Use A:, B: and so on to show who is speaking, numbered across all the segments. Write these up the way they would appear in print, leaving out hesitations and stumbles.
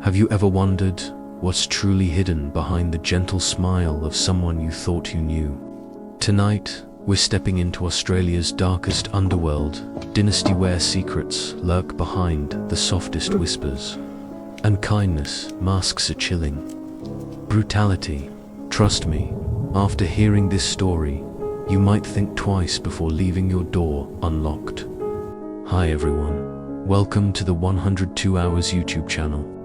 A: Have you ever wondered what's truly hidden behind the gentle smile of someone you thought you knew? Tonight, we're stepping into Australia's darkest underworld, Dynasty, where secrets lurk behind the softest whispers, and kindness masks a chilling brutality. Trust me, after hearing this story, you might think twice before leaving your door unlocked. Hi everyone, welcome to the 102 Hours YouTube channel.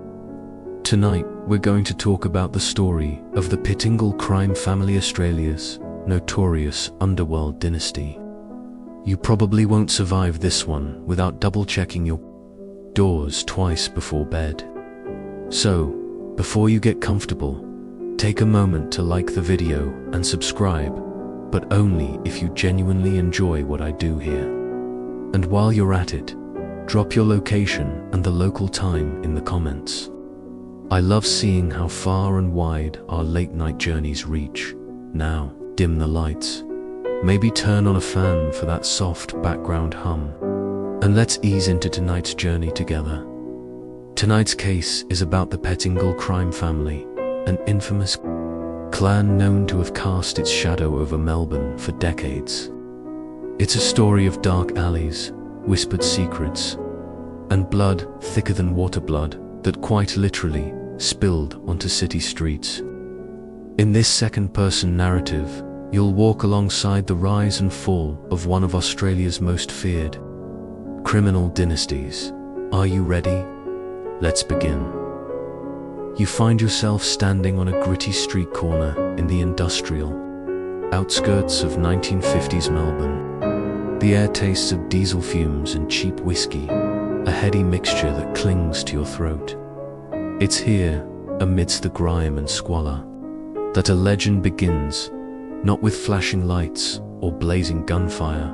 A: Tonight, we're going to talk about the story of the Pettingill crime family, Australia's notorious underworld dynasty. You probably won't survive this one without double-checking your doors twice before bed. So, before you get comfortable, take a moment to like the video and subscribe, but only if you genuinely enjoy what I do here. And while you're at it, drop your location and the local time in the comments. I love seeing how far and wide our late-night journeys reach. Now, dim the lights. Maybe turn on a fan for that soft background hum. And let's ease into tonight's journey together. Tonight's case is about the Pettingill crime family, an infamous clan known to have cast its shadow over Melbourne for decades. It's a story of dark alleys, whispered secrets, and blood thicker than water blood that quite literally spilled onto city streets. In this second-person narrative, you'll walk alongside the rise and fall of one of Australia's most feared criminal dynasties. Are you ready? Let's begin. You find yourself standing on a gritty street corner in the industrial outskirts of 1950s Melbourne. The air tastes of diesel fumes and cheap whiskey, a heady mixture that clings to your throat. It's here, amidst the grime and squalor, that a legend begins, not with flashing lights or blazing gunfire,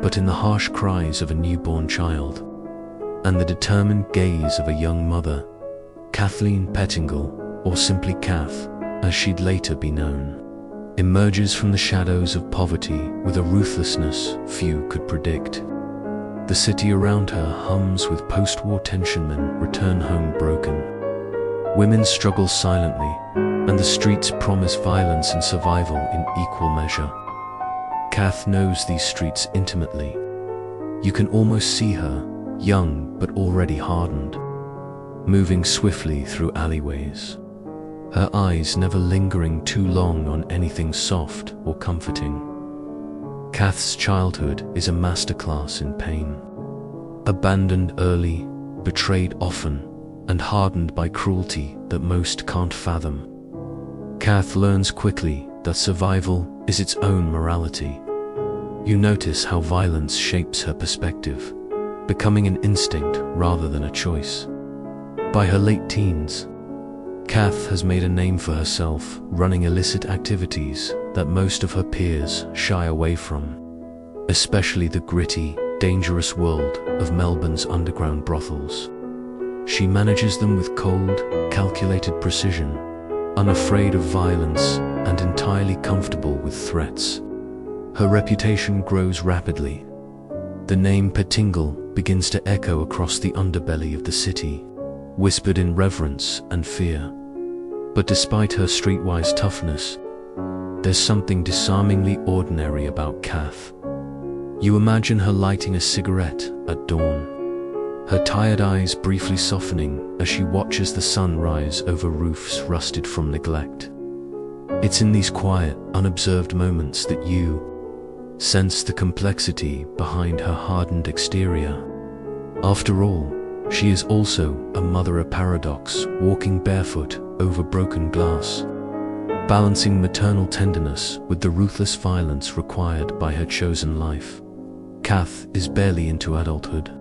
A: but in the harsh cries of a newborn child, and the determined gaze of a young mother, Kathleen Pettingill, or simply Kath, as she'd later be known, emerges from the shadows of poverty with a ruthlessness few could predict. The city around her hums with post-war tension. Men return home broken. Women struggle silently, and the streets promise violence and survival in equal measure. Kath knows these streets intimately. You can almost see her, young but already hardened, moving swiftly through alleyways, her eyes never lingering too long on anything soft or comforting. Kath's childhood is a masterclass in pain. Abandoned early, betrayed often, and hardened by cruelty that most can't fathom, Kath learns quickly that survival is its own morality. You notice how violence shapes her perspective, becoming an instinct rather than a choice. By her late teens, Kath has made a name for herself running illicit activities that most of her peers shy away from, especially the gritty, dangerous world of Melbourne's underground brothels. She manages them with cold, calculated precision, unafraid of violence and entirely comfortable with threats. Her reputation grows rapidly. The name Pettingill begins to echo across the underbelly of the city, whispered in reverence and fear. But despite her streetwise toughness, there's something disarmingly ordinary about Kath. You imagine her lighting a cigarette at dawn, her tired eyes briefly softening as she watches the sun rise over roofs rusted from neglect. It's in these quiet, unobserved moments that you sense the complexity behind her hardened exterior. After all, she is also a mother, a paradox, walking barefoot over broken glass, balancing maternal tenderness with the ruthless violence required by her chosen life. Kath is barely into adulthood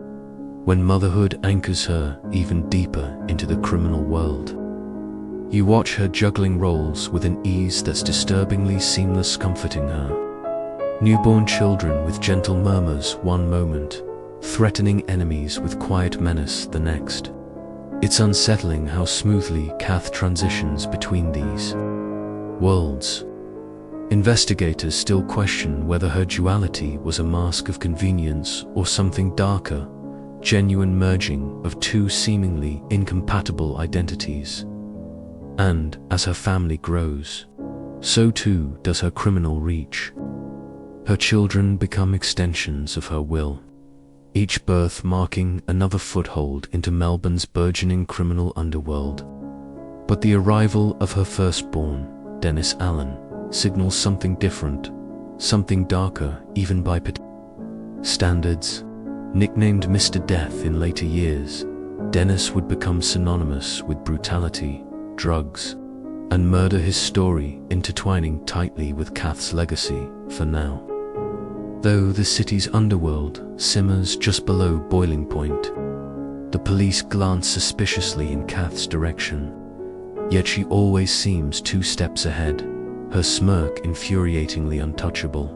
A: when motherhood anchors her even deeper into the criminal world. You watch her juggling roles with an ease that's disturbingly seamless, comforting her newborn children with gentle murmurs one moment, threatening enemies with quiet menace the next. It's unsettling how smoothly Kath transitions between these worlds. Investigators still question whether her duality was a mask of convenience or something darker, genuine merging of two seemingly incompatible identities. And as her family grows, so too does her criminal reach. Her children become extensions of her will, each birth marking another foothold into Melbourne's burgeoning criminal underworld. But the arrival of her firstborn, Dennis Allen, signals something different, something darker even by standards. Nicknamed Mr. Death in later years, Dennis would become synonymous with brutality, drugs, and murder, his story intertwining tightly with Kath's legacy for now. Though the city's underworld simmers just below boiling point, the police glance suspiciously in Kath's direction, yet she always seems 2 steps ahead, her smirk infuriatingly untouchable.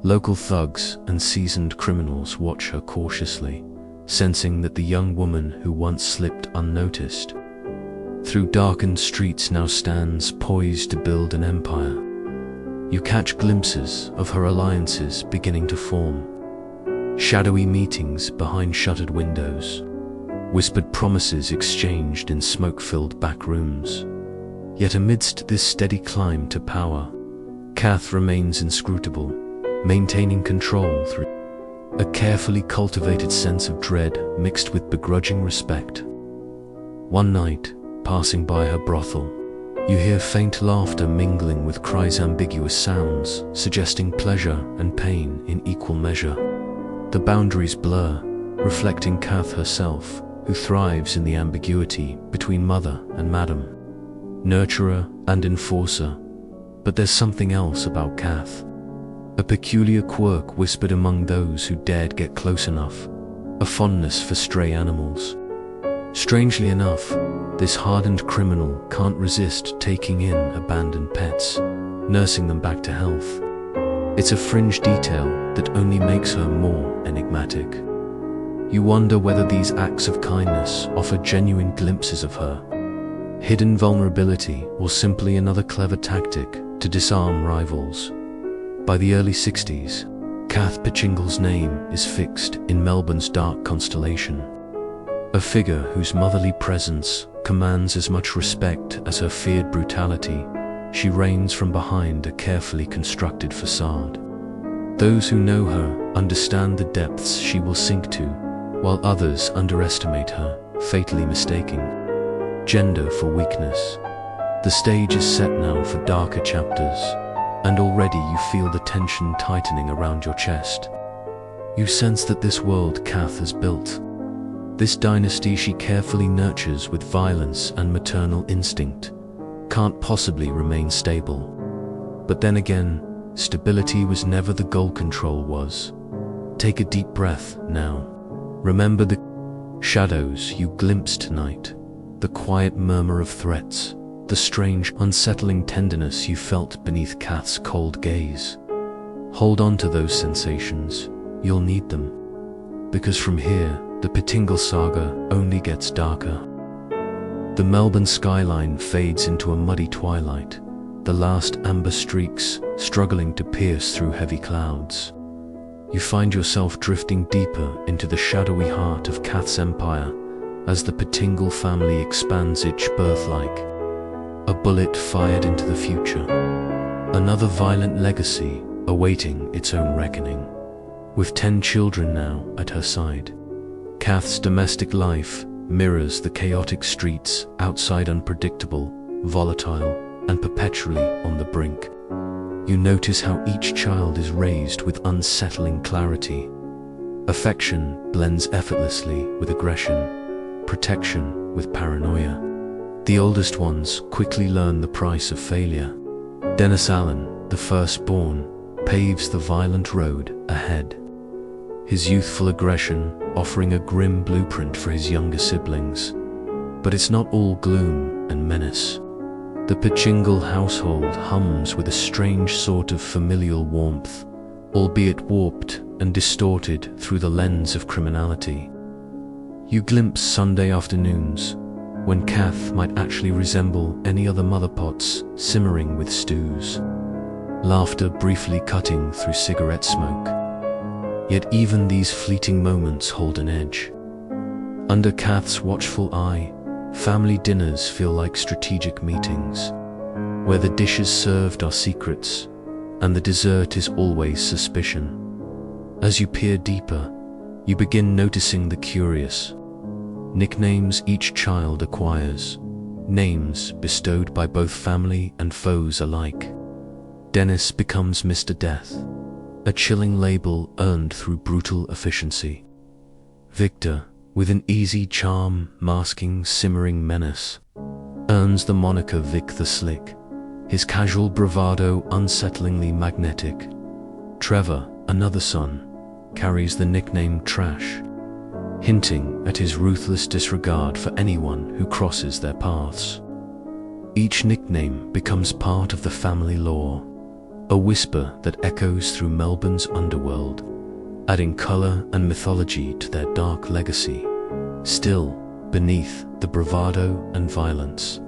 A: Local thugs and seasoned criminals watch her cautiously, sensing that the young woman who once slipped unnoticed through darkened streets now stands poised to build an empire. You catch glimpses of her alliances beginning to form, shadowy meetings behind shuttered windows, whispered promises exchanged in smoke-filled back rooms. Yet amidst this steady climb to power, Kath remains inscrutable, maintaining control through a carefully cultivated sense of dread mixed with begrudging respect. One night, passing by her brothel, you hear faint laughter mingling with cries, ambiguous sounds suggesting pleasure and pain in equal measure. The boundaries blur, reflecting Kath herself, who thrives in the ambiguity between mother and madam, nurturer and enforcer. But there's something else about Kath, a peculiar quirk whispered among those who dared get close enough, a fondness for stray animals. Strangely enough, this hardened criminal can't resist taking in abandoned pets, nursing them back to health. It's a fringe detail that only makes her more enigmatic. You wonder whether these acts of kindness offer genuine glimpses of her hidden vulnerability, or simply another clever tactic to disarm rivals. By the early 60s, Kath Pettingill's name is fixed in Melbourne's dark constellation, a figure whose motherly presence commands as much respect as her feared brutality. She reigns from behind a carefully constructed facade. Those who know her understand the depths she will sink to, while others underestimate her, fatally mistaking gender for weakness. The stage is set now for darker chapters, and already you feel the tension tightening around your chest. You sense that this world Kath has built, this dynasty she carefully nurtures with violence and maternal instinct, can't possibly remain stable. But then again, stability was never the goal, control was. Take a deep breath now. Remember the shadows you glimpsed tonight, the quiet murmur of threats, the strange, unsettling tenderness you felt beneath Kath's cold gaze. Hold on to those sensations, you'll need them. Because from here, the Pettingill saga only gets darker. The Melbourne skyline fades into a muddy twilight, the last amber streaks struggling to pierce through heavy clouds. You find yourself drifting deeper into the shadowy heart of Kath's empire as the Pettingill family expands each birth like a bullet fired into the future. Another violent legacy awaiting its own reckoning. With 10 children now at her side, Kath's domestic life mirrors the chaotic streets outside, unpredictable, volatile, and perpetually on the brink. You notice how each child is raised with unsettling clarity. Affection blends effortlessly with aggression, protection with paranoia. The oldest ones quickly learn the price of failure. Dennis Allen, the firstborn, paves the violent road ahead, his youthful aggression offering a grim blueprint for his younger siblings. But it's not all gloom and menace. The Pettingill household hums with a strange sort of familial warmth, albeit warped and distorted through the lens of criminality. You glimpse Sunday afternoons, when Kath might actually resemble any other mother pots simmering with stews, laughter briefly cutting through cigarette smoke. Yet even these fleeting moments hold an edge. Under Kath's watchful eye, family dinners feel like strategic meetings, where the dishes served are secrets, and the dessert is always suspicion. As you peer deeper, you begin noticing the curious. Nicknames each child acquires, names bestowed by both family and foes alike. Dennis becomes Mr. Death, a chilling label earned through brutal efficiency. Victor, with an easy charm masking simmering menace, earns the moniker Vic the Slick, his casual bravado unsettlingly magnetic. Trevor, another son, carries the nickname Trash, hinting at his ruthless disregard for anyone who crosses their paths. Each nickname becomes part of the family lore, a whisper that echoes through Melbourne's underworld, adding color and mythology to their dark legacy. Still, beneath the bravado and violence,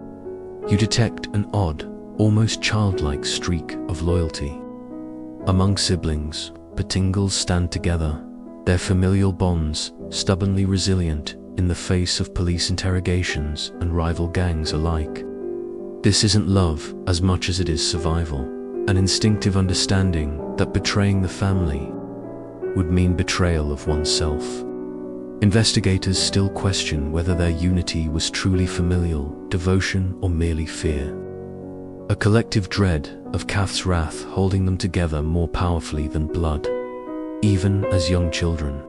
A: you detect an odd, almost childlike streak of loyalty. Among siblings, Pettingills stand together, their familial bonds stubbornly resilient in the face of police interrogations and rival gangs alike. This isn't love as much as it is survival, an instinctive understanding that betraying the family would mean betrayal of oneself. Investigators still question whether their unity was truly familial devotion or merely fear. A collective dread of Kath's wrath holding them together more powerfully than blood. Even as young children,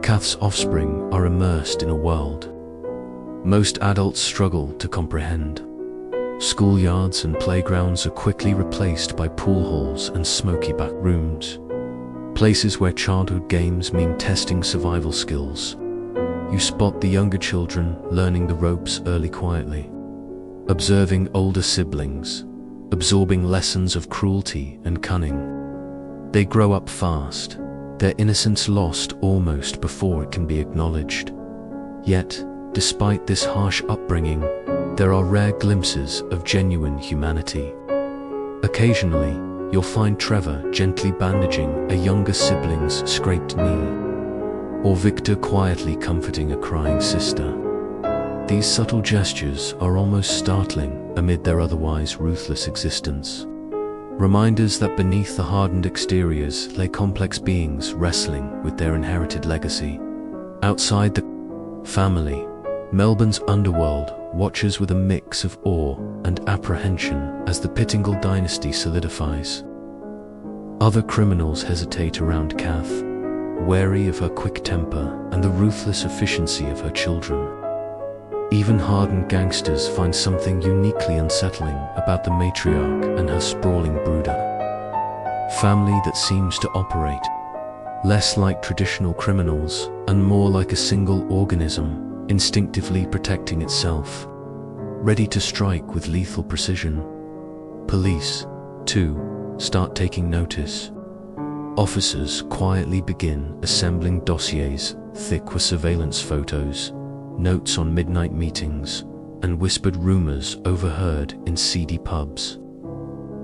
A: Kath's offspring are immersed in a world most adults struggle to comprehend. Schoolyards and playgrounds are quickly replaced by pool halls and smoky back rooms, places where childhood games mean testing survival skills. You spot the younger children learning the ropes early quietly, observing older siblings, absorbing lessons of cruelty and cunning. They grow up fast, their innocence lost almost before it can be acknowledged. Yet, despite this harsh upbringing, there are rare glimpses of genuine humanity. Occasionally, you'll find Trevor gently bandaging a younger sibling's scraped knee, or Victor quietly comforting a crying sister. These subtle gestures are almost startling amid their otherwise ruthless existence. Reminders that beneath the hardened exteriors lay complex beings wrestling with their inherited legacy. Outside the family, Melbourne's underworld watches with a mix of awe and apprehension as the Pettingill dynasty solidifies. Other criminals hesitate around Kath, wary of her quick temper and the ruthless efficiency of her children. Even hardened gangsters find something uniquely unsettling about the matriarch and her sprawling brooder. Family that seems to operate less like traditional criminals and more like a single organism, instinctively protecting itself, ready to strike with lethal precision. Police, too, start taking notice. Officers quietly begin assembling dossiers thick with surveillance photos, notes on midnight meetings, and whispered rumors overheard in seedy pubs.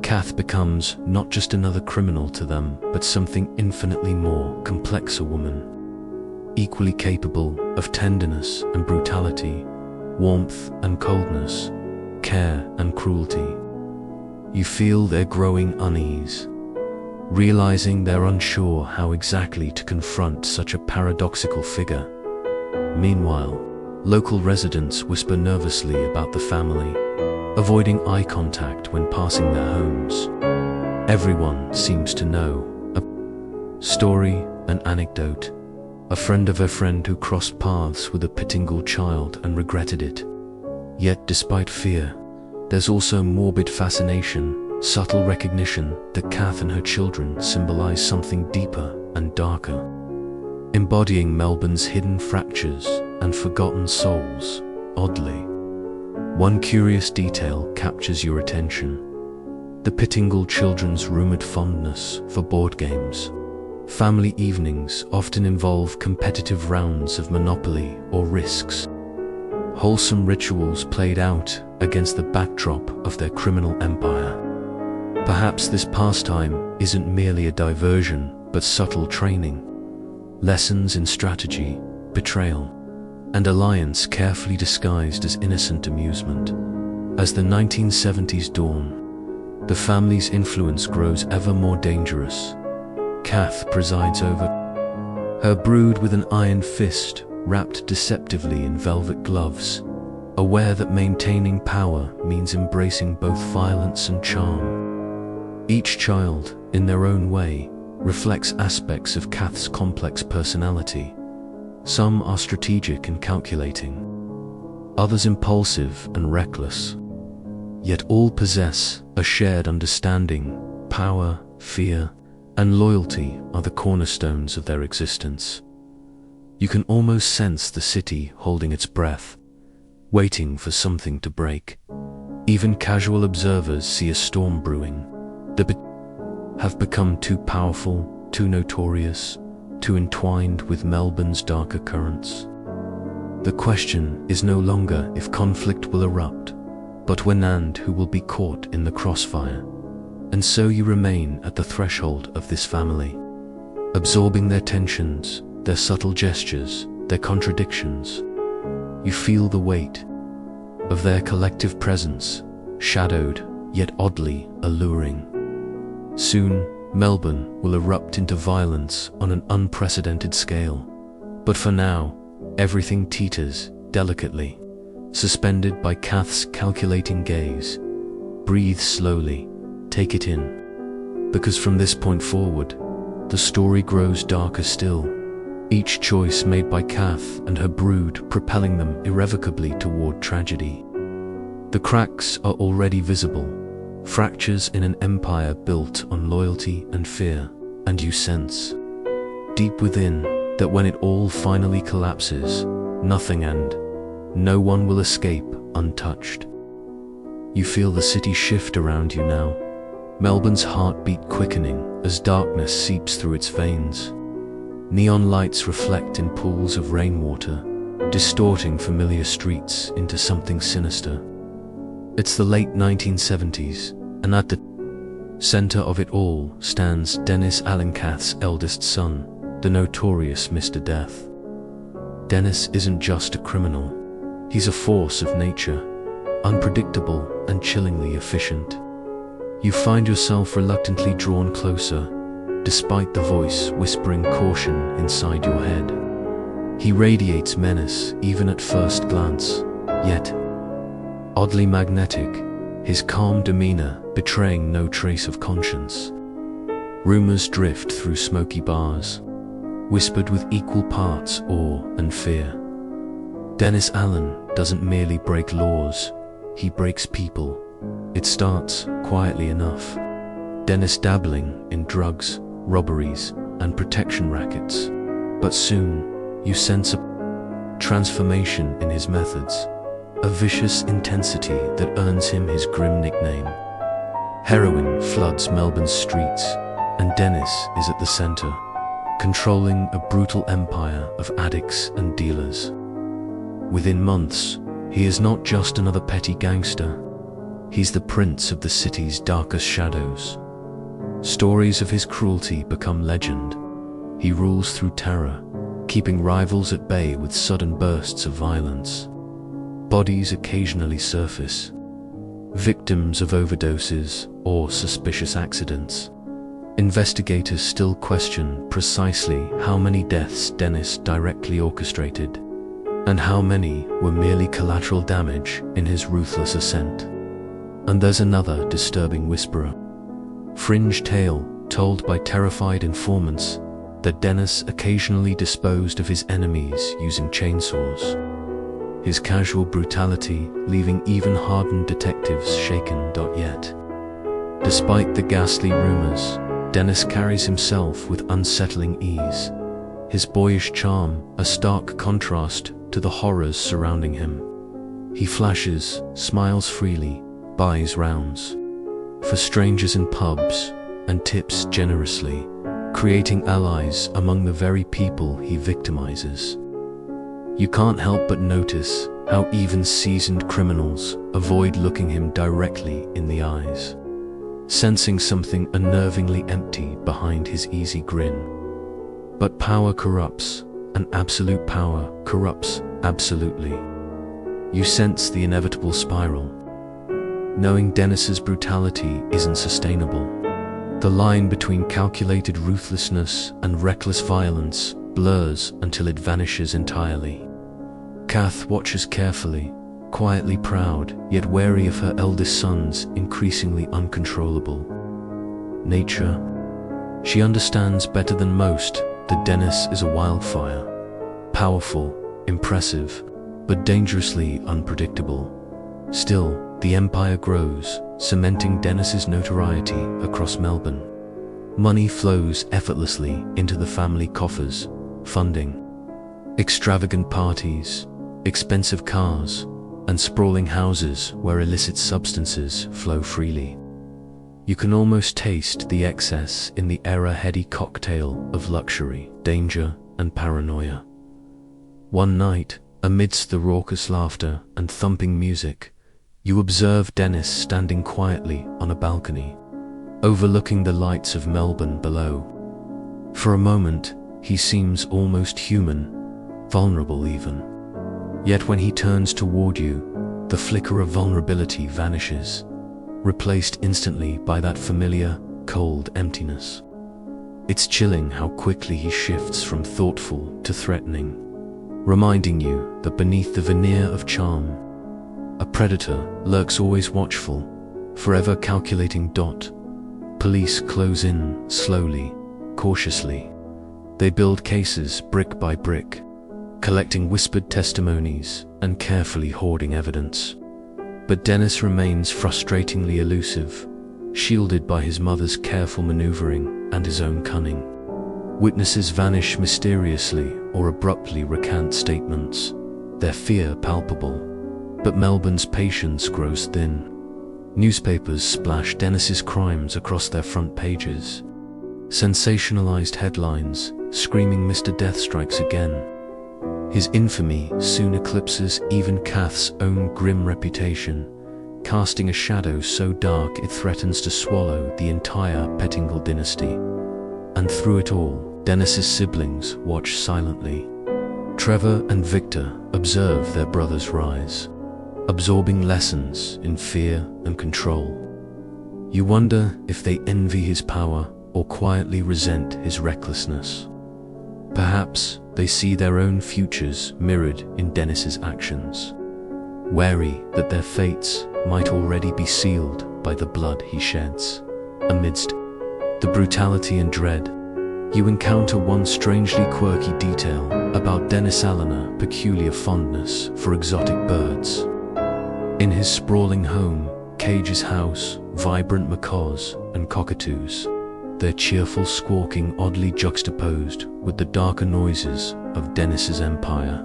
A: Kath becomes not just another criminal to them, but something infinitely more complex, a woman, equally capable of tenderness and brutality, warmth and coldness, care and cruelty. You feel their growing unease, realizing they're unsure how exactly to confront such a paradoxical figure. Meanwhile, local residents whisper nervously about the family, avoiding eye contact when passing their homes. Everyone seems to know a story, an anecdote, a friend of a friend who crossed paths with a Pettingill child and regretted it. Yet despite fear, there's also morbid fascination, subtle recognition that Kath and her children symbolize something deeper and darker, embodying Melbourne's hidden fractures and forgotten souls. Oddly, one curious detail captures your attention: the Pettingill children's rumored fondness for board games. Family evenings often involve competitive rounds of Monopoly or Risks, wholesome rituals played out against the backdrop of their criminal empire. Perhaps this pastime isn't merely a diversion, but subtle training, lessons in strategy, betrayal, and alliance carefully disguised as innocent amusement. As the 1970s dawn, the family's influence grows ever more dangerous. Kath presides over her brood with an iron fist wrapped deceptively in velvet gloves, aware that maintaining power means embracing both violence and charm. Each child, in their own way, reflects aspects of Kath's complex personality. Some are strategic and calculating, others impulsive and reckless. Yet all possess a shared understanding. Power, fear, and loyalty are the cornerstones of their existence. You can almost sense the city holding its breath, waiting for something to break. Even casual observers see a storm brewing. The have become too powerful, too notorious, too entwined with Melbourne's darker currents. The question is no longer if conflict will erupt, but when and who will be caught in the crossfire. And so you remain at the threshold of this family, absorbing their tensions, their subtle gestures, their contradictions. You feel the weight of their collective presence, shadowed yet oddly alluring. Soon, Melbourne will erupt into violence on an unprecedented scale. But for now, everything teeters delicately, suspended by Kath's calculating gaze. Breathe slowly, take it in. Because from this point forward, the story grows darker still, each choice made by Kath and her brood propelling them irrevocably toward tragedy. The cracks are already visible, fractures in an empire built on loyalty and fear, and you sense, deep within, that when it all finally collapses, nothing and no one will escape untouched. You feel the city shift around you now, Melbourne's heartbeat quickening as darkness seeps through its veins. Neon lights reflect in pools of rainwater, distorting familiar streets into something sinister. It's the late 1970s, and at the center of it all stands Dennis Allen Kath's eldest son, the notorious Mr. Death. Dennis isn't just a criminal. He's a force of nature, unpredictable and chillingly efficient. You find yourself reluctantly drawn closer, despite the voice whispering caution inside your head. He radiates menace even at first glance, yet, oddly magnetic, his calm demeanor betraying no trace of conscience. Rumors drift through smoky bars, whispered with equal parts awe and fear. Dennis Allen doesn't merely break laws, he breaks people. It starts quietly enough. Dennis dabbling in drugs, robberies, and protection rackets. But soon, you sense a transformation in his methods, a vicious intensity that earns him his grim nickname. Heroin floods Melbourne's streets, and Dennis is at the center, controlling a brutal empire of addicts and dealers. Within months, he is not just another petty gangster. He's the prince of the city's darkest shadows. Stories of his cruelty become legend. He rules through terror, keeping rivals at bay with sudden bursts of violence. Bodies occasionally surface, victims of overdoses or suspicious accidents. Investigators still question precisely how many deaths Dennis directly orchestrated, and how many were merely collateral damage in his ruthless ascent. And there's another disturbing whisperer, fringe tale told by terrified informants, that Dennis occasionally disposed of his enemies using chainsaws. His casual brutality leaving even hardened detectives shaken. Yet, despite the ghastly rumors, Dennis carries himself with unsettling ease, his boyish charm a stark contrast to the horrors surrounding him. He flashes, smiles freely, buys rounds for strangers in pubs, and tips generously, creating allies among the very people he victimizes. You can't help but notice how even seasoned criminals avoid looking him directly in the eyes, sensing something unnervingly empty behind his easy grin. But power corrupts, and absolute power corrupts absolutely. You sense the inevitable spiral, knowing Dennis's brutality isn't sustainable. The line between calculated ruthlessness and reckless violence blurs until it vanishes entirely. Kath watches carefully, quietly proud, yet wary of her eldest son's increasingly uncontrollable nature. She understands better than most that Dennis is a wildfire, powerful, impressive, but dangerously unpredictable. Still, the empire grows, cementing Dennis's notoriety across Melbourne. Money flows effortlessly into the family coffers, funding extravagant parties, expensive cars, and sprawling houses where illicit substances flow freely. You can almost taste the excess in the era-heady cocktail of luxury, danger, and paranoia. One night, amidst the raucous laughter and thumping music, you observe Dennis standing quietly on a balcony, overlooking the lights of Melbourne below. For a moment, he seems almost human, vulnerable even. Yet when he turns toward you, the flicker of vulnerability vanishes, replaced instantly by that familiar, cold emptiness. It's chilling how quickly he shifts from thoughtful to threatening, reminding you that beneath the veneer of charm, a predator lurks, always watchful, forever calculating. Police close in slowly, cautiously. They build cases brick by brick, collecting whispered testimonies and carefully hoarding evidence. But Dennis remains frustratingly elusive, shielded by his mother's careful maneuvering and his own cunning. Witnesses vanish mysteriously or abruptly recant statements, their fear palpable. But Melbourne's patience grows thin. Newspapers splash Dennis's crimes across their front pages. Sensationalized headlines screaming Mr. Death strikes again. His infamy soon eclipses even Kath's own grim reputation, casting a shadow so dark it threatens to swallow the entire Pettingill dynasty. And through it all, Dennis's siblings watch silently. Trevor and Victor observe their brother's rise, absorbing lessons in fear and control. You wonder if they envy his power or quietly resent his recklessness. Perhaps they see their own futures mirrored in Dennis's actions, wary that their fates might already be sealed by the blood he sheds. Amidst the brutality and dread, you encounter one strangely quirky detail about Dennis Allen's peculiar fondness for exotic birds. In his sprawling home, Cage's house, vibrant macaws and cockatoos, their cheerful squawking oddly juxtaposed with the darker noises of Dennis's empire.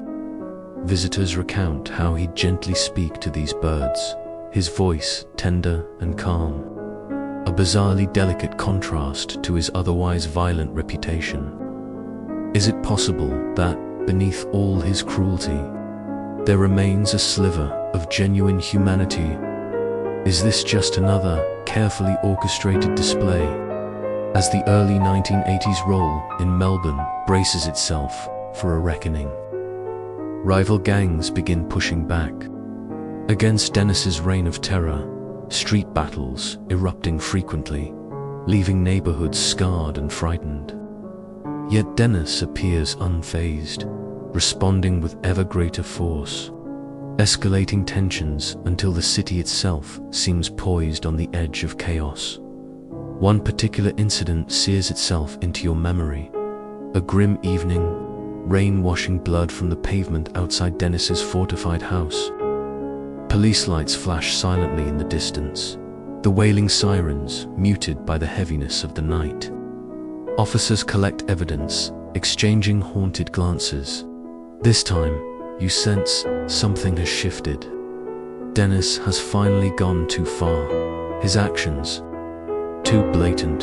A: Visitors recount how he'd gently speak to these birds, his voice tender and calm, a bizarrely delicate contrast to his otherwise violent reputation. Is it possible that, beneath all his cruelty, there remains a sliver of genuine humanity? Is this just another carefully orchestrated display, as the early 1980s roll in Melbourne braces itself for a reckoning? Rival gangs begin pushing back against Dennis's reign of terror, street battles erupting frequently, leaving neighborhoods scarred and frightened. Yet Dennis appears unfazed, responding with ever greater force, escalating tensions until the city itself seems poised on the edge of chaos. One particular incident sears itself into your memory. A grim evening, rain washing blood from the pavement outside Dennis's fortified house. Police lights flash silently in the distance, the wailing sirens muted by the heaviness of the night. Officers collect evidence, exchanging haunted glances. This time, you sense something has shifted. Dennis has finally gone too far. His actions, too blatant,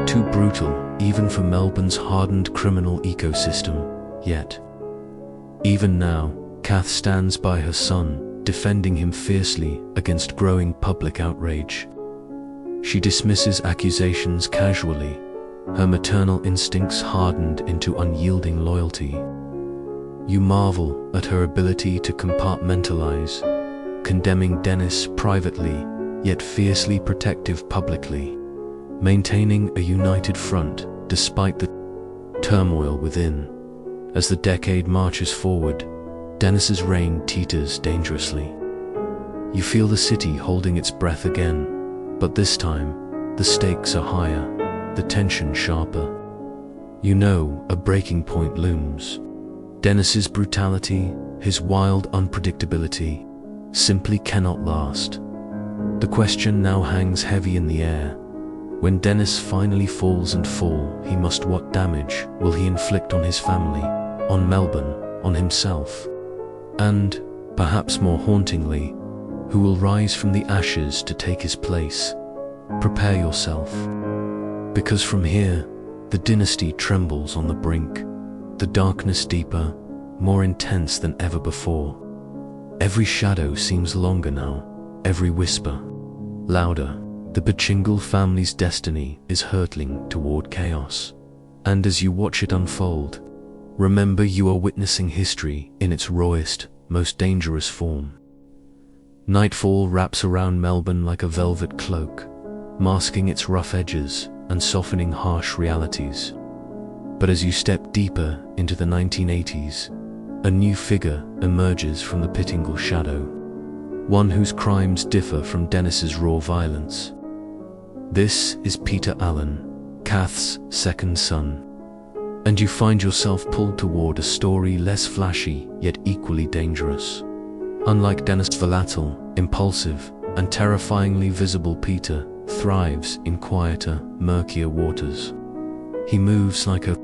A: too brutal, even for Melbourne's hardened criminal ecosystem. Yet, even now, Kath stands by her son, defending him fiercely against growing public outrage. She dismisses accusations casually, her maternal instincts hardened into unyielding loyalty. You marvel at her ability to compartmentalize, condemning Dennis privately, yet fiercely protective publicly, maintaining a united front despite the turmoil within. As the decade marches forward, Dennis's reign teeters dangerously. You feel the city holding its breath again, but this time, the stakes are higher, the tension sharper. You know a breaking point looms. Dennis's brutality, his wild unpredictability, simply cannot last. The question now hangs heavy in the air. When Dennis finally falls, he must. What damage will he inflict on his family, on Melbourne, on himself? And, perhaps more hauntingly, who will rise from the ashes to take his place? Prepare yourself. Because from here, the dynasty trembles on the brink, the darkness deeper, more intense than ever before. Every shadow seems longer now, every whisper louder. The Pettingill family's destiny is hurtling toward chaos. And as you watch it unfold, remember you are witnessing history in its rawest, most dangerous form. Nightfall wraps around Melbourne like a velvet cloak, masking its rough edges and softening harsh realities. But as you step deeper into the 1980s, a new figure emerges from the Pettingill shadow, one whose crimes differ from Dennis's raw violence. This is Peter Allen, Kath's second son, and you find yourself pulled toward a story less flashy yet equally dangerous. Unlike Dennis' volatile, impulsive, and terrifyingly visible Peter thrives in quieter, murkier waters. He moves like a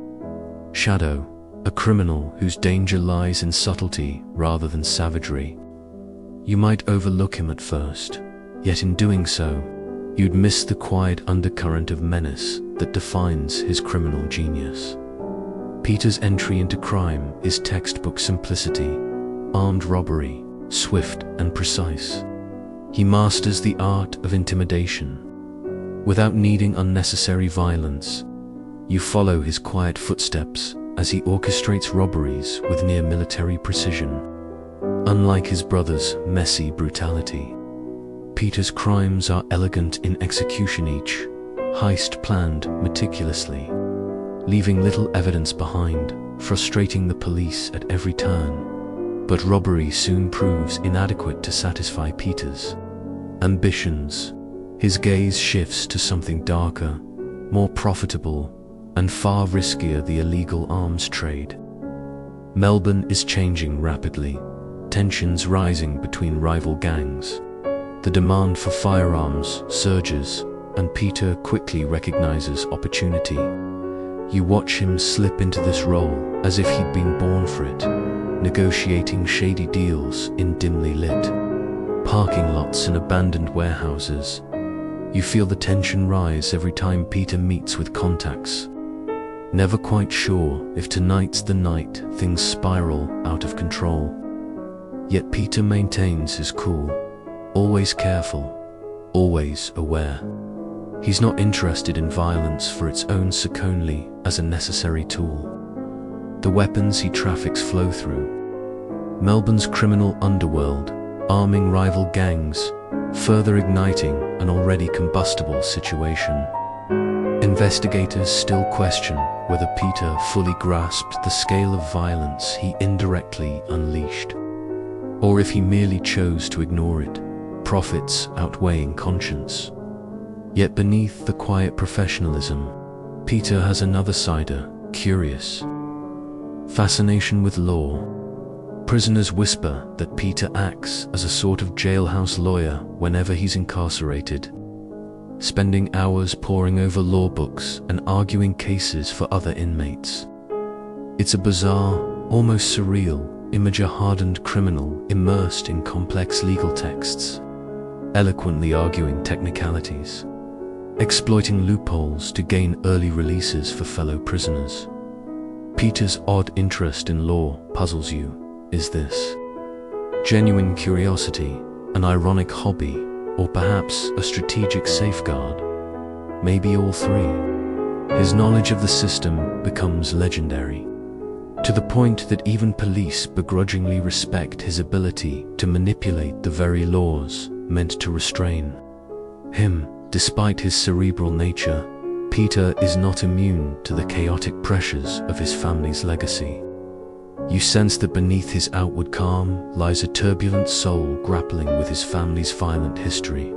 A: shadow, a criminal whose danger lies in subtlety rather than savagery. You might overlook him at first, yet in doing so, you'd miss the quiet undercurrent of menace that defines his criminal genius. Peter's entry into crime is textbook simplicity, armed robbery, swift and precise. He masters the art of intimidation. Without needing unnecessary violence, you follow his quiet footsteps as he orchestrates robberies with near military precision. Unlike his brother's messy brutality, Peter's crimes are elegant in execution, each heist planned meticulously, leaving little evidence behind, frustrating the police at every turn. But robbery soon proves inadequate to satisfy Peter's ambitions. His gaze shifts to something darker, more profitable, and far riskier: the illegal arms trade. Melbourne is changing rapidly, tensions rising between rival gangs. The demand for firearms surges, and Peter quickly recognizes opportunity. You watch him slip into this role as if he'd been born for it, negotiating shady deals in dimly lit parking lots and abandoned warehouses. You feel the tension rise every time Peter meets with contacts. Never quite sure if tonight's the night things spiral out of control. Yet Peter maintains his cool, always careful, always aware. He's not interested in violence for its own sake, only as a necessary tool. The weapons he traffics flow through Melbourne's criminal underworld, arming rival gangs, further igniting an already combustible situation. Investigators still question whether Peter fully grasped the scale of violence he indirectly unleashed, or if he merely chose to ignore it, profits outweighing conscience. Yet beneath the quiet professionalism, Peter has another sider, curious fascination with law. Prisoners whisper that Peter acts as a sort of jailhouse lawyer whenever he's incarcerated, spending hours poring over law books and arguing cases for other inmates. It's a bizarre, almost surreal image: a hardened criminal immersed in complex legal texts, eloquently arguing technicalities, exploiting loopholes to gain early releases for fellow prisoners. Peter's odd interest in law puzzles you. Is this genuine curiosity, an ironic hobby, or perhaps a strategic safeguard? Maybe all three. His knowledge of the system becomes legendary, to the point that even police begrudgingly respect his ability to manipulate the very laws meant to restrain him. Despite his cerebral nature, Peter is not immune to the chaotic pressures of his family's legacy. You sense that beneath his outward calm lies a turbulent soul grappling with his family's violent history.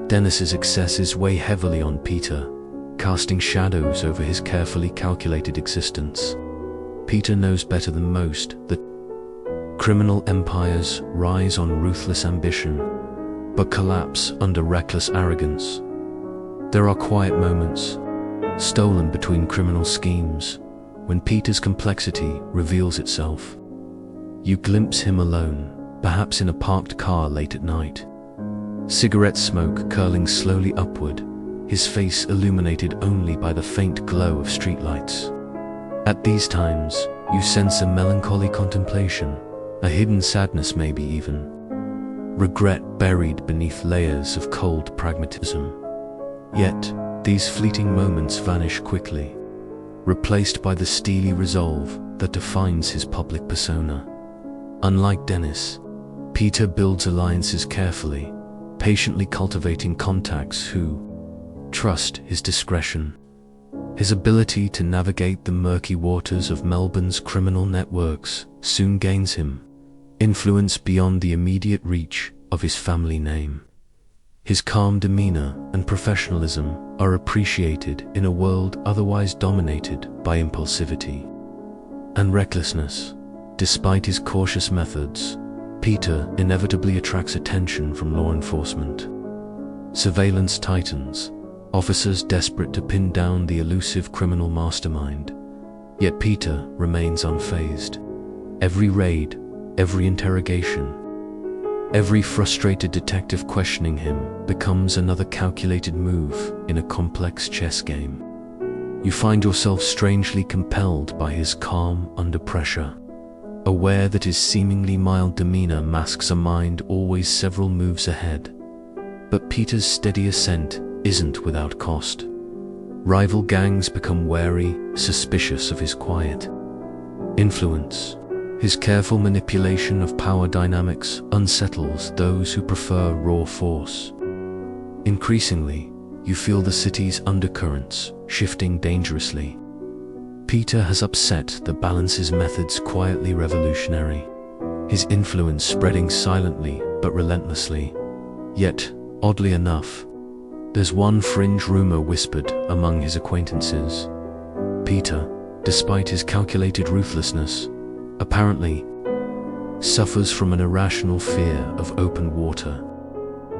A: Dennis's excesses weigh heavily on Peter, casting shadows over his carefully calculated existence. Peter knows better than most that criminal empires rise on ruthless ambition, but collapse under reckless arrogance. There are quiet moments, stolen between criminal schemes, when Peter's complexity reveals itself. You glimpse him alone, perhaps in a parked car late at night. Cigarette smoke curling slowly upward, his face illuminated only by the faint glow of streetlights. At these times, you sense a melancholy contemplation, a hidden sadness, maybe even regret buried beneath layers of cold pragmatism. Yet, these fleeting moments vanish quickly, replaced by the steely resolve that defines his public persona. Unlike Dennis, Peter builds alliances carefully, patiently cultivating contacts who trust his discretion. His ability to navigate the murky waters of Melbourne's criminal networks soon gains him influence beyond the immediate reach of his family name. His calm demeanor and professionalism are appreciated in a world otherwise dominated by impulsivity and recklessness. Despite his cautious methods, Peter inevitably attracts attention from law enforcement. Surveillance titans, officers desperate to pin down the elusive criminal mastermind. Yet Peter remains unfazed. Every raid, every interrogation, every frustrated detective questioning him becomes another calculated move in a complex chess game. You find yourself strangely compelled by his calm under pressure, aware that his seemingly mild demeanor masks a mind always several moves ahead. But Peter's steady ascent isn't without cost. Rival gangs become wary, suspicious of his quiet influence. His careful manipulation of power dynamics unsettles those who prefer raw force. Increasingly, you feel the city's undercurrents shifting dangerously. Peter has upset the balance's methods quietly revolutionary, his influence spreading silently but relentlessly. Yet, oddly enough, there's one fringe rumor whispered among his acquaintances. Peter, despite his calculated ruthlessness, apparently suffers from an irrational fear of open water.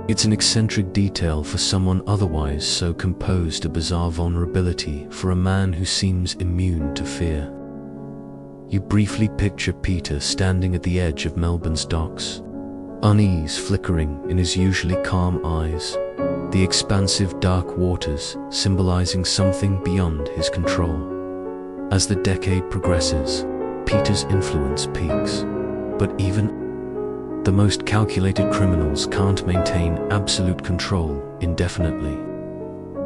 A: It's an eccentric detail for someone otherwise so composed, a bizarre vulnerability for a man who seems immune to fear. You briefly picture Peter standing at the edge of Melbourne's docks, unease flickering in his usually calm eyes, the expansive dark waters symbolizing something beyond his control. As the decade progresses, Peter's influence peaks, but even the most calculated criminals can't maintain absolute control indefinitely.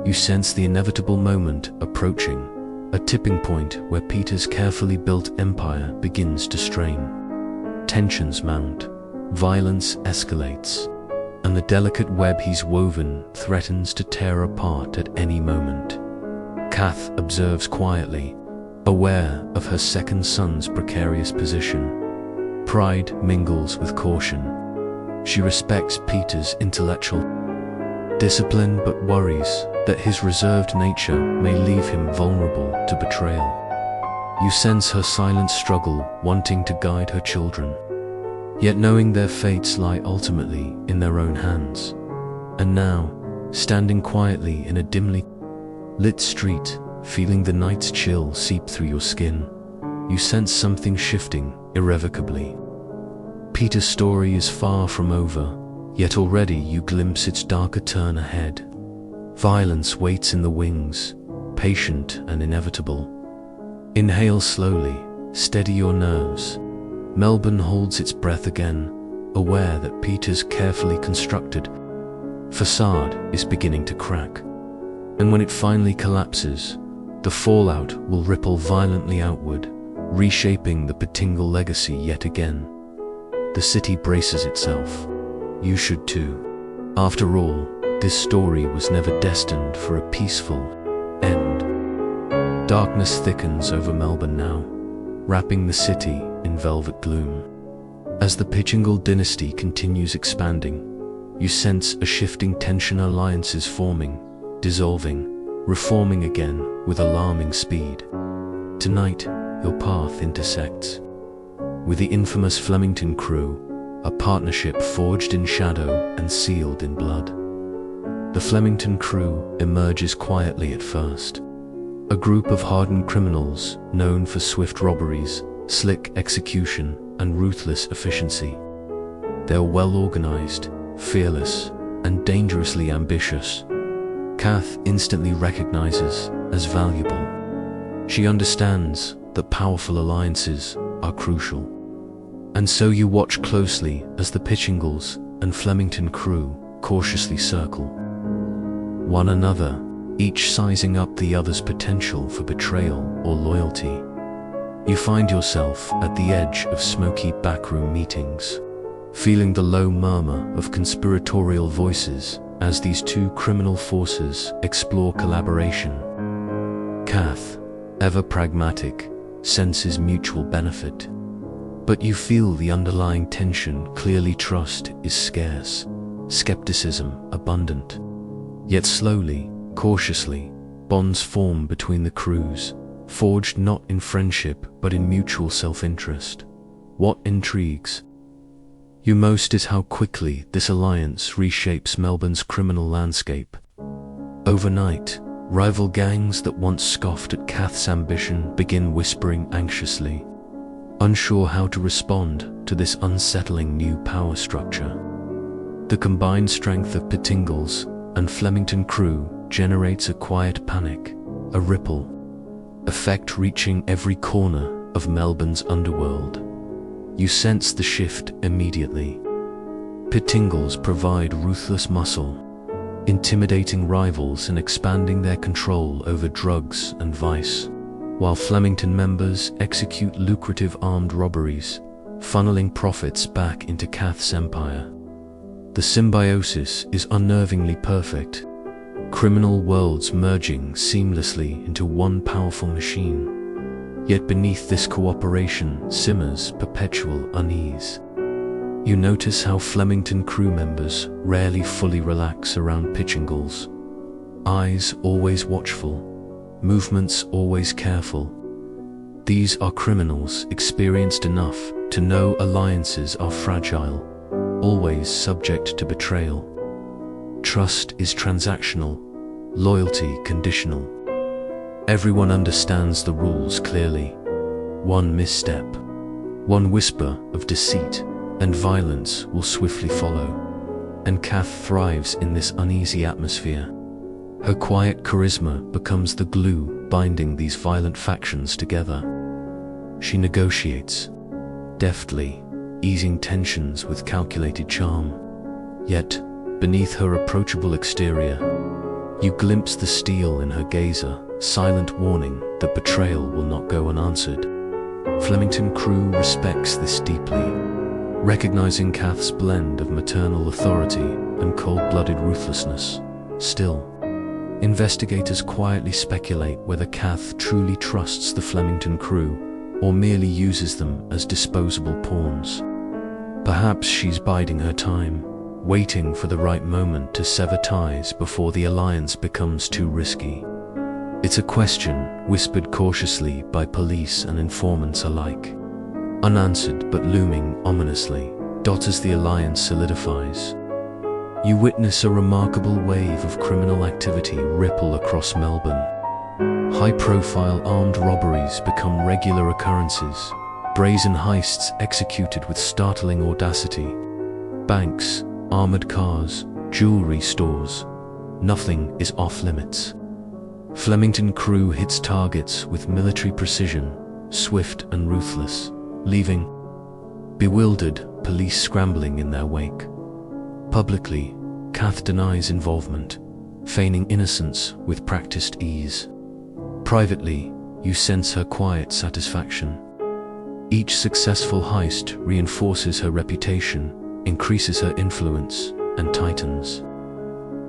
A: You sense the inevitable moment approaching, a tipping point where Peter's carefully built empire begins to strain. Tensions mount, violence escalates, and the delicate web he's woven threatens to tear apart at any moment. Kath observes quietly, aware of her second son's precarious position. Pride mingles with caution. She respects Peter's intellectual discipline but worries that his reserved nature may leave him vulnerable to betrayal. You sense her silent struggle, wanting to guide her children, yet knowing their fates lie ultimately in their own hands. And now, standing quietly in a dimly lit street, feeling the night's chill seep through your skin, you sense something shifting irrevocably. Peter's story is far from over, yet already you glimpse its darker turn ahead. Violence waits in the wings, patient and inevitable. Inhale slowly, steady your nerves. Melbourne holds its breath again, aware that Peter's carefully constructed facade is beginning to crack. And when it finally collapses, the fallout will ripple violently outward, reshaping the Pettingill legacy yet again. The city braces itself. You should too. After all, this story was never destined for a peaceful end. Darkness thickens over Melbourne now, wrapping the city in velvet gloom. As the Pettingill dynasty continues expanding, you sense a shifting tension, alliances forming, dissolving, reforming again with alarming speed. Tonight, your path intersects with the infamous Flemington crew, a partnership forged in shadow and sealed in blood. The Flemington crew emerges quietly at first, a group of hardened criminals known for swift robberies, slick execution, and ruthless efficiency. They're well organized, fearless, and dangerously ambitious. Kath instantly recognizes as valuable. She understands that powerful alliances are crucial. And so you watch closely as the Pettingills and Flemington crew cautiously circle one another, each sizing up the other's potential for betrayal or loyalty. You find yourself at the edge of smoky backroom meetings, feeling the low murmur of conspiratorial voices as these two criminal forces explore collaboration. Kath, ever pragmatic, senses mutual benefit. But you feel the underlying tension. Clearly, trust is scarce, skepticism abundant. Yet slowly, cautiously, bonds form between the crews, forged not in friendship but in mutual self-interest. What intrigues you most is how quickly this alliance reshapes Melbourne's criminal landscape. Overnight, rival gangs that once scoffed at Kath's ambition begin whispering anxiously, unsure how to respond to this unsettling new power structure. The combined strength of Pettingill's and Flemington crew generates a quiet panic, a ripple effect reaching every corner of Melbourne's underworld. You sense the shift immediately. Pettingills provide ruthless muscle, intimidating rivals and expanding their control over drugs and vice, while Flemington members execute lucrative armed robberies, funneling profits back into Kath's empire. The symbiosis is unnervingly perfect, criminal worlds merging seamlessly into one powerful machine. Yet beneath this cooperation simmers perpetual unease. You notice how Flemington crew members rarely fully relax around Pettingills. Eyes always watchful, movements always careful. These are criminals experienced enough to know alliances are fragile, always subject to betrayal. Trust is transactional, loyalty conditional. Everyone understands the rules clearly. One misstep, one whisper of deceit, and violence will swiftly follow. And Kath thrives in this uneasy atmosphere. Her quiet charisma becomes the glue binding these violent factions together. She negotiates, deftly, easing tensions with calculated charm. Yet, beneath her approachable exterior, you glimpse the steel in her gazer, silent warning that betrayal will not go unanswered. Flemington crew respects this deeply, recognizing Kath's blend of maternal authority and cold-blooded ruthlessness. Still, investigators quietly speculate whether Kath truly trusts the Flemington crew or merely uses them as disposable pawns. Perhaps she's biding her time, waiting for the right moment to sever ties before the alliance becomes too risky. It's a question whispered cautiously by police and informants alike, unanswered but looming ominously, as the alliance solidifies. You witness a remarkable wave of criminal activity ripple across Melbourne. High-profile armed robberies become regular occurrences, brazen heists executed with startling audacity. Banks, armored cars, jewelry stores, nothing is off-limits. Flemington crew hits targets with military precision, swift and ruthless, leaving bewildered police scrambling in their wake. Publicly, Kath denies involvement, feigning innocence with practiced ease. Privately, you sense her quiet satisfaction. Each successful heist reinforces her reputation, increases her influence, and tightens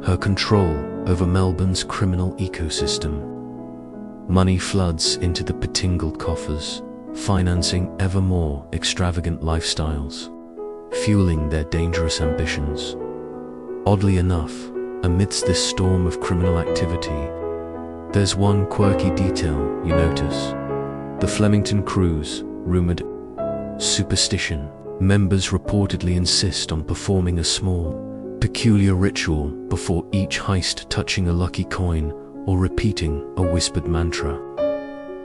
A: her control over Melbourne's criminal ecosystem. Money floods into the Pettingill coffers, financing ever more extravagant lifestyles, fueling their dangerous ambitions. Oddly enough, amidst this storm of criminal activity, there's one quirky detail you notice. The Flemington crew's rumored superstition. Members reportedly insist on performing a small, peculiar ritual before each heist, touching a lucky coin or repeating a whispered mantra.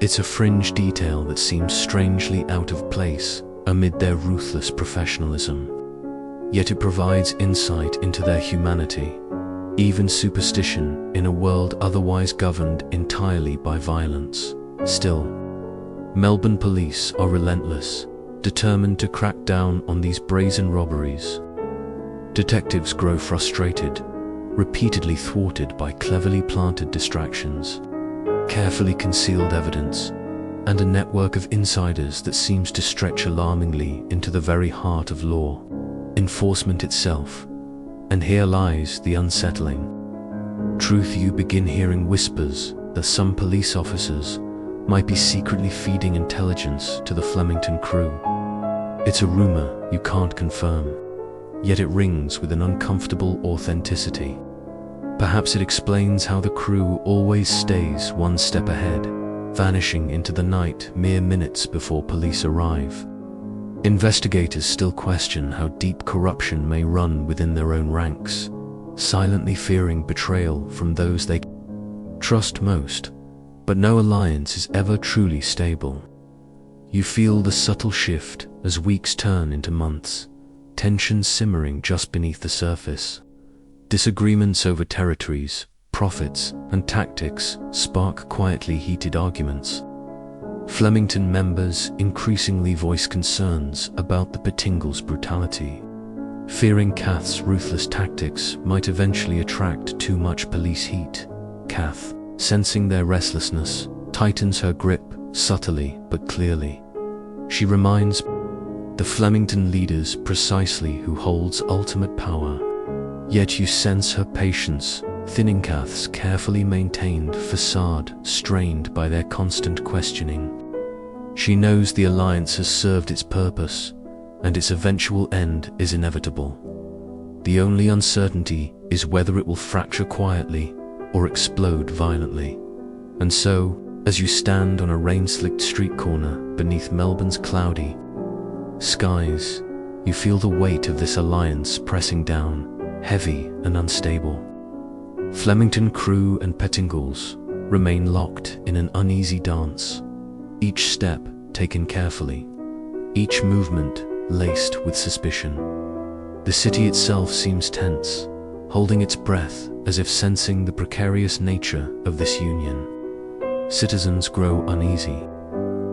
A: It's a fringe detail that seems strangely out of place amid their ruthless professionalism. Yet it provides insight into their humanity. Even superstition in a world otherwise governed entirely by violence. Still, Melbourne police are relentless, determined to crack down on these brazen robberies. Detectives grow frustrated, repeatedly thwarted by cleverly planted distractions, carefully concealed evidence, and a network of insiders that seems to stretch alarmingly into the very heart of law enforcement itself. And here lies the unsettling truth. You begin hearing whispers that some police officers might be secretly feeding intelligence to the Flemington crew. It's a rumor you can't confirm, yet it rings with an uncomfortable authenticity. Perhaps it explains how the crew always stays one step ahead, vanishing into the night mere minutes before police arrive. Investigators still question how deep corruption may run within their own ranks, silently fearing betrayal from those they trust most. But no alliance is ever truly stable. You feel the subtle shift as weeks turn into months, tension simmering just beneath the surface. Disagreements over territories, profits, and tactics spark quietly heated arguments. Flemington members increasingly voice concerns about the Pettingill's brutality, fearing Kath's ruthless tactics might eventually attract too much police heat. Kath, sensing their restlessness, tightens her grip subtly but clearly. She reminds the Flemington leaders precisely who holds ultimate power. Yet you sense her patience, thinning. Kath's carefully maintained facade strained by their constant questioning. She knows the alliance has served its purpose, and its eventual end is inevitable. The only uncertainty is whether it will fracture quietly or explode violently. And so, as you stand on a rain-slicked street corner beneath Melbourne's cloudy skies, you feel the weight of this alliance pressing down, heavy and unstable. Flemington crew and Pettingills remain locked in an uneasy dance, each step taken carefully, each movement laced with suspicion. The city itself seems tense, holding its breath as if sensing the precarious nature of this union. Citizens grow uneasy.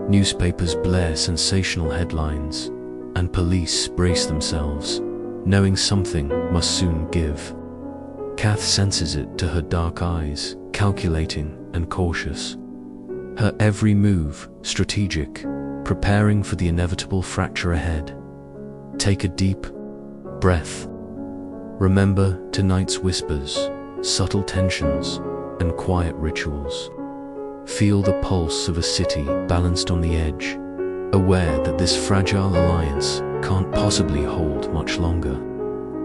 A: Newspapers blare sensational headlines, and police brace themselves, knowing something must soon give. Kath senses it to her dark eyes, calculating and cautious. Her every move strategic, preparing for the inevitable fracture ahead. Take a deep breath. Remember tonight's whispers, subtle tensions, and quiet rituals. Feel the pulse of a city balanced on the edge, aware that this fragile alliance can't possibly hold much longer.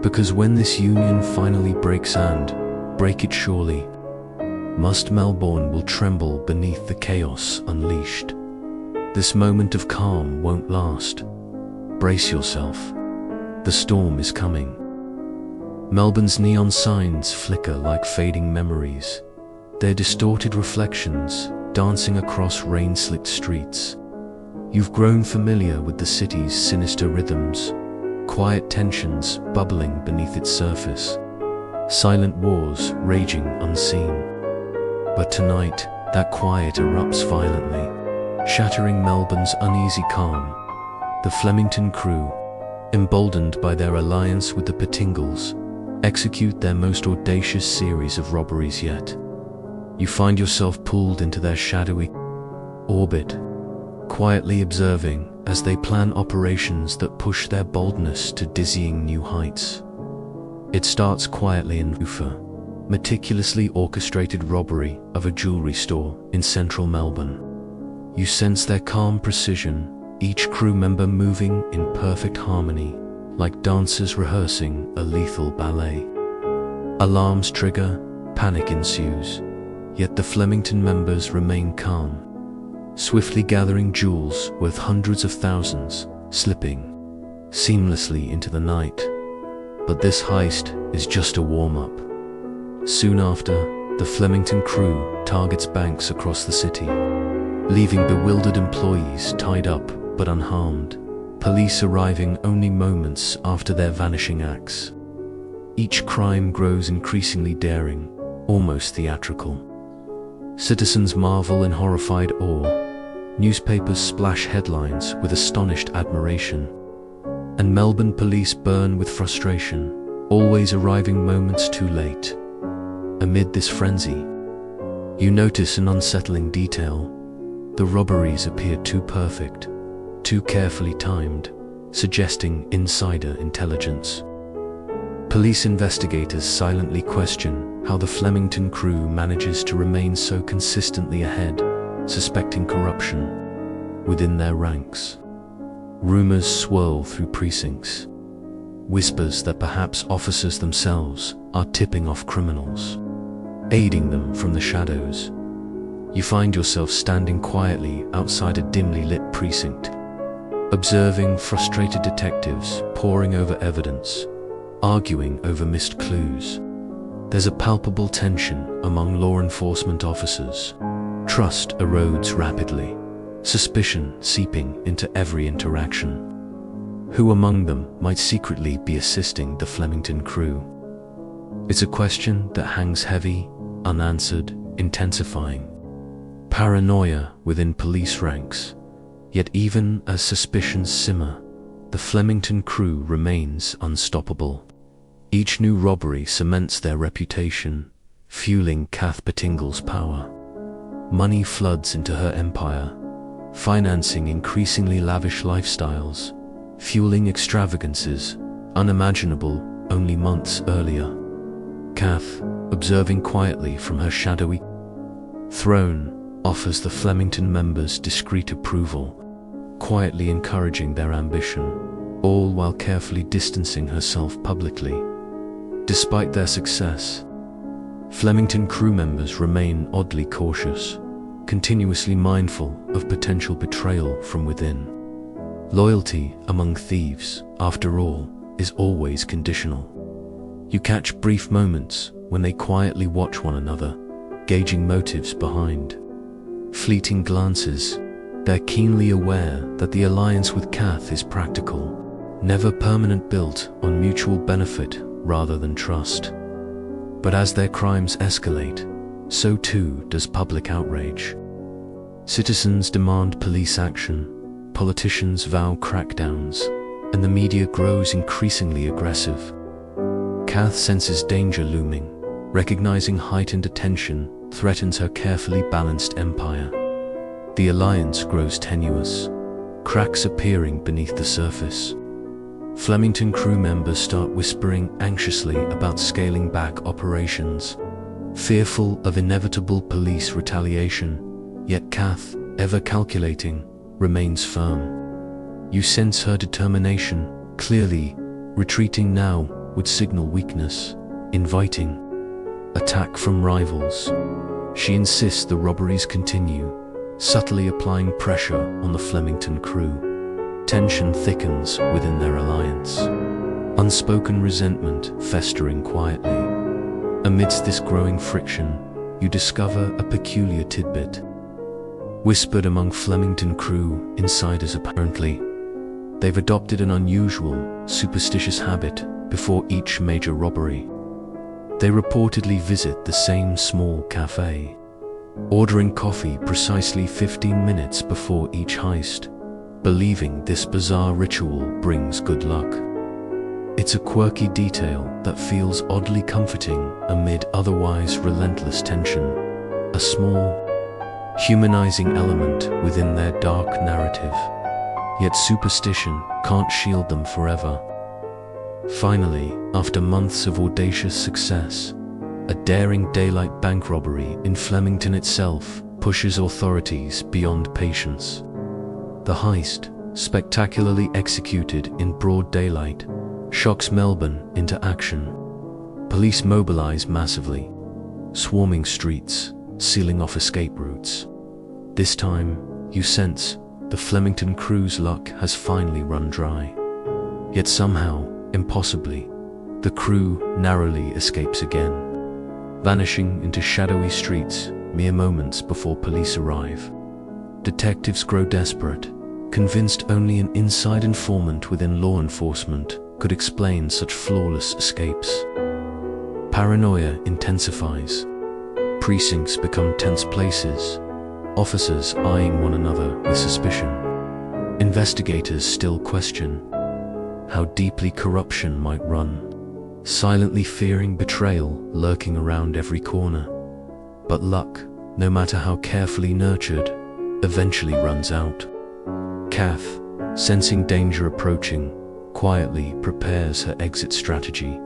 A: Because when this union finally breaks, and break it surely, must, Melbourne will tremble beneath the chaos unleashed. This moment of calm won't last. Brace yourself. The storm is coming. Melbourne's neon signs flicker like fading memories, their distorted reflections dancing across rain-slicked streets. You've grown familiar with the city's sinister rhythms, quiet tensions bubbling beneath its surface, silent wars raging unseen. But tonight, that quiet erupts violently, shattering Melbourne's uneasy calm. The Flemington crew, emboldened by their alliance with the Pettingills, execute their most audacious series of robberies yet. You find yourself pulled into their shadowy orbit, quietly observing as they plan operations that push their boldness to dizzying new heights. It starts quietly in Ufa, meticulously orchestrated robbery of a jewelry store in central Melbourne. You sense their calm precision, each crew member moving in perfect harmony, like dancers rehearsing a lethal ballet. Alarms trigger, panic ensues, yet the Flemington members remain calm, swiftly gathering jewels worth hundreds of thousands, slipping seamlessly into the night. But this heist is just a warm-up. Soon after, the Flemington crew targets banks across the city, leaving bewildered employees tied up but unharmed, police arriving only moments after their vanishing acts. Each crime grows increasingly daring, almost theatrical. Citizens marvel in horrified awe, newspapers splash headlines with astonished admiration, and Melbourne police burn with frustration, always arriving moments too late. Amid this frenzy, you notice an unsettling detail. The robberies appear too perfect, too carefully timed, suggesting insider intelligence. Police investigators silently question how the Flemington crew manages to remain so consistently ahead, suspecting corruption within their ranks. Rumors swirl through precincts, whispers that perhaps officers themselves are tipping off criminals, aiding them from the shadows. You find yourself standing quietly outside a dimly lit precinct, observing frustrated detectives poring over evidence, arguing over missed clues. There's a palpable tension among law enforcement officers. Trust erodes rapidly, suspicion seeping into every interaction. Who among them might secretly be assisting the Flemington crew? It's a question that hangs heavy, unanswered, intensifying paranoia within police ranks. Yet even as suspicions simmer, the Flemington crew remains unstoppable. Each new robbery cements their reputation, fueling Kath Pettingill's power. Money floods into her empire, financing increasingly lavish lifestyles, fueling extravagances unimaginable only months earlier. Kath, observing quietly from her shadowy throne, offers the Flemington members discreet approval, quietly encouraging their ambition, all while carefully distancing herself publicly. Despite their success, Flemington crew members remain oddly cautious, continuously mindful of potential betrayal from within. Loyalty among thieves, after all, is always conditional. You catch brief moments when they quietly watch one another, gauging motives behind. Fleeting glances, they're keenly aware that the alliance with Kath is practical, never permanent, built on mutual benefit rather than trust. But as their crimes escalate, so too does public outrage. Citizens demand police action, politicians vow crackdowns, and the media grows increasingly aggressive. Kath senses danger looming, recognizing heightened attention threatens her carefully balanced empire. The alliance grows tenuous, cracks appearing beneath the surface. Flemington crew members start whispering anxiously about scaling back operations, fearful of inevitable police retaliation, yet Kath, ever calculating, remains firm. You sense her determination, clearly. Retreating now would signal weakness, inviting attack from rivals. She insists the robberies continue, subtly applying pressure on the Flemington crew. Tension thickens within their alliance, unspoken resentment festering quietly. Amidst this growing friction, you discover a peculiar tidbit. Whispered among Flemington crew insiders apparently, they've adopted an unusual, superstitious habit before each major robbery. They reportedly visit the same small cafe, ordering coffee precisely 15 minutes before each heist, believing this bizarre ritual brings good luck. It's a quirky detail that feels oddly comforting amid otherwise relentless tension, a small, humanizing element within their dark narrative. Yet superstition can't shield them forever. Finally, after months of audacious success, a daring daylight bank robbery in Flemington itself pushes authorities beyond patience. The heist, spectacularly executed in broad daylight, shocks Melbourne into action. Police mobilize massively, swarming streets, sealing off escape routes. This time, you sense the Flemington crew's luck has finally run dry. Yet somehow, impossibly, the crew narrowly escapes again, vanishing into shadowy streets mere moments before police arrive. Detectives grow desperate, convinced only an inside informant within law enforcement could explain such flawless escapes. Paranoia intensifies. Precincts become tense places, officers eyeing one another with suspicion. Investigators still question how deeply corruption might run, silently fearing betrayal lurking around every corner. But luck, no matter how carefully nurtured, eventually runs out. Kath, sensing danger approaching, quietly prepares her exit strategy,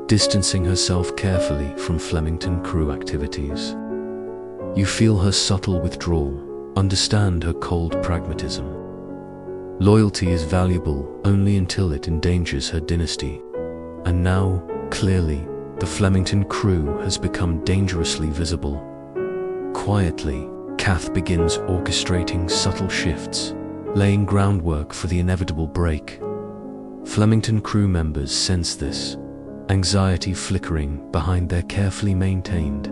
A: distancing herself carefully from Flemington crew activities. You feel her subtle withdrawal, understand her cold pragmatism. Loyalty is valuable only until it endangers her dynasty. And now, clearly, the Flemington crew has become dangerously visible. Quietly, Kath begins orchestrating subtle shifts, laying groundwork for the inevitable break. Flemington crew members sense this, anxiety flickering behind their carefully maintained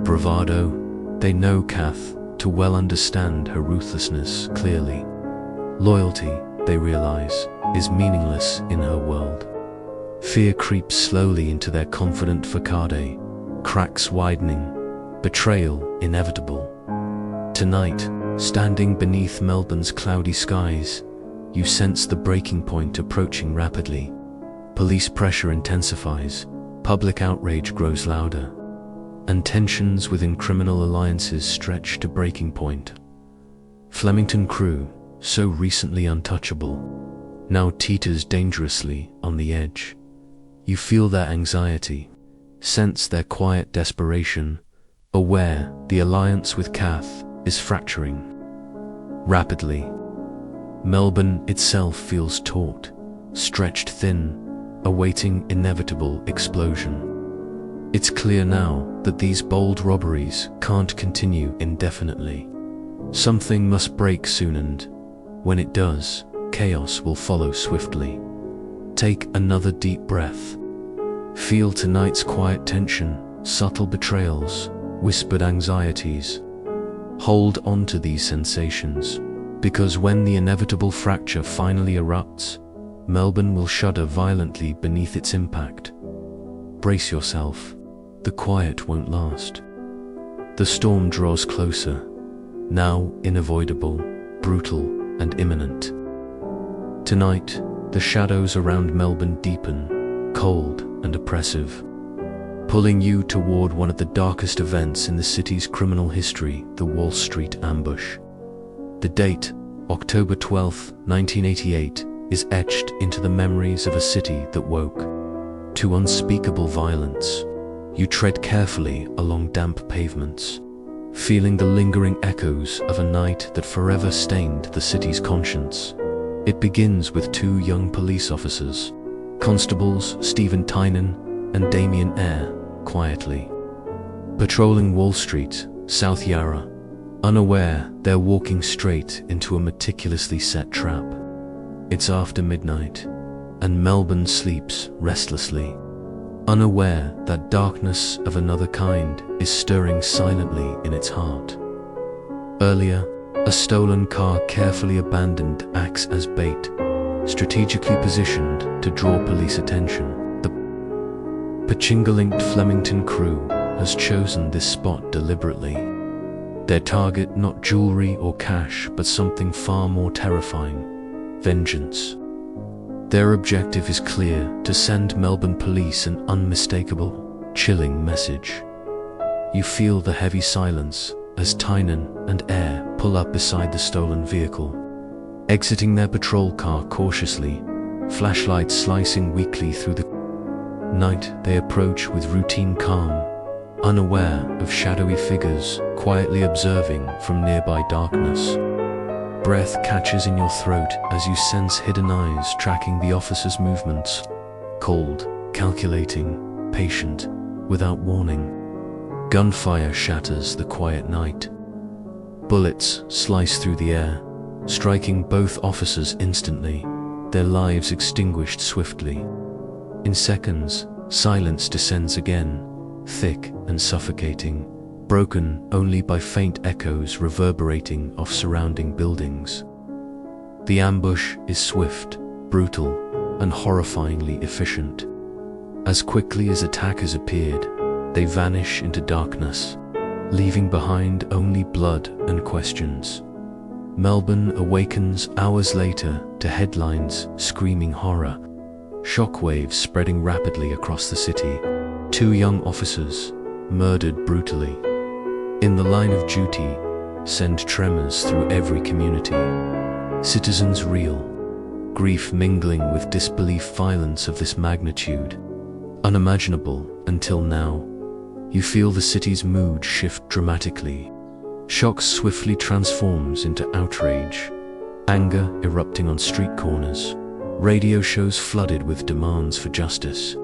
A: bravado. They know Kath to well understand her ruthlessness clearly. Loyalty, they realize, is meaningless in her world. Fear creeps slowly into their confident facade, cracks widening, betrayal inevitable. Tonight, standing beneath Melbourne's cloudy skies, you sense the breaking point approaching rapidly. Police pressure intensifies, public outrage grows louder, and tensions within criminal alliances stretch to breaking point. Flemington crew, so recently untouchable, now teeters dangerously on the edge. You feel their anxiety, sense their quiet desperation, aware the alliance with Kath is fracturing. Rapidly, Melbourne itself feels taut, stretched thin, awaiting inevitable explosion. It's clear now that these bold robberies can't continue indefinitely. Something must break soon, and when it does, chaos will follow swiftly. Take another deep breath. Feel tonight's quiet tension, subtle betrayals, whispered anxieties. Hold on to these sensations, because when the inevitable fracture finally erupts, Melbourne will shudder violently beneath its impact. Brace yourself, the quiet won't last. The storm draws closer, now unavoidable, brutal, and imminent. Tonight, the shadows around Melbourne deepen, cold and oppressive, pulling you toward one of the darkest events in the city's criminal history, the Walsh Street ambush. The date, October 12, 1988, is etched into the memories of a city that woke to unspeakable violence. You tread carefully along damp pavements, feeling the lingering echoes of a night that forever stained the city's conscience. It begins with two young police officers, Constables Stephen Tynan and Damien Eyre, quietly patrolling Wall Street, South Yarra, unaware they're walking straight into a meticulously set trap. It's after midnight, and Melbourne sleeps restlessly, unaware that darkness of another kind is stirring silently in its heart. Earlier, a stolen car carefully abandoned acts as bait, strategically positioned to draw police attention. The Pettingill-linked Flemington crew has chosen this spot deliberately. Their target not jewelry or cash, but something far more terrifying: vengeance. Their objective is clear: to send Melbourne police an unmistakable, chilling message. You feel the heavy silence as Tynan and Eyre pull up beside the stolen vehicle. Exiting their patrol car cautiously, flashlights slicing weakly through the night, they approach with routine calm, unaware of shadowy figures quietly observing from nearby darkness. Breath catches in your throat as you sense hidden eyes tracking the officer's movements. Cold, calculating, patient, without warning. Gunfire shatters the quiet night. Bullets slice through the air, striking both officers instantly, their lives extinguished swiftly. In seconds, silence descends again, thick and suffocating, broken only by faint echoes reverberating off surrounding buildings. The ambush is swift, brutal, and horrifyingly efficient. As quickly as attackers appeared, they vanish into darkness, leaving behind only blood and questions. Melbourne awakens hours later to headlines screaming horror. Shockwaves spreading rapidly across the city. 2 young officers murdered brutally. In the line of duty, send tremors through every community. Citizens reel, grief mingling with disbelief. Violence of this magnitude, unimaginable until now. You feel the city's mood shift dramatically. Shock swiftly transforms into outrage, anger erupting on street corners, radio shows flooded with demands for justice.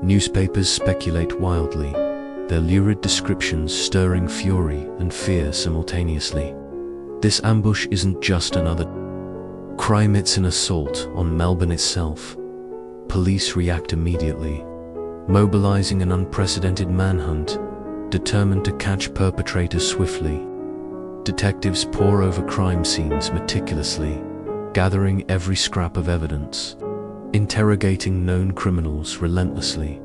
A: Newspapers speculate wildly, their lurid descriptions stirring fury and fear simultaneously. This ambush isn't just another crime, it's an assault on Melbourne itself. Police react immediately, mobilizing an unprecedented manhunt, determined to catch perpetrators swiftly. Detectives pore over crime scenes meticulously, gathering every scrap of evidence, interrogating known criminals relentlessly.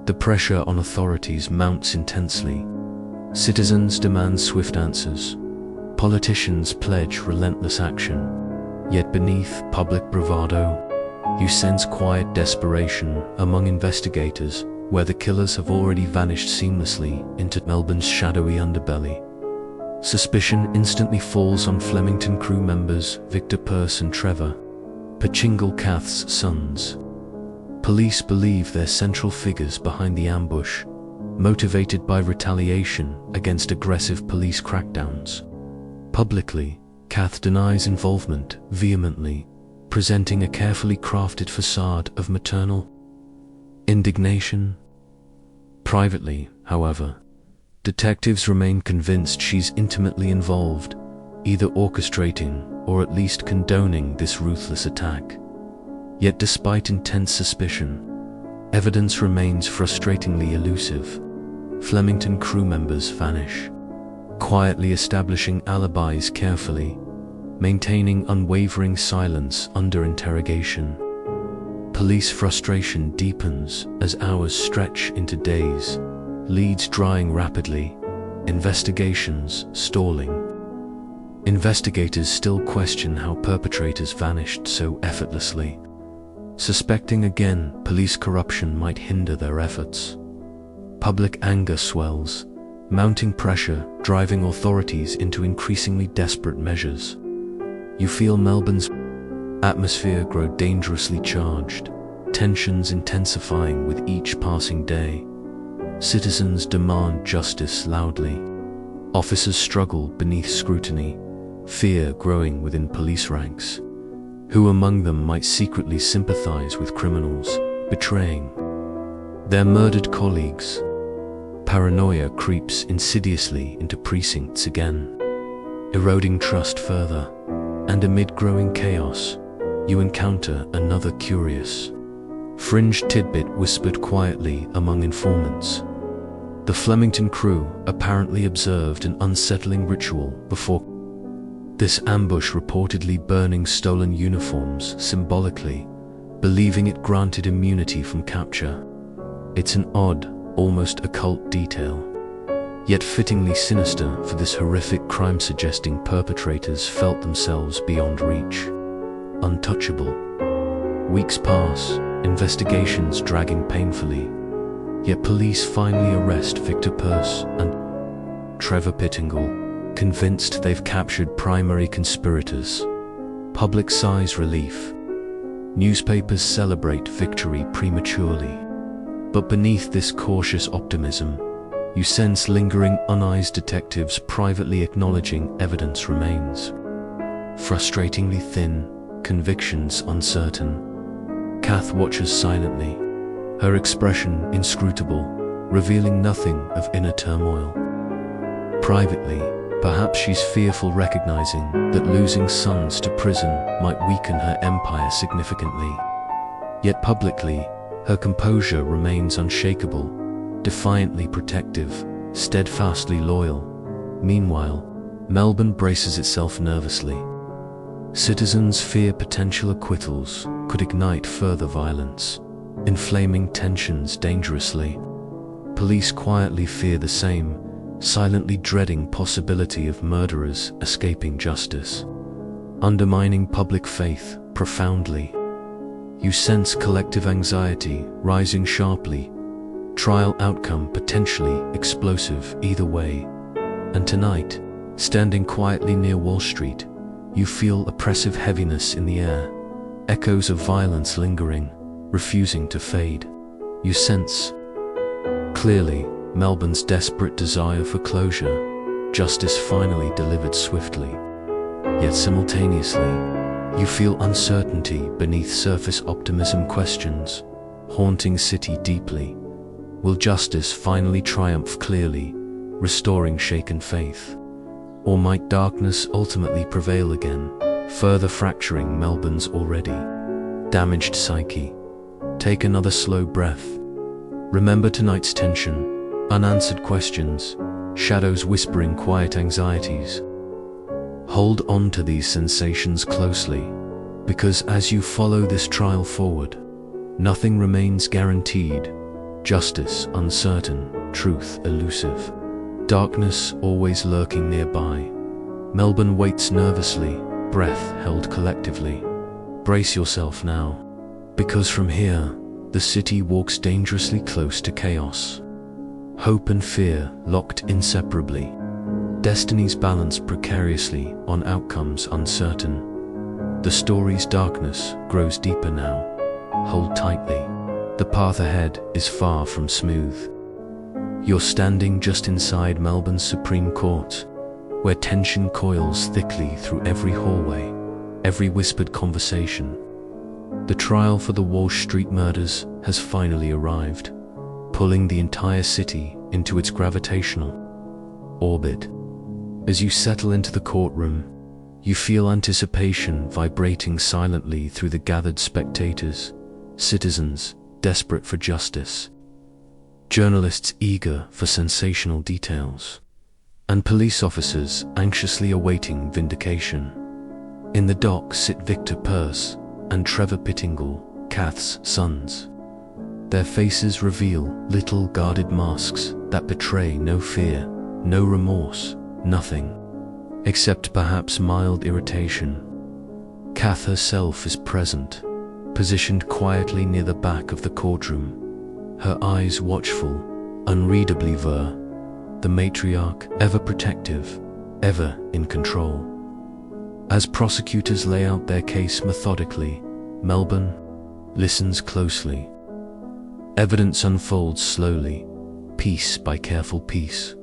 A: The pressure on authorities mounts intensely. Citizens demand swift answers. Politicians pledge relentless action. Yet beneath public bravado, you sense quiet desperation among investigators, where the killers have already vanished seamlessly into Melbourne's shadowy underbelly. Suspicion instantly falls on Flemington crew members Victor Peirce and Trevor, Pettingill, Kath's sons. Police believe they're central figures behind the ambush, motivated by retaliation against aggressive police crackdowns. Publicly, Kath denies involvement vehemently, presenting a carefully crafted facade of maternal indignation. Privately, however, detectives remain convinced she's intimately involved, either orchestrating or at least condoning this ruthless attack. Yet despite intense suspicion, evidence remains frustratingly elusive. Flemington crew members vanish, quietly establishing alibis carefully, maintaining unwavering silence under interrogation. Police frustration deepens as hours stretch into days, leads drying rapidly, investigations stalling. Investigators still question how perpetrators vanished so effortlessly, suspecting again police corruption might hinder their efforts. Public anger swells, mounting pressure driving authorities into increasingly desperate measures. You feel Melbourne's atmosphere grow dangerously charged, tensions intensifying with each passing day. Citizens demand justice loudly. Officers struggle beneath scrutiny, fear growing within police ranks. Who among them might secretly sympathize with criminals, betraying their murdered colleagues? Paranoia creeps insidiously into precincts again, eroding trust further, and amid growing chaos, you encounter another curious, fringe tidbit whispered quietly among informants. The Flemington crew apparently observed an unsettling ritual before this ambush, reportedly burning stolen uniforms symbolically, believing it granted immunity from capture. It's an odd, almost occult detail, yet fittingly sinister for this horrific crime, suggesting perpetrators felt themselves beyond reach, untouchable. Weeks pass, investigations dragging painfully. Yet police finally arrest Victor Peirce and Trevor Pettingill, convinced they've captured primary conspirators. Public sighs relief. Newspapers celebrate victory prematurely. But beneath this cautious optimism, you sense lingering uneased detectives privately acknowledging evidence remains. Frustratingly thin, convictions uncertain. Kath watches silently, her expression inscrutable, revealing nothing of inner turmoil. Privately, perhaps she's fearful, recognizing that losing sons to prison might weaken her empire significantly. Yet publicly, her composure remains unshakable, defiantly protective, steadfastly loyal. Meanwhile, Melbourne braces itself nervously. Citizens fear potential acquittals could ignite further violence, inflaming tensions dangerously. Police quietly fear the same, silently dreading possibility of murderers escaping justice, undermining public faith profoundly. You sense collective anxiety rising sharply, trial outcome potentially explosive either way. And tonight, standing quietly near Walsh Street, you feel oppressive heaviness in the air, echoes of violence lingering, refusing to fade. You sense clearly Melbourne's desperate desire for closure, justice finally delivered swiftly. Yet simultaneously, you feel uncertainty beneath surface optimism, questions haunting city deeply. Will justice finally triumph clearly, restoring shaken faith? Or might darkness ultimately prevail again, further fracturing Melbourne's already damaged psyche? Take another slow breath. Remember tonight's tension, unanswered questions, shadows whispering quiet anxieties. Hold on to these sensations closely, because as you follow this trial forward, nothing remains guaranteed. Justice uncertain, truth elusive, darkness always lurking nearby. Melbourne waits nervously, breath held collectively. Brace yourself now, because from here, the city walks dangerously close to chaos. Hope and fear locked inseparably. Destinies balance precariously on outcomes uncertain. The story's darkness grows deeper now. Hold tightly. The path ahead is far from smooth. You're standing just inside Melbourne's Supreme Court, where tension coils thickly through every hallway, every whispered conversation. The trial for the Walsh Street murders has finally arrived, pulling the entire city into its gravitational orbit. As you settle into the courtroom, you feel anticipation vibrating silently through the gathered spectators, citizens desperate for justice, journalists eager for sensational details, and police officers anxiously awaiting vindication. In the dock sit Victor Peirce and Trevor Pettingill, Kath's sons. Their faces reveal little guarded masks that betray no fear, no remorse, nothing, except perhaps mild irritation. Kath herself is present, positioned quietly near the back of the courtroom, her eyes watchful, unreadably ver, the matriarch ever protective, ever in control. As prosecutors lay out their case methodically, Melbourne listens closely. Evidence unfolds slowly, piece by careful piece,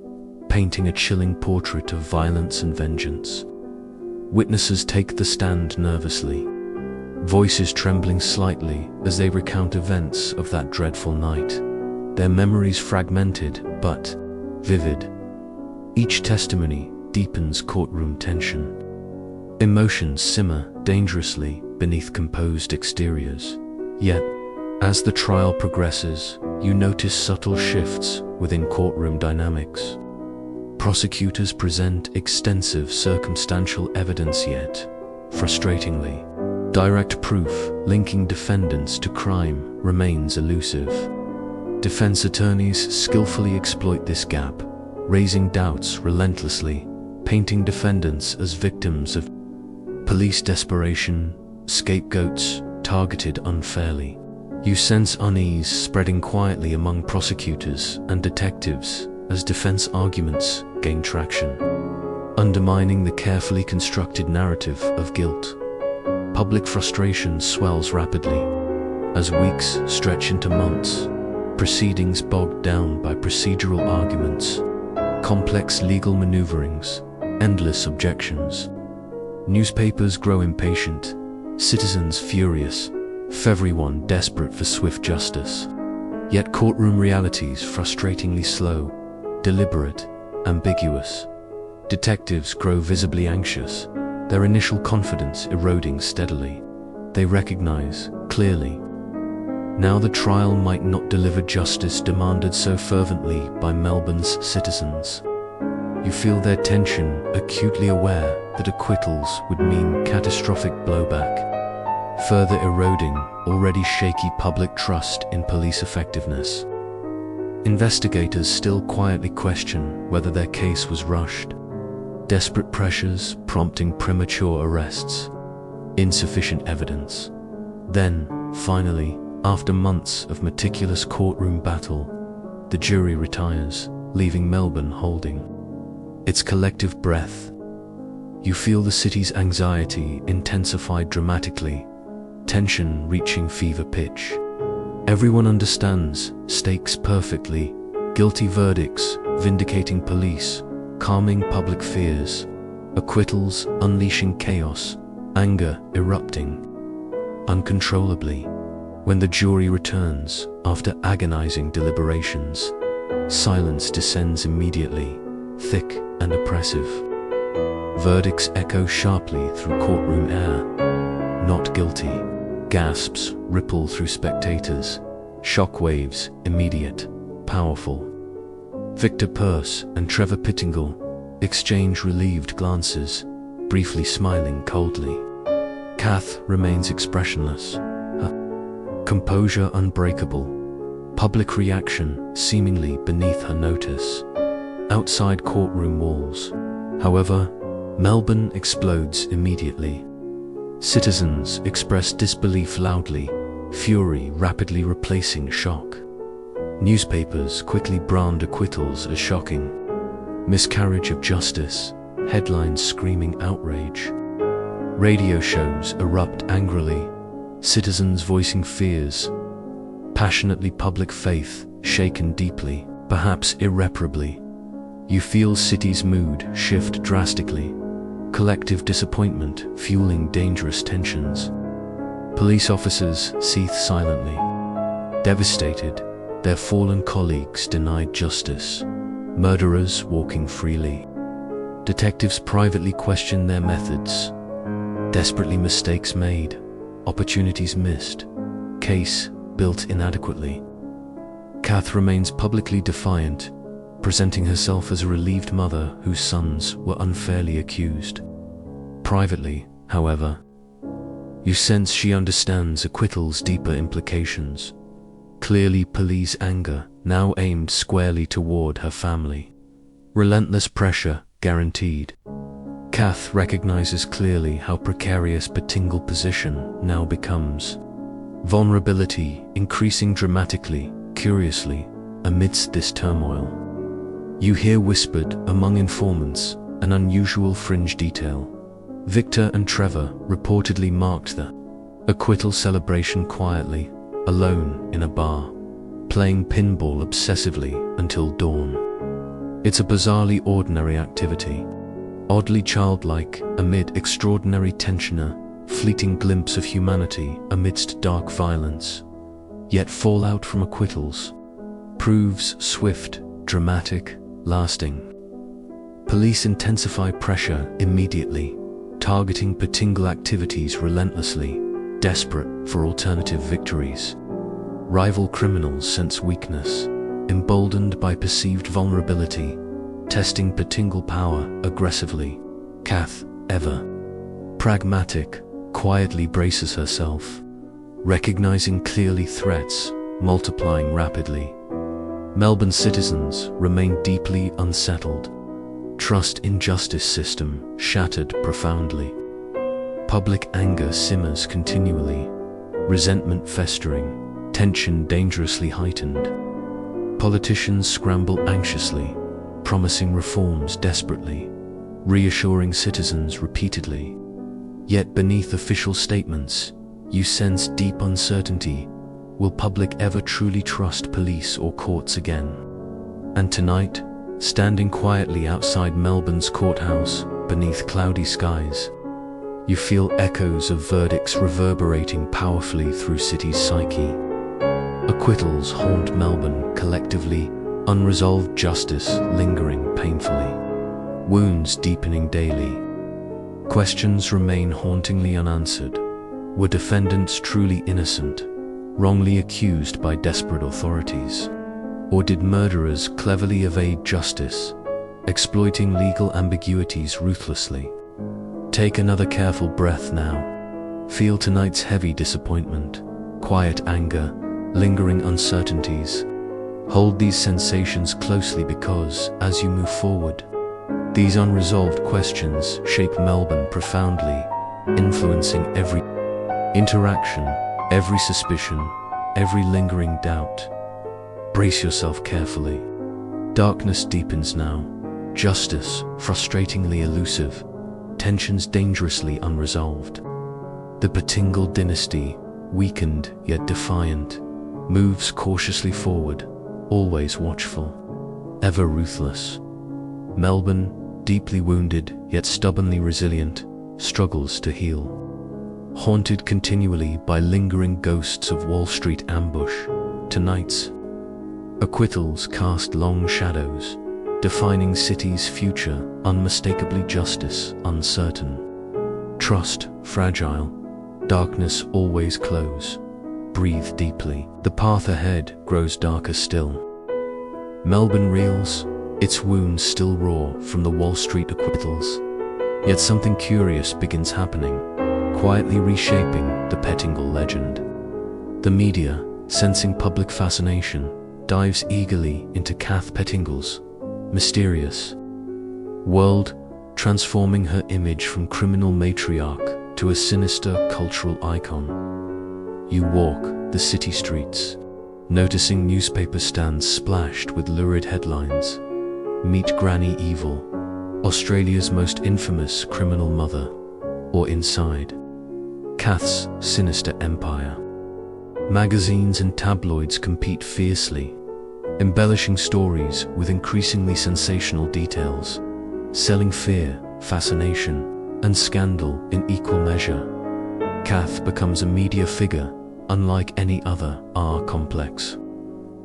A: painting a chilling portrait of violence and vengeance. Witnesses take the stand nervously, voices trembling slightly as they recount events of that dreadful night, their memories fragmented but vivid. Each testimony deepens courtroom tension. Emotions simmer dangerously beneath composed exteriors. Yet, as the trial progresses, you notice subtle shifts within courtroom dynamics. Prosecutors present extensive circumstantial evidence, yet, frustratingly, direct proof linking defendants to crime remains elusive. Defense attorneys skillfully exploit this gap, raising doubts relentlessly, painting defendants as victims of police desperation, scapegoats targeted unfairly. You sense unease spreading quietly among prosecutors and detectives as defense arguments gain traction, undermining the carefully constructed narrative of guilt. Public frustration swells rapidly as weeks stretch into months, proceedings bogged down by procedural arguments, complex legal maneuverings, endless objections. Newspapers grow impatient, citizens furious, everyone desperate for swift justice. Yet courtroom realities frustratingly slow, deliberate, ambiguous. Detectives grow visibly anxious, their initial confidence eroding steadily. They recognize, clearly, now the trial might not deliver justice demanded so fervently by Melbourne's citizens. You feel their tension, acutely aware that acquittals would mean catastrophic blowback, further eroding already shaky public trust in police effectiveness. Investigators still quietly question whether their case was rushed. Desperate pressures prompting premature arrests. Insufficient evidence. Then, finally, after months of meticulous courtroom battle, the jury retires, leaving Melbourne holding its collective breath. You feel the city's anxiety intensified dramatically, tension reaching fever pitch. Everyone understands stakes perfectly, guilty verdicts vindicating police, calming public fears, acquittals unleashing chaos, anger erupting uncontrollably. When the jury returns, after agonizing deliberations, silence descends immediately, thick and oppressive. Verdicts echo sharply through courtroom air. Not guilty. Gasps ripple through spectators. Shockwaves, immediate, powerful. Victor Peirce and Trevor Pettingill exchange relieved glances, briefly smiling coldly. Kath remains expressionless, her composure unbreakable, public reaction seemingly beneath her notice. Outside courtroom walls, however, Melbourne explodes immediately. Citizens express disbelief loudly, fury rapidly replacing shock. Newspapers quickly brand acquittals as shocking. Miscarriage of justice, headlines screaming outrage. Radio shows erupt angrily, citizens voicing fears. Passionately public faith shaken deeply, perhaps irreparably. You feel city's mood shift drastically, collective disappointment fueling dangerous tensions. Police officers seethe silently, devastated, their fallen colleagues denied justice, murderers walking freely. Detectives privately question their methods, desperately mistakes made, opportunities missed, case built inadequately. Kath remains publicly defiant, presenting herself as a relieved mother whose sons were unfairly accused. Privately, however, you sense she understands acquittal's deeper implications. Clearly police anger, now aimed squarely toward her family. Relentless pressure, guaranteed. Kath recognizes clearly how precarious Pettingill's position now becomes. Vulnerability increasing dramatically, curiously, amidst this turmoil. You hear whispered among informants an unusual fringe detail. Victor and Trevor reportedly marked the acquittal celebration quietly, alone in a bar, playing pinball obsessively until dawn. It's a bizarrely ordinary activity, oddly childlike amid extraordinary tension, a fleeting glimpse of humanity amidst dark violence. Yet fallout from acquittals proves swift, dramatic, lasting. Police intensify pressure immediately, targeting Pettingill activities relentlessly, desperate for alternative victories. Rival criminals sense weakness, emboldened by perceived vulnerability, testing Pettingill power aggressively. Kath, ever pragmatic, quietly braces herself, recognizing clearly threats multiplying rapidly. Melbourne citizens remain deeply unsettled. Trust in justice system shattered profoundly. Public anger simmers continually, resentment festering, tension dangerously heightened. Politicians scramble anxiously, promising reforms desperately, reassuring citizens repeatedly. Yet beneath official statements, you sense deep uncertainty. Will public ever truly trust police or courts again? And tonight, standing quietly outside Melbourne's courthouse, beneath cloudy skies, you feel echoes of verdicts reverberating powerfully through city's psyche. Acquittals haunt Melbourne collectively, unresolved justice lingering painfully, wounds deepening daily. Questions remain hauntingly unanswered. Were defendants truly innocent, wrongly accused by desperate authorities? Or did murderers cleverly evade justice, exploiting legal ambiguities ruthlessly? Take another careful breath now. Feel tonight's heavy disappointment, quiet anger, lingering uncertainties. Hold these sensations closely because, as you move forward, these unresolved questions shape Melbourne profoundly, influencing every interaction, every suspicion, every lingering doubt. Brace yourself carefully. Darkness deepens now, justice frustratingly elusive, tensions dangerously unresolved. The Pettingill dynasty, weakened yet defiant, moves cautiously forward, always watchful, ever ruthless. Melbourne, deeply wounded yet stubbornly resilient, struggles to heal. Haunted continually by lingering ghosts of Walsh Street ambush, tonight's acquittals cast long shadows, defining city's future unmistakably justice uncertain. Trust fragile, darkness always close. Breathe deeply. The path ahead grows darker still. Melbourne reels, its wounds still raw from the Wall Street acquittals. Yet something curious begins happening, quietly reshaping the Pettingill legend. The media, sensing public fascination, dives eagerly into Kath Pettingill's mysterious world, transforming her image from criminal matriarch to a sinister cultural icon. You walk the city streets, noticing newspaper stands splashed with lurid headlines. Meet Granny Evil, Australia's most infamous criminal mother, or Inside, Kath's sinister empire. Magazines and tabloids compete fiercely, embellishing stories with increasingly sensational details, selling fear, fascination, and scandal in equal measure. Kath becomes a media figure unlike any other complex,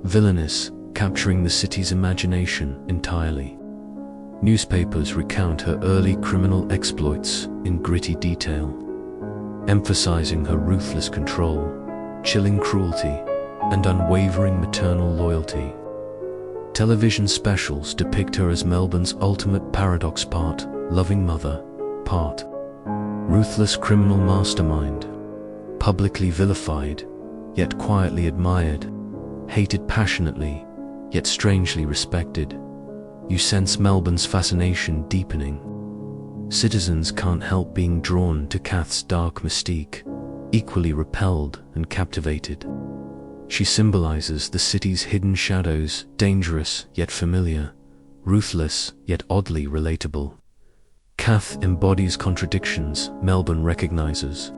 A: villainous, capturing the city's imagination entirely. Newspapers recount her early criminal exploits in gritty detail, emphasizing her ruthless control, chilling cruelty, and unwavering maternal loyalty. Television specials depict her as Melbourne's ultimate paradox, part loving mother, part ruthless criminal mastermind, publicly vilified, yet quietly admired, hated passionately, yet strangely respected. You sense Melbourne's fascination deepening. Citizens can't help being drawn to Kath's dark mystique, equally repelled and captivated. She symbolizes the city's hidden shadows, dangerous yet familiar, ruthless yet oddly relatable. Kath embodies contradictions Melbourne recognizes.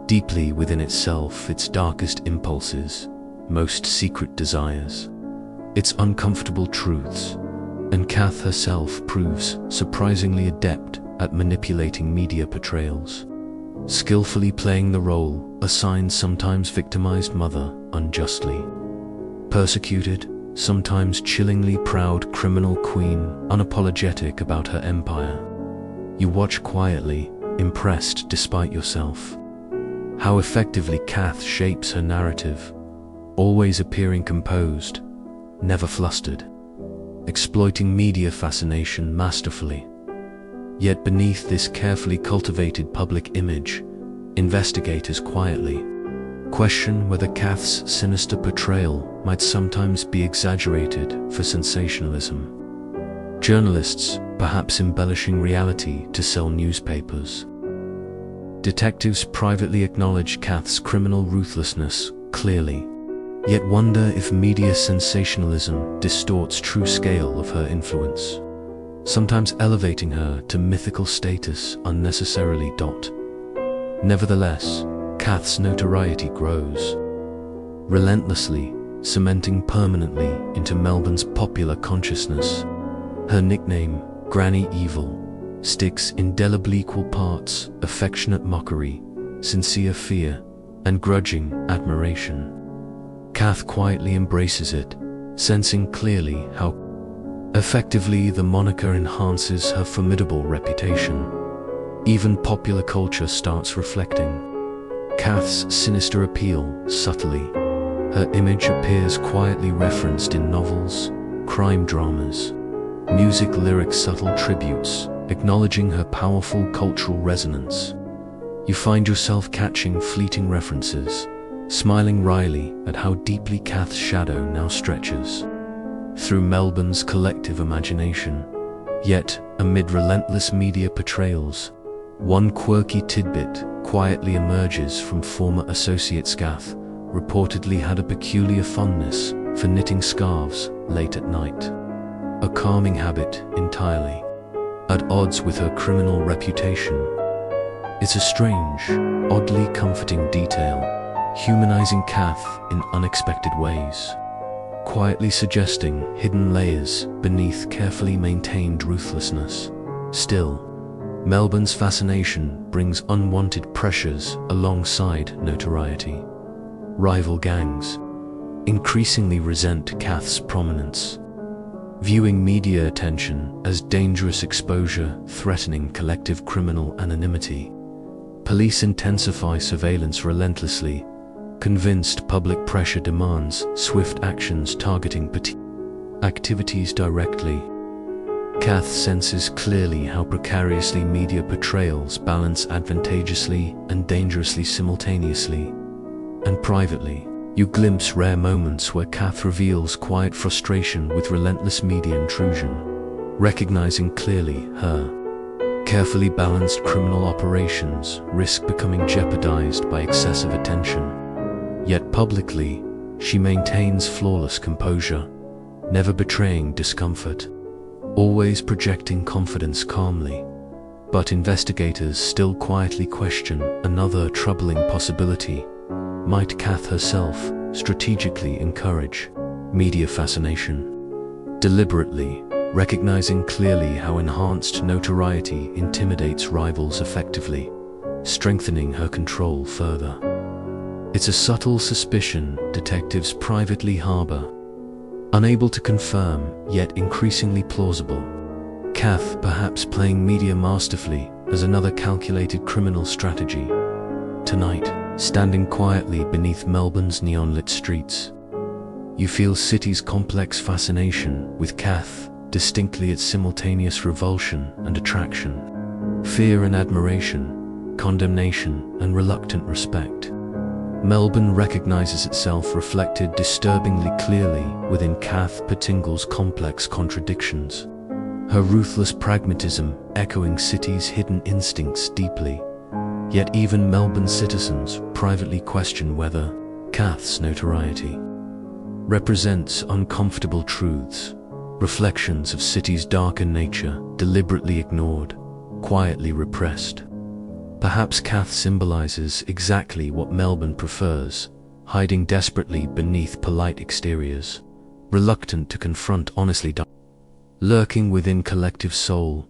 A: Deeply within itself, its darkest impulses, most secret desires, its uncomfortable truths, and Kath herself proves surprisingly adept at manipulating media portrayals, skillfully playing the role assigned sometimes victimized mother unjustly, persecuted, sometimes chillingly proud criminal queen, unapologetic about her empire. You watch quietly, impressed despite yourself. How effectively Kath shapes her narrative, always appearing composed, never flustered, exploiting media fascination masterfully. Yet beneath this carefully cultivated public image, investigators quietly question whether Kath's sinister portrayal might sometimes be exaggerated for sensationalism. Journalists, perhaps embellishing reality to sell newspapers. Detectives privately acknowledge Kath's criminal ruthlessness clearly, yet wonder if media sensationalism distorts true scale of her influence, sometimes elevating her to mythical status unnecessarily. Nevertheless, Kath's notoriety grows, relentlessly cementing permanently into Melbourne's popular consciousness. Her nickname, Granny Evil, sticks indelibly, equal parts affectionate mockery, sincere fear, and grudging admiration. Kath quietly embraces it, sensing clearly how effectively the moniker enhances her formidable reputation. Even popular culture starts reflecting Kath's sinister appeal subtly. Her image appears quietly referenced in novels, crime dramas, music lyrics, subtle tributes, acknowledging her powerful cultural resonance. You find yourself catching fleeting references, smiling wryly at how deeply Kath's shadow now stretches through Melbourne's collective imagination. Yet, amid relentless media portrayals, one quirky tidbit quietly emerges from former associate. Kath reportedly had a peculiar fondness for knitting scarves late at night, a calming habit entirely at odds with her criminal reputation. It's a strange, oddly comforting detail, humanizing Kath in unexpected ways, quietly suggesting hidden layers beneath carefully maintained ruthlessness. Still, Melbourne's fascination brings unwanted pressures alongside notoriety. Rival gangs increasingly resent Kath's prominence, viewing media attention as dangerous exposure threatening collective criminal anonymity. Police intensify surveillance relentlessly, convinced public pressure demands swift actions targeting activities directly. Kath senses clearly how precariously media portrayals balance advantageously and dangerously simultaneously. And privately, you glimpse rare moments where Kath reveals quiet frustration with relentless media intrusion, recognizing clearly her carefully balanced criminal operations risk becoming jeopardized by excessive attention. Yet publicly, she maintains flawless composure, never betraying discomfort, always projecting confidence calmly. But investigators still quietly question another troubling possibility. Might Kath herself strategically encourage media fascination, deliberately recognizing clearly how enhanced notoriety intimidates rivals effectively, strengthening her control further? It's a subtle suspicion detectives privately harbor, unable to confirm, yet increasingly plausible. Kath perhaps playing media masterfully as another calculated criminal strategy. Tonight, standing quietly beneath Melbourne's neon-lit streets, you feel city's complex fascination with Kath, distinctly its simultaneous revulsion and attraction, fear and admiration, condemnation and reluctant respect. Melbourne recognizes itself reflected disturbingly clearly within Kath Pettingill's complex contradictions, her ruthless pragmatism echoing city's hidden instincts deeply. Yet even Melbourne citizens privately question whether Kath's notoriety represents uncomfortable truths, reflections of city's darker nature deliberately ignored, quietly repressed. Perhaps Kath symbolizes exactly what Melbourne prefers, hiding desperately beneath polite exteriors, reluctant to confront honestly, lurking within collective soul.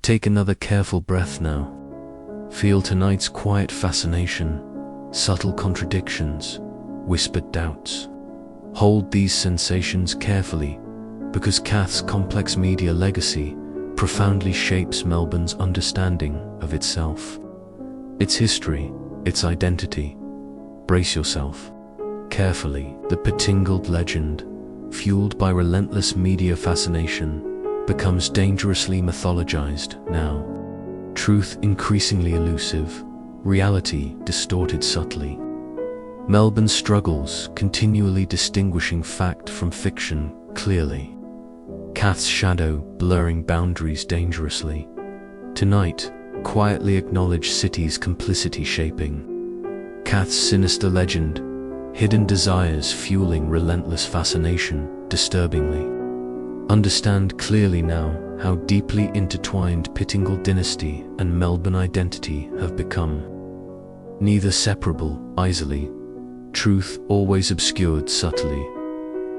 A: Take another careful breath now. Feel tonight's quiet fascination, subtle contradictions, whispered doubts. Hold these sensations carefully, because Kath's complex media legacy profoundly shapes Melbourne's understanding of itself, its history, its identity. Brace yourself. Carefully, the Pettingill legend, fueled by relentless media fascination, becomes dangerously mythologized now. Truth increasingly elusive, reality distorted subtly. Melbourne struggles continually distinguishing fact from fiction clearly. Kath's shadow blurring boundaries dangerously. Tonight, quietly acknowledge city's complicity shaping Kath's sinister legend, hidden desires fueling relentless fascination, disturbingly. Understand clearly now how deeply intertwined Pettingill dynasty and Melbourne identity have become. Neither separable, easily. Truth always obscured subtly.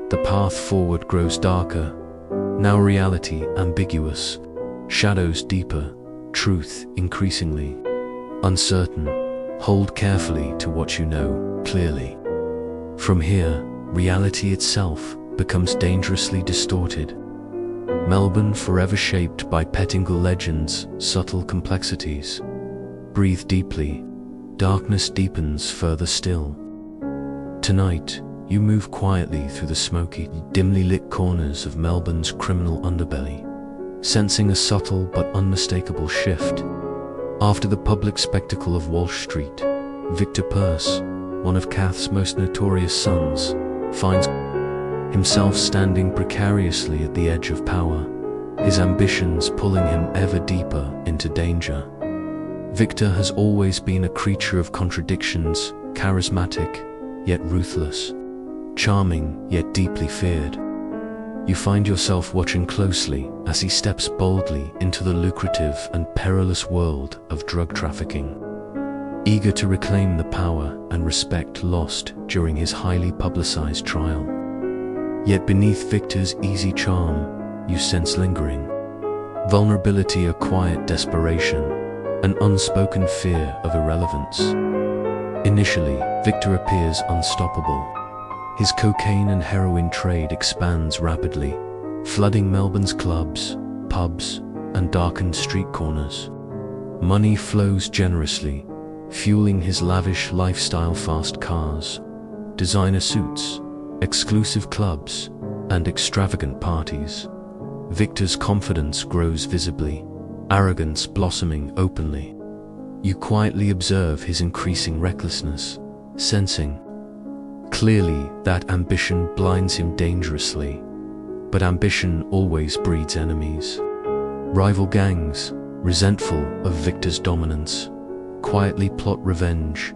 A: The path forward grows darker, now reality ambiguous, shadows deeper, truth increasingly uncertain. Hold carefully to what you know clearly. From here, reality itself becomes dangerously distorted. Melbourne forever shaped by Pettingill legends, subtle complexities. Breathe deeply, darkness deepens further still. Tonight, you move quietly through the smoky, dimly lit corners of Melbourne's criminal underbelly, sensing a subtle but unmistakable shift. After the public spectacle of Walsh Street, Victor Peirce, one of Kath's most notorious sons, finds himself standing precariously at the edge of power, his ambitions pulling him ever deeper into danger. Victor has always been a creature of contradictions, charismatic, yet ruthless, charming, yet deeply feared. You find yourself watching closely as he steps boldly into the lucrative and perilous world of drug trafficking, eager to reclaim the power and respect lost during his highly publicized trial. Yet beneath Victor's easy charm, you sense lingering vulnerability, a quiet desperation, an unspoken fear of irrelevance. Initially, Victor appears unstoppable. His cocaine and heroin trade expands rapidly, flooding Melbourne's clubs, pubs, and darkened street corners. Money flows generously, fueling his lavish lifestyle: fast cars, designer suits, exclusive clubs, and extravagant parties. Victor's confidence grows visibly, arrogance blossoming openly. You quietly observe his increasing recklessness, sensing clearly that ambition blinds him dangerously. But ambition always breeds enemies. Rival gangs, resentful of Victor's dominance, quietly plot revenge,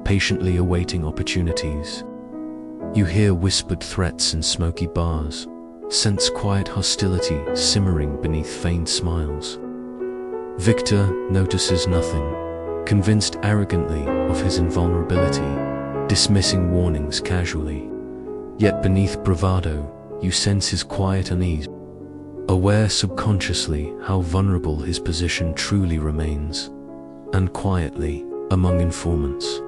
A: patiently awaiting opportunities. You hear whispered threats in smoky bars, sense quiet hostility simmering beneath feigned smiles. Victor notices nothing, convinced arrogantly of his invulnerability, dismissing warnings casually. Yet beneath bravado, you sense his quiet unease, aware subconsciously how vulnerable his position truly remains. And quietly, among informants,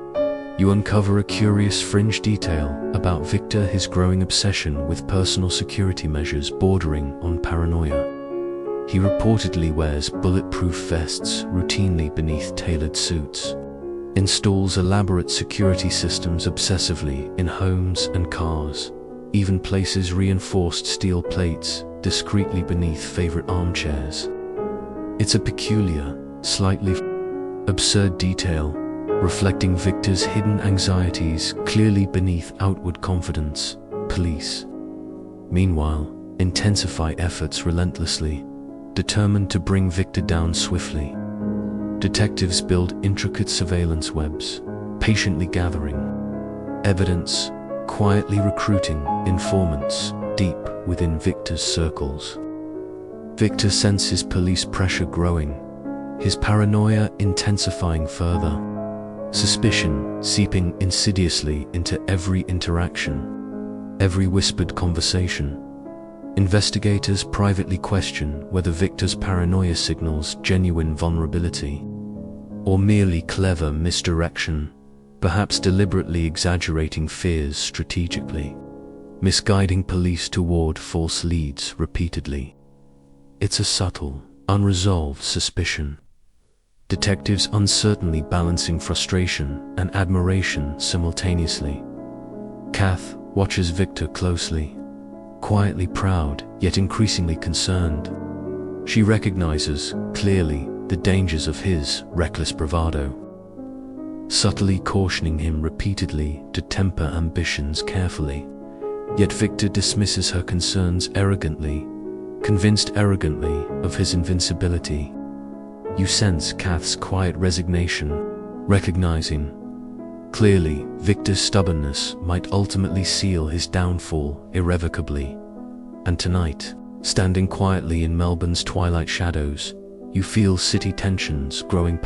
A: you uncover a curious fringe detail about Victor: his growing obsession with personal security measures bordering on paranoia. He reportedly wears bulletproof vests routinely beneath tailored suits, installs elaborate security systems obsessively in homes and cars, even places reinforced steel plates discreetly beneath favorite armchairs. It's a peculiar, slightly absurd detail, reflecting Victor's hidden anxieties clearly beneath outward confidence. Police, meanwhile, intensify efforts relentlessly, determined to bring Victor down swiftly. Detectives build intricate surveillance webs, patiently gathering evidence, quietly recruiting informants deep within Victor's circles. Victor senses police pressure growing, his paranoia intensifying further, suspicion seeping insidiously into every interaction, every whispered conversation. Investigators privately question whether Victor's paranoia signals genuine vulnerability or merely clever misdirection, perhaps deliberately exaggerating fears strategically, misguiding police toward false leads repeatedly. It's a subtle, unresolved suspicion. Detectives uncertainly balancing frustration and admiration simultaneously. Kath watches Victor closely, quietly proud yet increasingly concerned. She recognizes clearly the dangers of his reckless bravado, subtly cautioning him repeatedly to temper ambitions carefully. Yet Victor dismisses her concerns arrogantly, convinced arrogantly of his invincibility. You sense Kath's quiet resignation, recognizing Clearly, Victor's stubbornness might ultimately seal his downfall irrevocably. And tonight, standing quietly in Melbourne's twilight shadows, you feel city tensions growing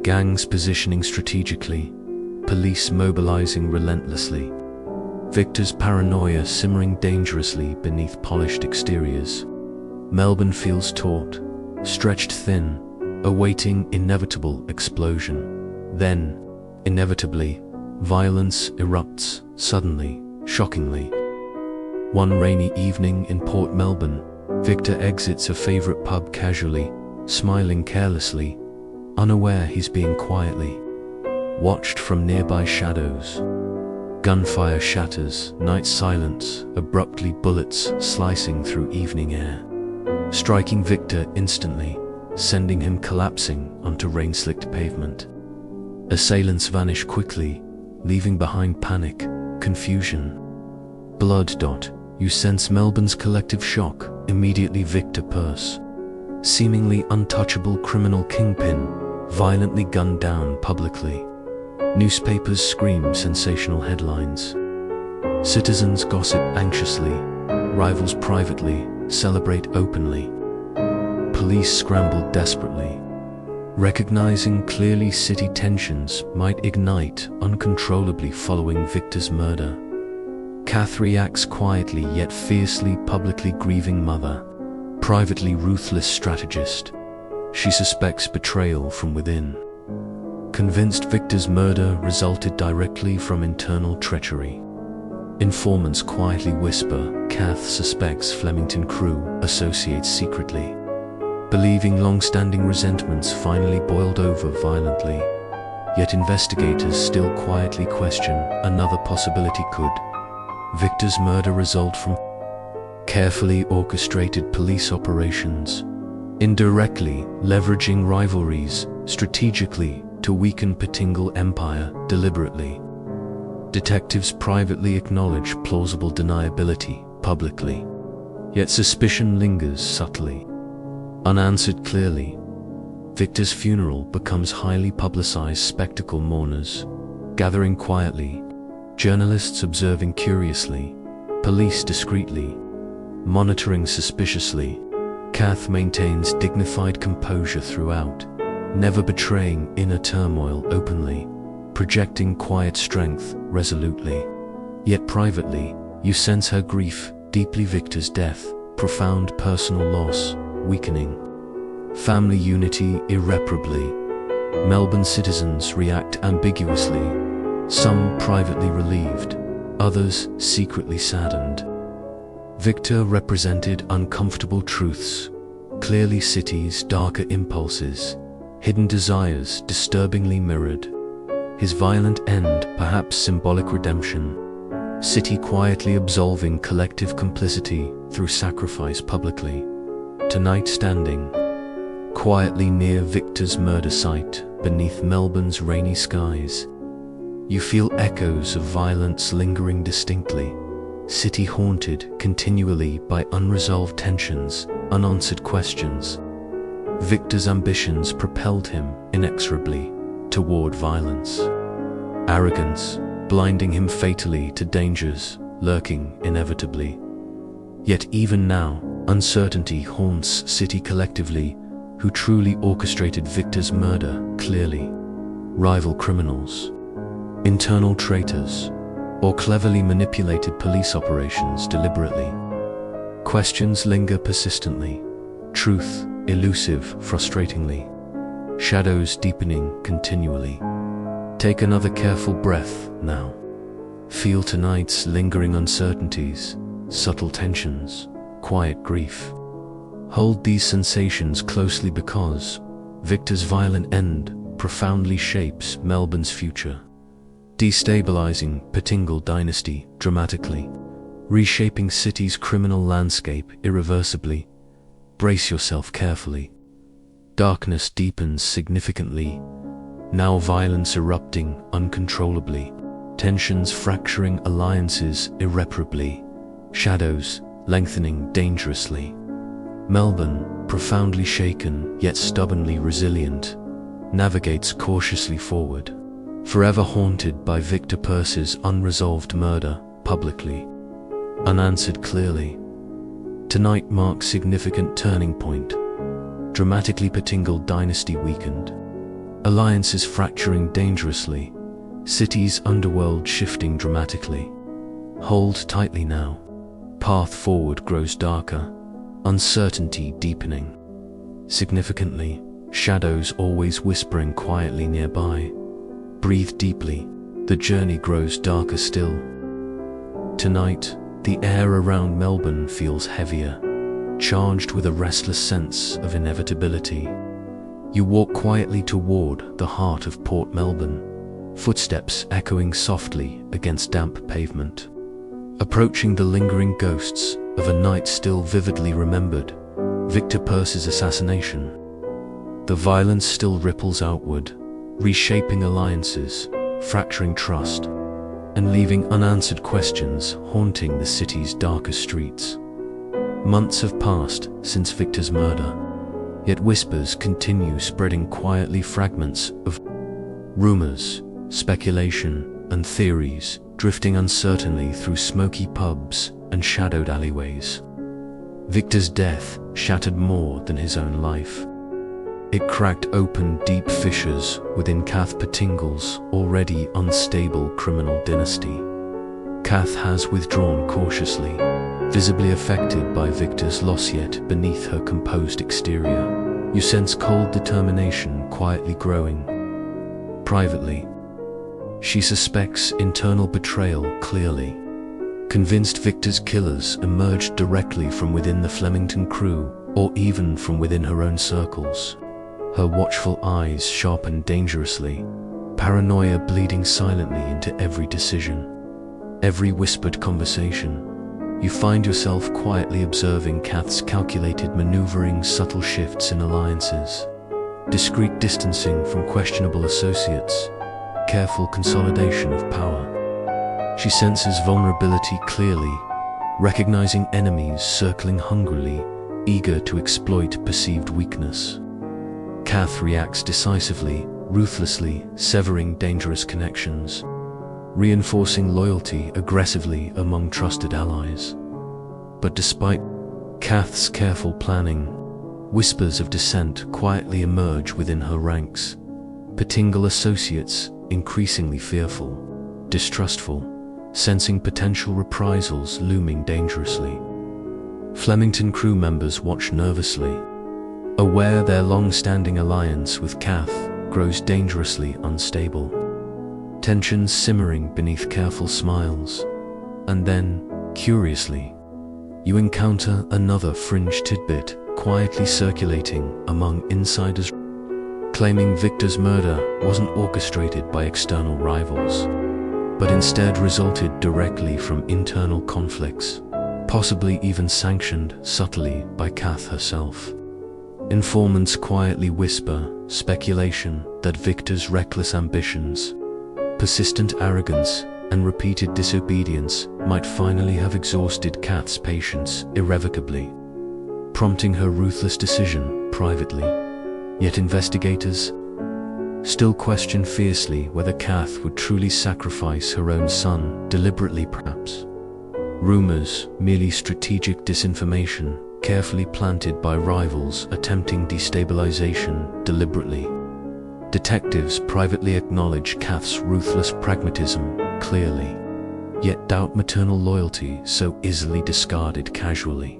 A: gangs positioning strategically, police mobilizing relentlessly, Victor's paranoia simmering dangerously beneath polished exteriors. Melbourne feels taut, stretched thin, awaiting inevitable explosion. Then, inevitably, violence erupts, suddenly, shockingly. One rainy evening in Port Melbourne, Victor exits a favorite pub casually, smiling carelessly, unaware he's being quietly watched from nearby shadows. Gunfire shatters night silence, abruptly bullets slicing through evening air, striking Victor instantly, sending him collapsing onto rain-slicked pavement. Assailants vanish quickly, leaving behind panic, confusion. Blood. You sense Melbourne's collective shock. Immediately Victor Peirce, seemingly untouchable criminal kingpin, violently gunned down publicly. Newspapers scream sensational headlines. Citizens gossip anxiously, rivals privately, celebrate openly. Police scramble desperately, recognizing clearly city tensions might ignite uncontrollably following Victor's murder. Kath reacts quietly yet fiercely, publicly grieving mother, privately ruthless strategist. She suspects betrayal from within, convinced Victor's murder resulted directly from internal treachery. Informants quietly whisper Kath suspects Flemington crew associates secretly, believing long-standing resentments finally boiled over violently. Yet investigators still quietly question another possibility. Could Victor's murder result from carefully orchestrated police operations, indirectly leveraging rivalries strategically to weaken Pettingill empire deliberately? Detectives privately acknowledge plausible deniability publicly, yet suspicion lingers subtly, unanswered clearly. Victor's funeral becomes highly publicized spectacle, mourners gathering quietly, journalists observing curiously, police discreetly monitoring suspiciously. Kath maintains dignified composure throughout, never betraying inner turmoil openly, projecting quiet strength resolutely. Yet privately, you sense her grief deeply. Victor's death, profound personal loss, weakening family unity irreparably. Melbourne citizens react ambiguously, some privately relieved, others secretly saddened. Victor represented uncomfortable truths, clearly city's darker impulses, hidden desires disturbingly mirrored. His violent end, perhaps symbolic redemption. City quietly absolving collective complicity through sacrifice publicly. Tonight standing quietly near Victor's murder site, beneath Melbourne's rainy skies, you feel echoes of violence lingering distinctly. City haunted continually by unresolved tensions, unanswered questions. Victor's ambitions propelled him inexorably toward violence. Arrogance blinding him fatally to dangers lurking inevitably. Yet even now, uncertainty haunts city collectively. Who truly orchestrated Victor's murder? Clearly, rival criminals, internal traitors, or cleverly manipulated police operations deliberately? Questions linger persistently, truth elusive frustratingly, shadows deepening continually. Take another careful breath now. Feel tonight's lingering uncertainties, subtle tensions, quiet grief. Hold these sensations closely, because Victor's violent end profoundly shapes Melbourne's future, destabilizing Pettingill dynasty dramatically, reshaping city's criminal landscape irreversibly. Brace yourself carefully. Darkness deepens significantly, now violence erupting uncontrollably, tensions fracturing alliances irreparably, shadows lengthening dangerously. Melbourne, profoundly shaken yet stubbornly resilient, navigates cautiously forward, forever haunted by Victor Peirce's unresolved murder, publicly, unanswered clearly. Tonight marks significant turning point. Dramatically Pettingill dynasty weakened. Alliances fracturing dangerously. City's underworld shifting dramatically. Hold tightly now. Path forward grows darker. Uncertainty deepening. Significantly, shadows always whispering quietly nearby. Breathe deeply. The journey grows darker still. Tonight, the air around Melbourne feels heavier, charged with a restless sense of inevitability. You walk quietly toward the heart of Port Melbourne, footsteps echoing softly against damp pavement. Approaching the lingering ghosts of a night still vividly remembered, Victor Peirce's assassination. The violence still ripples outward, reshaping alliances, fracturing trust, and leaving unanswered questions haunting the city's darker streets. Months have passed since Victor's murder, yet whispers continue spreading quietly, fragments of rumors, speculation, and theories drifting uncertainly through smoky pubs and shadowed alleyways. Victor's death shattered more than his own life. It cracked open deep fissures within Kath Pettingill's already unstable criminal dynasty. Kath has withdrawn cautiously, visibly affected by Victor's loss, yet beneath her composed exterior, you sense cold determination quietly growing. Privately, she suspects internal betrayal clearly. Convinced Victor's killers emerged directly from within the Flemington crew, or even from within her own circles. Her watchful eyes sharpen dangerously, paranoia bleeding silently into every decision, every whispered conversation. You find yourself quietly observing Kath's calculated maneuvering, subtle shifts in alliances, discreet distancing from questionable associates, careful consolidation of power. She senses vulnerability clearly, recognizing enemies circling hungrily, eager to exploit perceived weakness. Kath reacts decisively, ruthlessly, severing dangerous connections, reinforcing loyalty aggressively among trusted allies. But despite Kath's careful planning, whispers of dissent quietly emerge within her ranks. Pettingill associates increasingly fearful, distrustful, sensing potential reprisals looming dangerously. Flemington crew members watch nervously, aware their long-standing alliance with Kath grows dangerously unstable. Tensions simmering beneath careful smiles. And then, curiously, you encounter another fringe tidbit quietly circulating among insiders, claiming Victor's murder wasn't orchestrated by external rivals, but instead resulted directly from internal conflicts, possibly even sanctioned subtly by Kath herself. Informants quietly whisper speculation that Victor's reckless ambitions, persistent arrogance, and repeated disobedience might finally have exhausted Kath's patience irrevocably, prompting her ruthless decision privately. Yet investigators still question fiercely whether Kath would truly sacrifice her own son, deliberately perhaps. Rumors, merely strategic disinformation, carefully planted by rivals attempting destabilization deliberately. Detectives privately acknowledge Kath's ruthless pragmatism clearly, yet doubt maternal loyalty so easily discarded casually.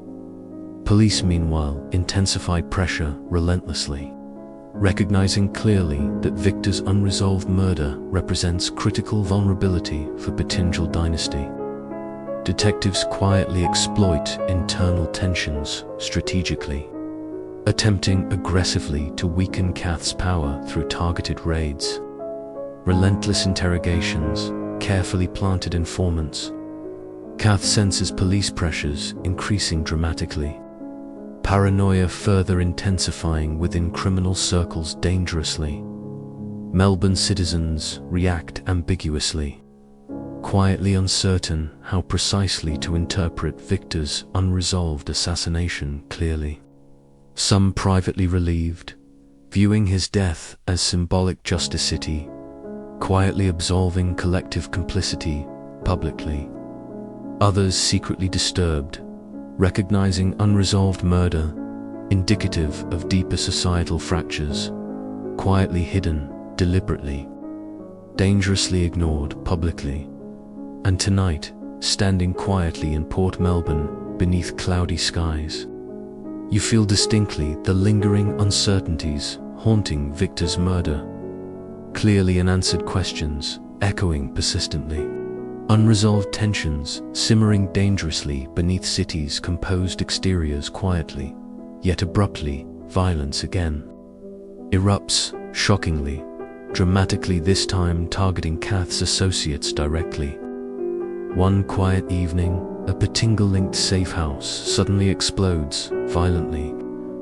A: Police, meanwhile, intensify pressure relentlessly, recognizing clearly that Victor's unresolved murder represents critical vulnerability for Pettingill dynasty. Detectives quietly exploit internal tensions strategically, attempting aggressively to weaken Kath's power through targeted raids, relentless interrogations, carefully planted informants. Kath senses police pressures increasing dramatically, paranoia further intensifying within criminal circles dangerously. Melbourne citizens react ambiguously, quietly uncertain how precisely to interpret Victor's unresolved assassination clearly. Some privately relieved, viewing his death as symbolic justicity, quietly absolving collective complicity publicly. Others secretly disturbed, recognizing unresolved murder, indicative of deeper societal fractures, quietly hidden, deliberately, dangerously ignored publicly. And tonight, standing quietly in Port Melbourne beneath cloudy skies, you feel distinctly the lingering uncertainties haunting Victor's murder. Clearly unanswered questions echoing persistently. Unresolved tensions simmering dangerously beneath cities' composed exteriors. Quietly, yet abruptly, violence again erupts, shockingly, dramatically, this time targeting Kath's associates directly. One quiet evening, a Pettingill-linked safe house suddenly explodes violently,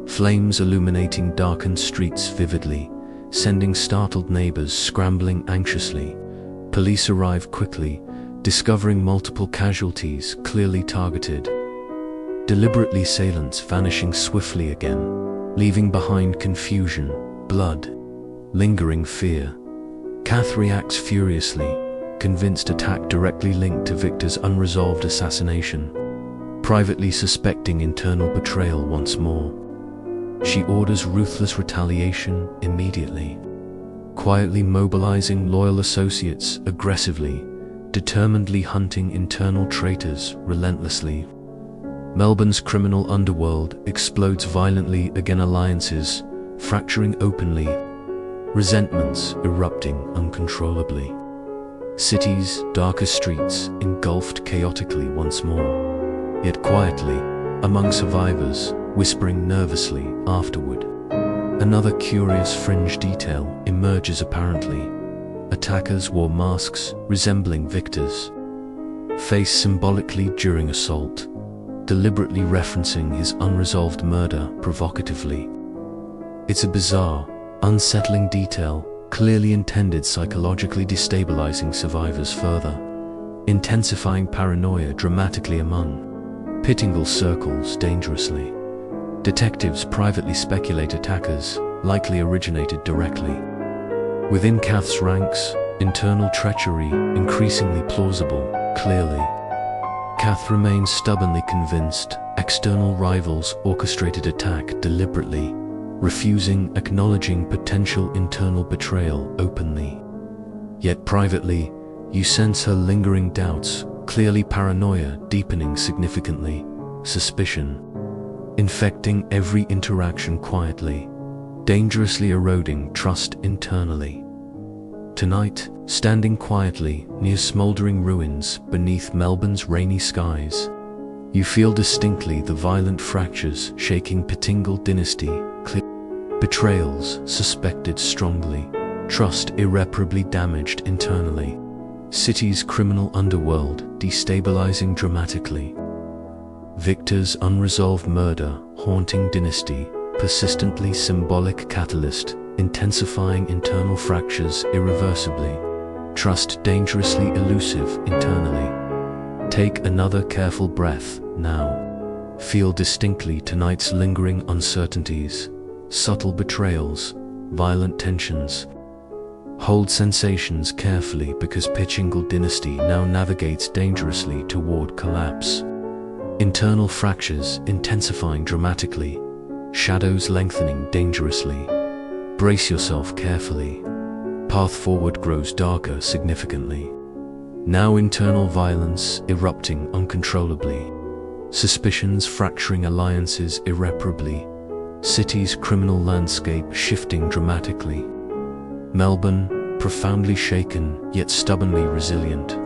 A: flames illuminating darkened streets vividly, sending startled neighbors scrambling anxiously. Police arrive quickly, discovering multiple casualties clearly targeted. Deliberately, assailants vanishing swiftly again, leaving behind confusion, blood, lingering fear. Kath reacts furiously, convinced attack directly linked to Victor's unresolved assassination. Privately suspecting internal betrayal once more, she orders ruthless retaliation immediately. Quietly mobilizing loyal associates aggressively, determinedly hunting internal traitors relentlessly. Melbourne's criminal underworld explodes violently again, alliances fracturing openly, resentments erupting uncontrollably. Cities' darkest streets engulfed chaotically once more, yet quietly, among survivors, whispering nervously afterward. Another curious fringe detail emerges apparently. Attackers wore masks resembling Victor's face symbolically during assault, deliberately referencing his unresolved murder provocatively. It's a bizarre, unsettling detail, clearly intended psychologically destabilizing survivors further, intensifying paranoia dramatically among Pettingill circles dangerously. Detectives privately speculate attackers likely originated directly within Kath's ranks, internal treachery increasingly plausible. Clearly, Kath remains stubbornly convinced external rivals orchestrated attack deliberately, refusing acknowledging potential internal betrayal openly. Yet privately, you sense her lingering doubts, clearly paranoia deepening significantly, suspicion infecting every interaction quietly, dangerously eroding trust internally. Tonight, standing quietly near smoldering ruins beneath Melbourne's rainy skies, you feel distinctly the violent fractures shaking Pettingill Dynasty. Betrayals suspected strongly, trust irreparably damaged internally, city's criminal underworld destabilizing dramatically. Victor's unresolved murder haunting Dynasty, persistently symbolic catalyst, intensifying internal fractures irreversibly, trust dangerously elusive internally. Take another careful breath now. Feel distinctly tonight's lingering uncertainties, subtle betrayals, violent tensions. Hold sensations carefully, because Pettingill Dynasty now navigates dangerously toward collapse. Internal fractures intensifying dramatically, shadows lengthening dangerously. Brace yourself carefully. Path forward grows darker significantly. Now internal violence erupting uncontrollably. Suspicions fracturing alliances irreparably. City's criminal landscape shifting dramatically. Melbourne, profoundly shaken yet stubbornly resilient,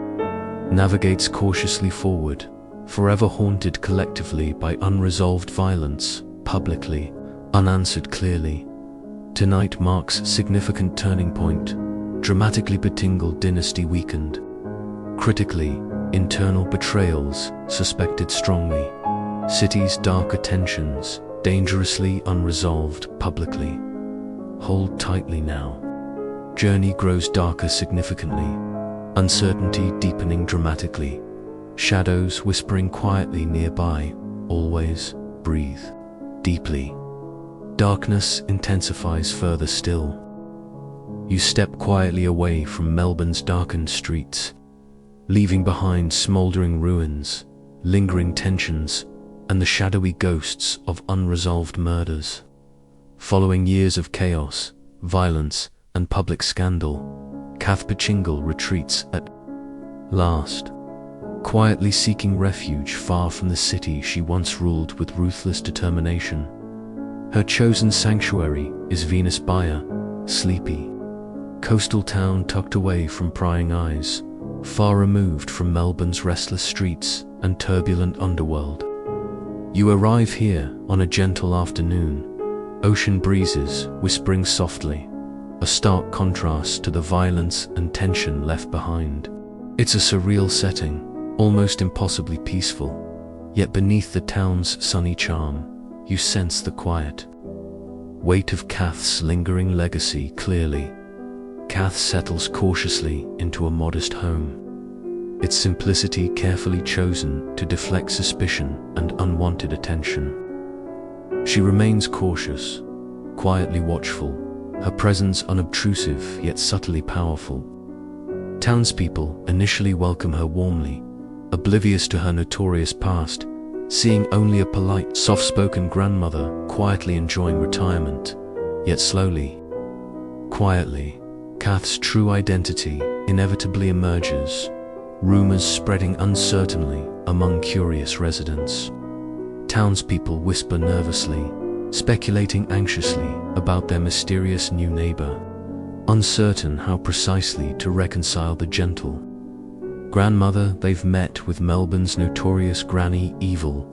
A: navigates cautiously forward, forever haunted collectively by unresolved violence, publicly, unanswered clearly. Tonight marks significant turning point, dramatically Pettingill Dynasty weakened. Critically, internal betrayals suspected strongly. City's darker tensions dangerously unresolved publicly. Hold tightly now. Journey grows darker significantly. Uncertainty deepening dramatically. Shadows whispering quietly nearby. Always breathe deeply. Darkness intensifies further still. you step quietly away from Melbourne's darkened streets, leaving behind smoldering ruins, lingering tensions, and the shadowy ghosts of unresolved murders. Following years of chaos, violence, and public scandal, Kath Pettingill retreats at last, quietly seeking refuge far from the city she once ruled with ruthless determination. Her chosen sanctuary is Venus Bay, sleepy, coastal town tucked away from prying eyes, far removed from Melbourne's restless streets and turbulent underworld. You arrive here on a gentle afternoon, ocean breezes whispering softly, a stark contrast to the violence and tension left behind. It's a surreal setting, almost impossibly peaceful, yet beneath the town's sunny charm, you sense the quiet weight of Kath's lingering legacy clearly. Kath settles cautiously into a modest home, its simplicity carefully chosen to deflect suspicion and unwanted attention. She remains cautious, quietly watchful, her presence unobtrusive yet subtly powerful. Townspeople initially welcome her warmly, oblivious to her notorious past, seeing only a polite, soft-spoken grandmother quietly enjoying retirement. Yet slowly, quietly, Kath's true identity inevitably emerges, rumors spreading uncertainly among curious residents. Townspeople whisper nervously, speculating anxiously about their mysterious new neighbor, uncertain how precisely to reconcile the gentle grandmother they've met with Melbourne's notorious granny evil.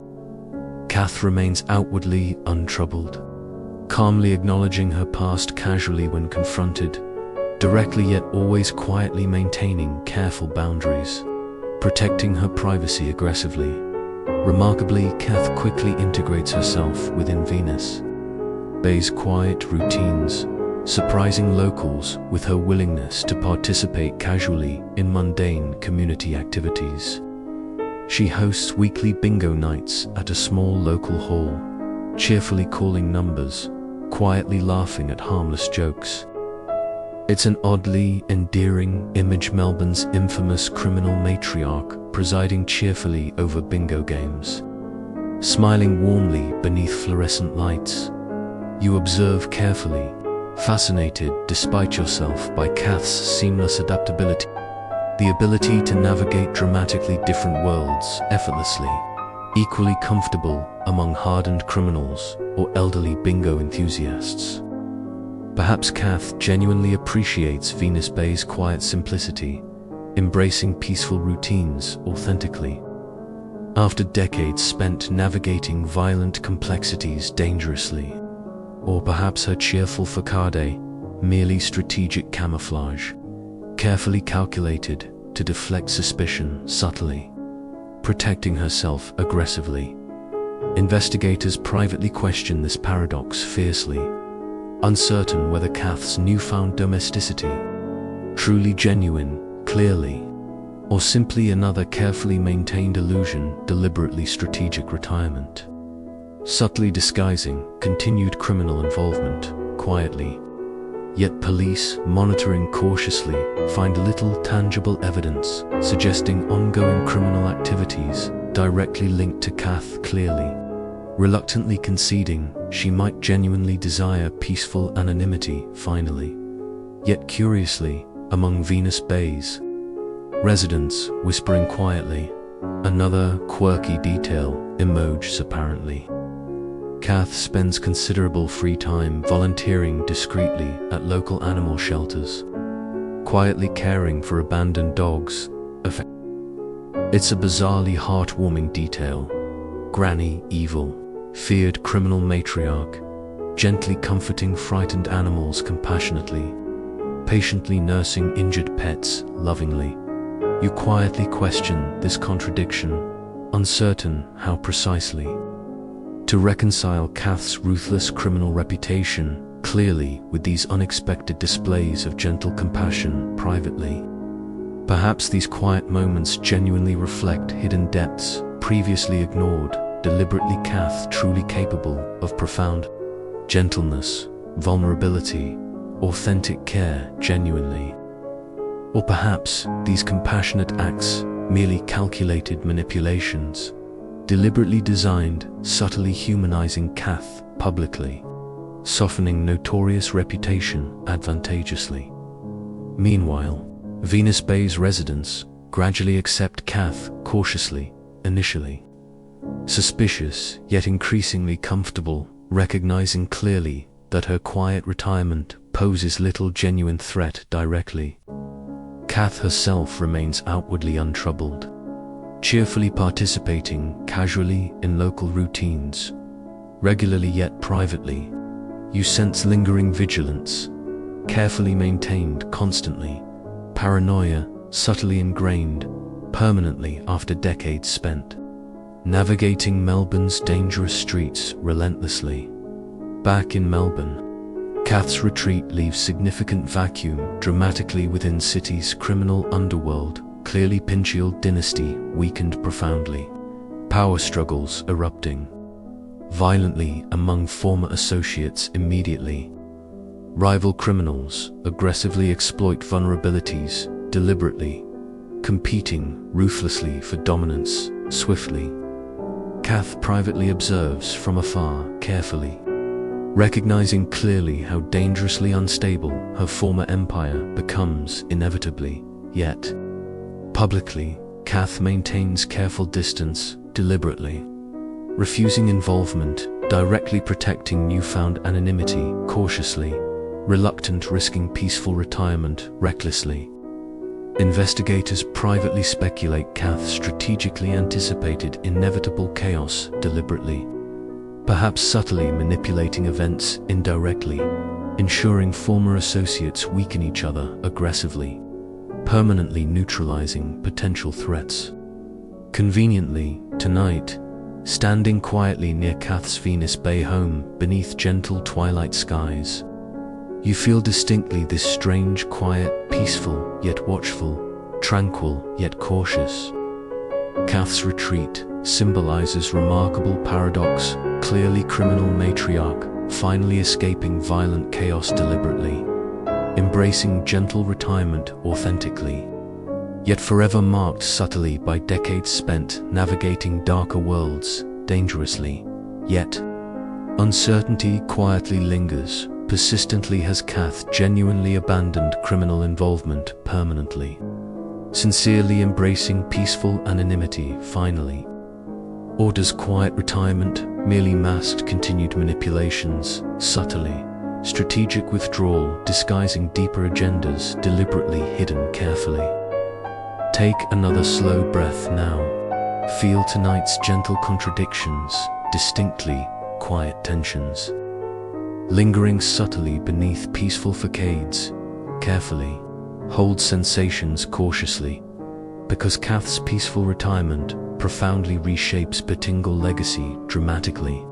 A: Kath remains outwardly untroubled, calmly acknowledging her past casually when confronted, directly yet always quietly maintaining careful boundaries, protecting her privacy aggressively. Remarkably, Kath quickly integrates herself within Venus Bay's quiet routines, surprising locals with her willingness to participate casually in mundane community activities. She hosts weekly bingo nights at a small local hall, cheerfully calling numbers, quietly laughing at harmless jokes. It's an oddly endearing image, Melbourne's infamous criminal matriarch presiding cheerfully over bingo games, smiling warmly beneath fluorescent lights. You observe carefully, fascinated despite yourself by Kath's seamless adaptability, the ability to navigate dramatically different worlds effortlessly, equally comfortable among hardened criminals or elderly bingo enthusiasts. Perhaps Kath genuinely appreciates Venus Bay's quiet simplicity, embracing peaceful routines authentically. After decades spent navigating violent complexities dangerously, or perhaps her cheerful facade, merely strategic camouflage, carefully calculated to deflect suspicion subtly, protecting herself aggressively. Investigators privately question this paradox fiercely, uncertain whether Kath's newfound domesticity, truly genuine, clearly, or simply another carefully maintained illusion, deliberately strategic retirement, subtly disguising continued criminal involvement, quietly. Yet police, monitoring cautiously, find little tangible evidence suggesting ongoing criminal activities directly linked to Kath, clearly, reluctantly conceding she might genuinely desire peaceful anonymity finally. Yet curiously, among Venus Bay's residents whispering quietly, another quirky detail emerges apparently. Kath spends considerable free time volunteering discreetly at local animal shelters, quietly caring for abandoned dogs. It's a bizarrely heartwarming detail. Granny Evil, feared criminal matriarch, gently comforting frightened animals compassionately, patiently nursing injured pets lovingly. You quietly question this contradiction, uncertain how precisely to reconcile Kath's ruthless criminal reputation clearly with these unexpected displays of gentle compassion privately. Perhaps these quiet moments genuinely reflect hidden depths previously ignored, deliberately Kath truly capable of profound gentleness, vulnerability, authentic care genuinely. Or perhaps these compassionate acts merely calculated manipulations, deliberately designed, subtly humanizing Kath publicly, softening notorious reputation advantageously. Meanwhile, Venus Bay's residents gradually accept Kath cautiously, initially suspicious yet increasingly comfortable, recognizing clearly that her quiet retirement poses little genuine threat directly. Kath herself remains outwardly untroubled, cheerfully participating casually in local routines. Regularly yet privately, you sense lingering vigilance, carefully maintained constantly, paranoia subtly ingrained, permanently after decades spent navigating Melbourne's dangerous streets relentlessly. Back in Melbourne, Kath's retreat leaves significant vacuum dramatically within city's criminal underworld. Clearly Pettingill dynasty weakened profoundly, power struggles erupting violently among former associates immediately. Rival criminals aggressively exploit vulnerabilities deliberately, competing ruthlessly for dominance swiftly. Kath privately observes from afar carefully, recognizing clearly how dangerously unstable her former empire becomes inevitably. Yet, publicly, Kath maintains careful distance deliberately, refusing involvement, directly protecting newfound anonymity cautiously, reluctant risking peaceful retirement recklessly. Investigators privately speculate Kath strategically anticipated inevitable chaos deliberately, perhaps subtly manipulating events indirectly, ensuring former associates weaken each other aggressively, permanently neutralizing potential threats. Conveniently, tonight, standing quietly near Kath's Venus Bay home beneath gentle twilight skies, you feel distinctly this strange, quiet, peaceful yet watchful, tranquil yet cautious. Kath's retreat symbolizes remarkable paradox, clearly criminal matriarch, finally escaping violent chaos deliberately, embracing gentle retirement authentically, yet forever marked subtly by decades spent navigating darker worlds dangerously. Yet, uncertainty quietly lingers. Persistently has Kath genuinely abandoned criminal involvement permanently, sincerely embracing peaceful anonymity finally? Or does quiet retirement merely mask continued manipulations, subtly, strategic withdrawal disguising deeper agendas deliberately hidden carefully? Take another slow breath now. Feel tonight's gentle contradictions, distinctly quiet tensions, lingering subtly beneath peaceful facades. Carefully hold sensations cautiously, because Kath's peaceful retirement profoundly reshapes Pettingill legacy dramatically.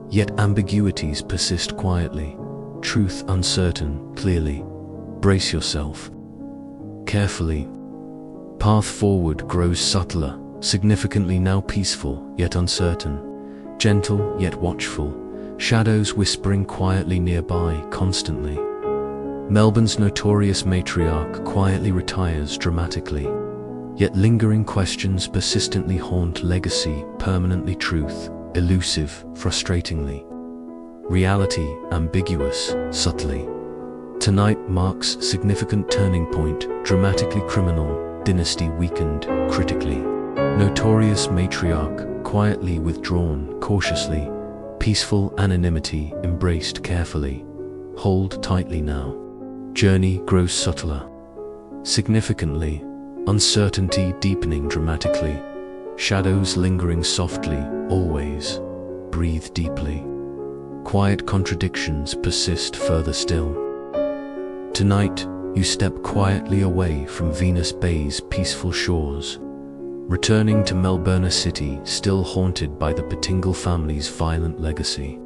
A: Yet ambiguities persist quietly, truth uncertain clearly. Brace yourself. Carefully. Path forward grows subtler, significantly now peaceful yet uncertain, gentle yet watchful, shadows whispering quietly nearby constantly. Melbourne's notorious matriarch quietly retires dramatically, yet lingering questions persistently haunt legacy, permanently truth, elusive, frustratingly. Reality, ambiguous, subtly. Tonight marks significant turning point, dramatically criminal, dynasty weakened, critically. Notorious matriarch, quietly withdrawn, cautiously. Peaceful anonymity embraced carefully. Hold tightly now. Journey grows subtler. Significantly, uncertainty deepening dramatically. Shadows lingering softly, always. Breathe deeply. Quiet contradictions persist further still. Tonight, you step quietly away from Venus Bay's peaceful shores, returning to Melbourne City still haunted by the Pettingill family's violent legacy.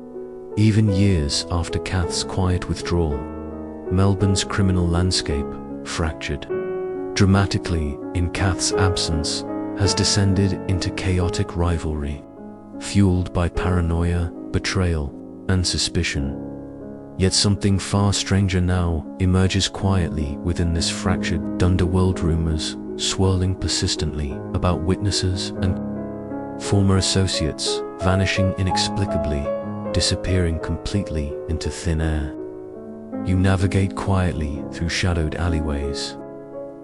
A: Even years after Kath's quiet withdrawal, Melbourne's criminal landscape, fractured dramatically in Kath's absence, has descended into chaotic rivalry, fueled by paranoia, betrayal, and suspicion. Yet something far stranger now emerges quietly within this fractured underworld. Rumors swirling persistently about witnesses and former associates vanishing inexplicably, disappearing completely into thin air. You navigate quietly through shadowed alleyways,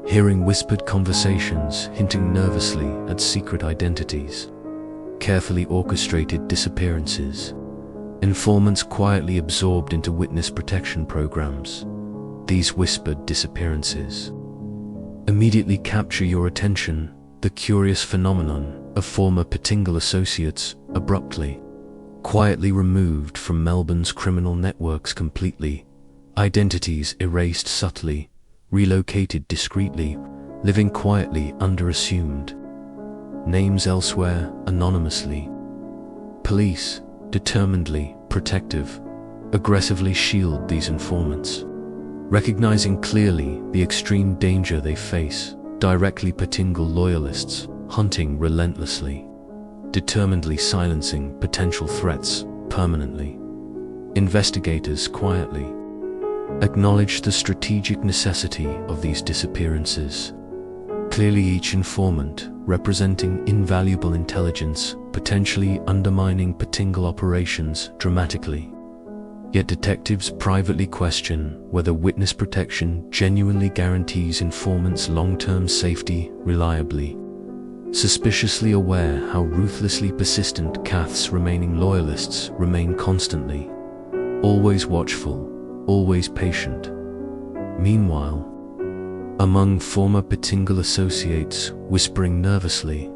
A: hearing whispered conversations hinting nervously at secret identities, carefully orchestrated disappearances, informants quietly absorbed into witness protection programs. These whispered disappearances immediately capture your attention. The curious phenomenon of former Pettingill associates abruptly, quietly removed from Melbourne's criminal networks completely, identities erased subtly, relocated discreetly, living quietly under assumed names elsewhere anonymously. Police, determinedly protective, aggressively shield these informants, recognizing clearly the extreme danger they face. Directly Pettingill loyalists hunting relentlessly, determinedly silencing potential threats permanently. Investigators quietly acknowledge the strategic necessity of these disappearances. Clearly each informant representing invaluable intelligence, potentially undermining Pettingill operations dramatically. Yet detectives privately question whether witness protection genuinely guarantees informants' long-term safety reliably. Suspiciously aware how ruthlessly persistent Kath's remaining loyalists remain, constantly always watchful, always patient. Meanwhile, among former Pettingill associates whispering nervously,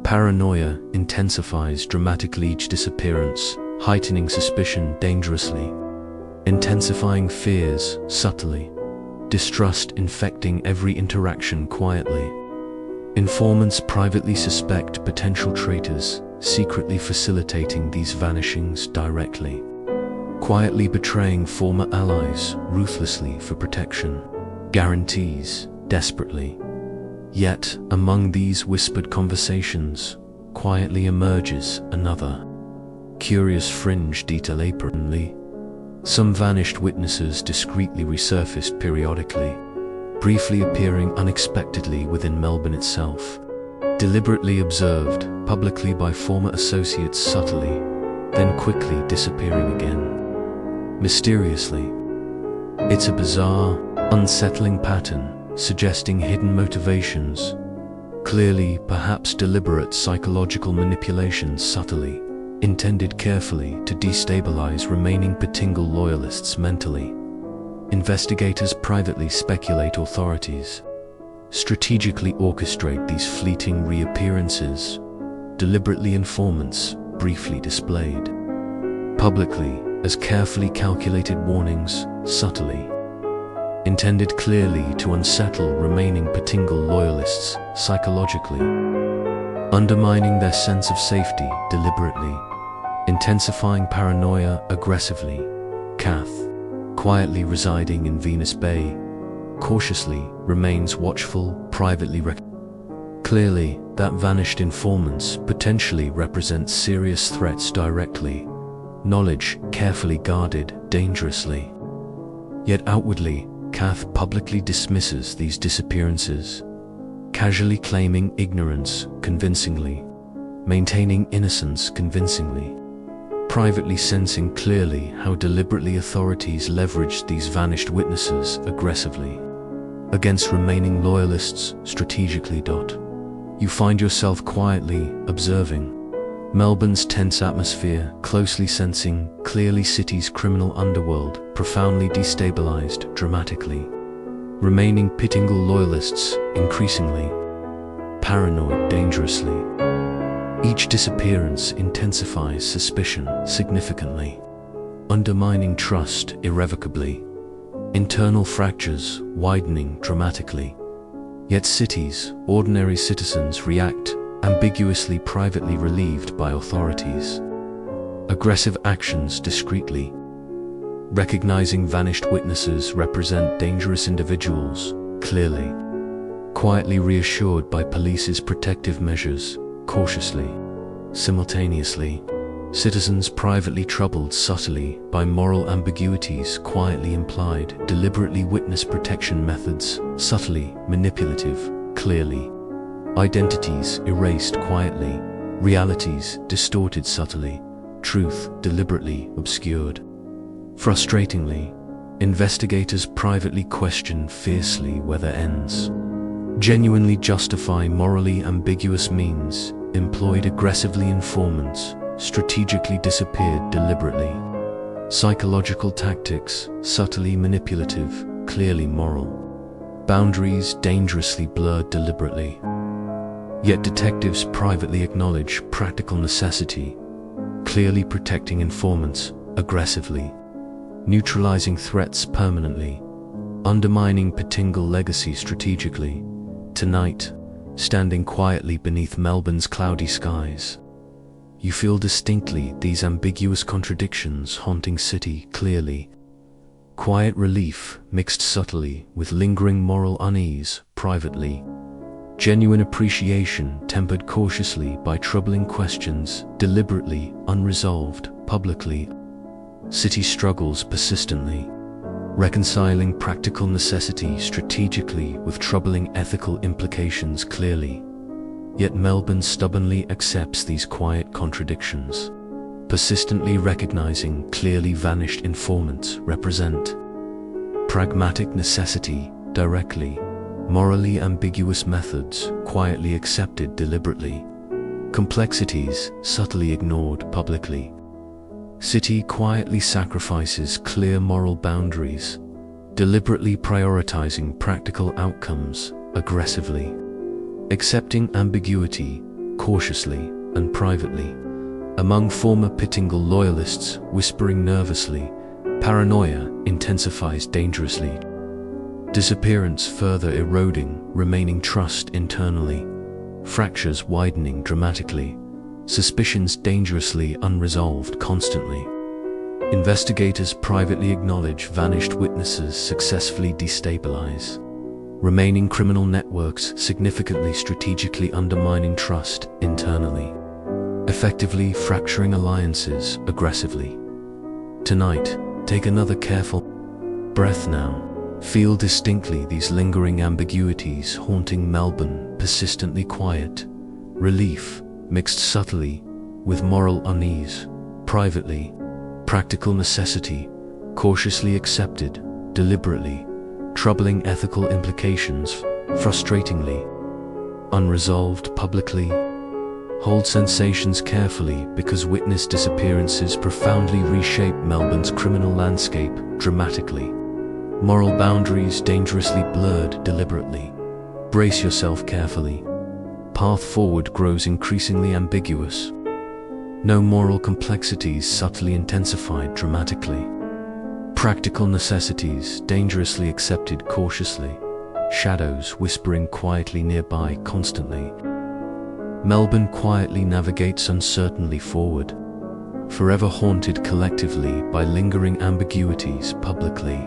A: paranoia intensifies dramatically. Each disappearance heightening suspicion dangerously, intensifying fears subtly, distrust infecting every interaction quietly. Informants privately suspect potential traitors, secretly facilitating these vanishings directly, quietly betraying former allies ruthlessly for protection, guarantees desperately. Yet, among these whispered conversations, quietly emerges another curious fringe detail. Apparently, some vanished witnesses discreetly resurfaced periodically, briefly appearing unexpectedly within Melbourne itself, deliberately observed publicly by former associates subtly, then quickly disappearing again, mysteriously. It's a bizarre, unsettling pattern, suggesting hidden motivations, clearly perhaps deliberate psychological manipulations subtly intended carefully to destabilize remaining Pettingill loyalists mentally. Investigators privately speculate authorities strategically orchestrate these fleeting reappearances, deliberately informants briefly displayed publicly as carefully calculated warnings, subtly intended clearly to unsettle remaining Pettingill loyalists psychologically, undermining their sense of safety deliberately, intensifying paranoia aggressively. Kath, quietly residing in Venus Bay, cautiously remains watchful, privately clearly that vanished informants potentially represent serious threats directly, knowledge carefully guarded dangerously. Yet outwardly, Kath publicly dismisses these disappearances, casually claiming ignorance convincingly, maintaining innocence convincingly, privately sensing clearly how deliberately authorities leveraged these vanished witnesses aggressively against remaining loyalists strategically. You find yourself quietly observing Melbourne's tense atmosphere, closely sensing clearly city's criminal underworld profoundly destabilized dramatically, remaining Pettingill loyalists increasingly paranoid dangerously. Each disappearance intensifies suspicion significantly, undermining trust irrevocably, internal fractures widening dramatically. Yet cities, ordinary citizens react ambiguously, privately relieved by authorities. Aggressive actions discreetly, recognizing vanished witnesses represent dangerous individuals clearly, quietly reassured by police's protective measures, cautiously, simultaneously. Citizens privately troubled subtly by moral ambiguities quietly implied, deliberately witness protection methods, subtly manipulative, clearly. Identities erased quietly, realities distorted subtly, truth deliberately obscured. Frustratingly, investigators privately question fiercely whether ends genuinely justify morally ambiguous means, employed aggressively informants, strategically disappeared deliberately. Psychological tactics, subtly manipulative, clearly moral. Boundaries dangerously blurred deliberately. Yet detectives privately acknowledge practical necessity, clearly protecting informants aggressively, neutralizing threats permanently, undermining Pettingill legacy strategically. Tonight, standing quietly beneath Melbourne's cloudy skies, you feel distinctly these ambiguous contradictions haunting city clearly. Quiet relief mixed subtly with lingering moral unease privately. Genuine appreciation tempered cautiously by troubling questions, deliberately unresolved publicly. City struggles persistently, reconciling practical necessity strategically with troubling ethical implications clearly. Yet Melbourne stubbornly accepts these quiet contradictions, persistently recognizing clearly vanished informants represent pragmatic necessity directly, morally ambiguous methods quietly accepted deliberately, complexities subtly ignored publicly. City quietly sacrifices clear moral boundaries, deliberately prioritizing practical outcomes aggressively, accepting ambiguity cautiously and privately. Among former Pettingill loyalists whispering nervously, paranoia intensifies dangerously. Disappearance further eroding remaining trust internally, fractures widening dramatically, suspicions dangerously unresolved constantly. Investigators privately acknowledge vanished witnesses successfully destabilize remaining criminal networks significantly strategically undermining trust internally, effectively fracturing alliances aggressively. Tonight, take another careful breath now. Feel distinctly these lingering ambiguities haunting Melbourne, persistently quiet. Relief, mixed subtly with moral unease, privately. Practical necessity, cautiously accepted, deliberately. Troubling ethical implications, frustratingly. Unresolved publicly. Hold sensations carefully because witness disappearances profoundly reshape Melbourne's criminal landscape dramatically. Moral boundaries dangerously blurred deliberately. Brace yourself carefully. Path forward grows increasingly ambiguous. No moral complexities subtly intensified dramatically. Practical necessities dangerously accepted cautiously. Shadows whispering quietly nearby constantly. Melbourne quietly navigates uncertainly forward, forever haunted collectively by lingering ambiguities publicly.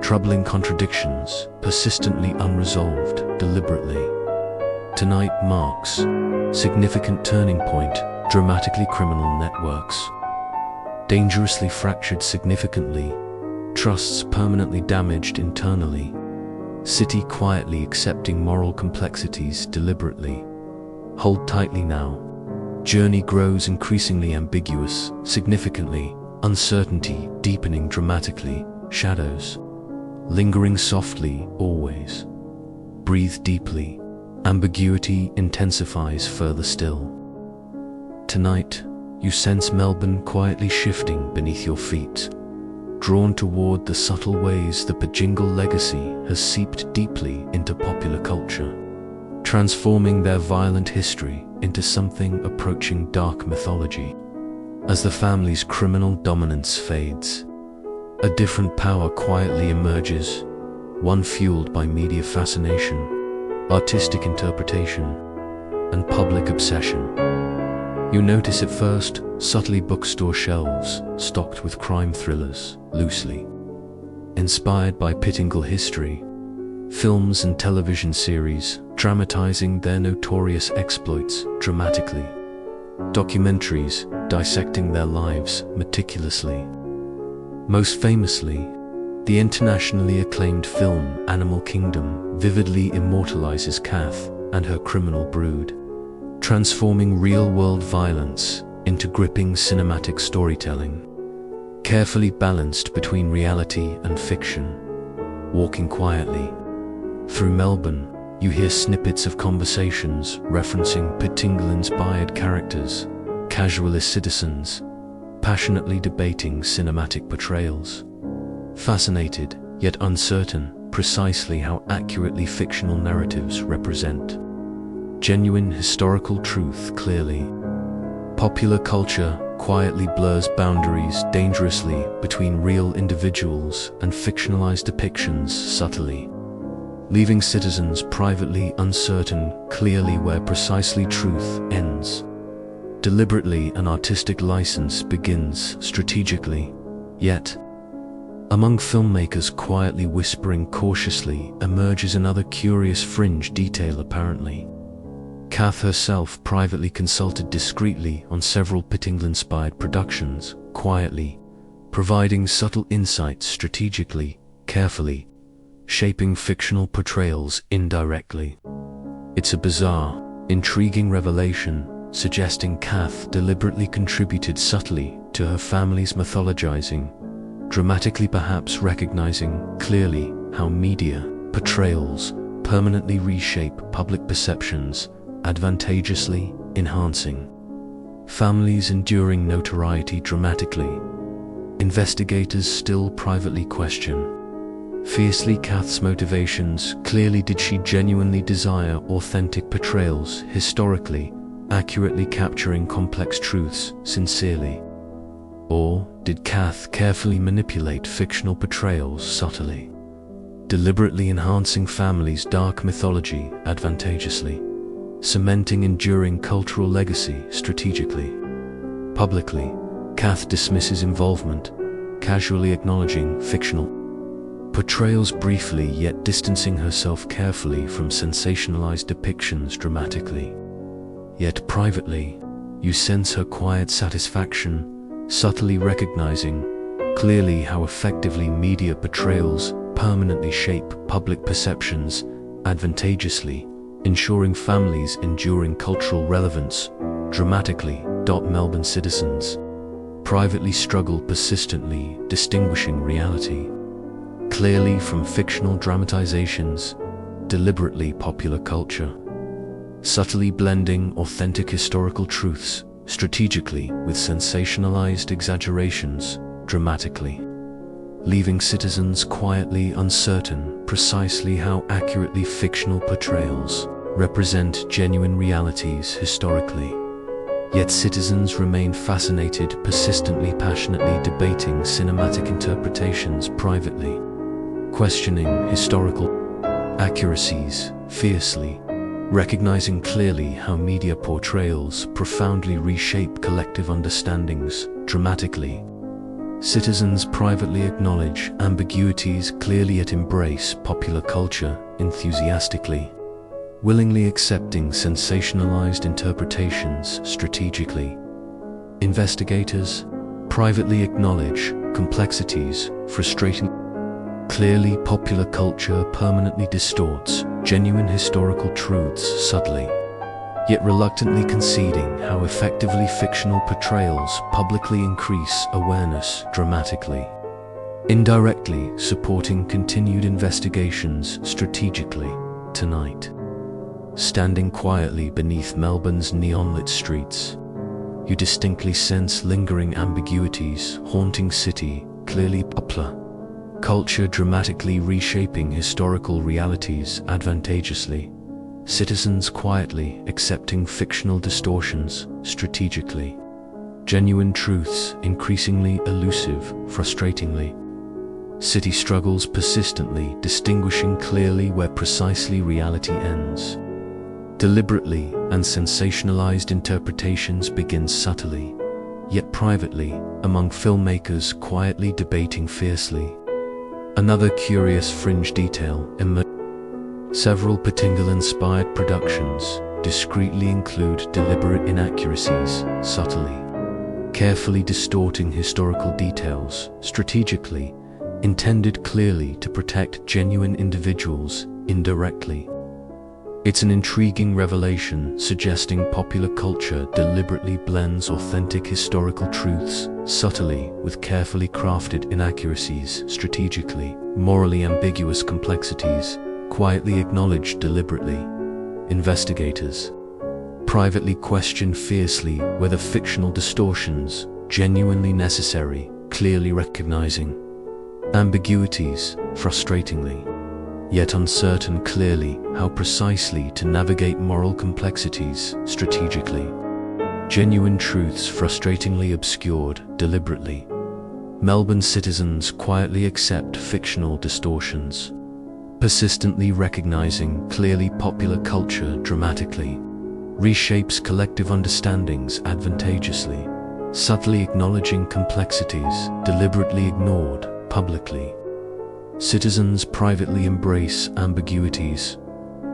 A: Troubling contradictions, persistently unresolved, deliberately. Tonight marks significant turning point, dramatically criminal networks. Dangerously fractured significantly, trusts permanently damaged internally. City quietly accepting moral complexities deliberately. Hold tightly now. Journey grows increasingly ambiguous, significantly. Uncertainty deepening dramatically. Shadows lingering softly always. Breathe deeply. Ambiguity intensifies further still. Tonight, you sense Melbourne quietly shifting beneath your feet, drawn toward the subtle ways the Pettingill legacy has seeped deeply into popular culture, transforming their violent history into something approaching dark mythology. As the family's criminal dominance fades, a different power quietly emerges, one fueled by media fascination, artistic interpretation, and public obsession. You notice at first subtly bookstore shelves stocked with crime thrillers, loosely inspired by Pettingill history, films and television series dramatizing their notorious exploits dramatically, documentaries dissecting their lives meticulously. Most famously, the internationally acclaimed film Animal Kingdom vividly immortalizes Kath and her criminal brood, transforming real-world violence into gripping cinematic storytelling, carefully balanced between reality and fiction. Walking quietly through Melbourne, you hear snippets of conversations referencing Pettingill-inspired characters, casual as citizens, passionately debating cinematic portrayals. Fascinated, yet uncertain, precisely how accurately fictional narratives represent genuine historical truth clearly. Popular culture quietly blurs boundaries dangerously between real individuals and fictionalized depictions subtly, leaving citizens privately uncertain clearly where precisely truth ends. Deliberately, an artistic license begins strategically, yet, among filmmakers quietly whispering cautiously, emerges another curious fringe detail apparently. Kath herself privately consulted discreetly on several Pettingill-inspired productions, quietly, providing subtle insights strategically, carefully, shaping fictional portrayals indirectly. It's a bizarre, intriguing revelation, suggesting Kath deliberately contributed subtly to her family's mythologizing, dramatically perhaps recognizing clearly how media portrayals permanently reshape public perceptions, advantageously enhancing families' enduring notoriety dramatically. Investigators still privately question fiercely Kath's motivations. Clearly, did she genuinely desire authentic portrayals, historically, accurately capturing complex truths sincerely? Or did Kath carefully manipulate fictional portrayals subtly, deliberately enhancing families' dark mythology advantageously, cementing enduring cultural legacy strategically? Publicly, Kath dismisses involvement, casually acknowledging fictional portrayals briefly, yet distancing herself carefully from sensationalized depictions dramatically. Yet privately, you sense her quiet satisfaction, subtly recognizing clearly how effectively media portrayals permanently shape public perceptions advantageously, ensuring families' enduring cultural relevance dramatically. Melbourne citizens privately struggle persistently, distinguishing reality clearly from fictional dramatizations, deliberately popular culture, subtly blending authentic historical truths strategically with sensationalized exaggerations dramatically, leaving citizens quietly uncertain precisely how accurately fictional portrayals represent genuine realities historically. Yet citizens remain fascinated, persistently, passionately debating cinematic interpretations privately, questioning historical accuracies fiercely, recognizing clearly how media portrayals profoundly reshape collective understandings dramatically. Citizens privately acknowledge ambiguities clearly, yet embrace popular culture enthusiastically, willingly accepting sensationalized interpretations strategically. Investigators privately acknowledge complexities frustrating. Clearly, popular culture permanently distorts genuine historical truths subtly, yet reluctantly conceding how effectively fictional portrayals publicly increase awareness dramatically, indirectly supporting continued investigations strategically. Tonight, standing quietly beneath Melbourne's neon-lit streets, you distinctly sense lingering ambiguities haunting city, clearly popular culture dramatically reshaping historical realities advantageously, citizens quietly accepting fictional distortions strategically, genuine truths increasingly elusive frustratingly, city struggles persistently distinguishing clearly where precisely reality ends. Deliberately and sensationalized interpretations begin subtly, yet privately, among filmmakers quietly debating fiercely. Another curious fringe detail emerges. Several Pettingill-inspired productions discreetly include deliberate inaccuracies subtly, carefully distorting historical details, strategically, intended clearly to protect genuine individuals indirectly. It's an intriguing revelation suggesting popular culture deliberately blends authentic historical truths subtly with carefully crafted inaccuracies, strategically, morally ambiguous complexities, quietly acknowledged deliberately. Investigators privately question fiercely whether fictional distortions genuinely necessary, clearly recognizing ambiguities, frustratingly, yet uncertain clearly how precisely to navigate moral complexities strategically. Genuine truths frustratingly obscured deliberately. Melbourne citizens quietly accept fictional distortions, persistently recognizing clearly popular culture dramatically, reshapes collective understandings advantageously, subtly acknowledging complexities deliberately ignored publicly. Citizens privately embrace ambiguities,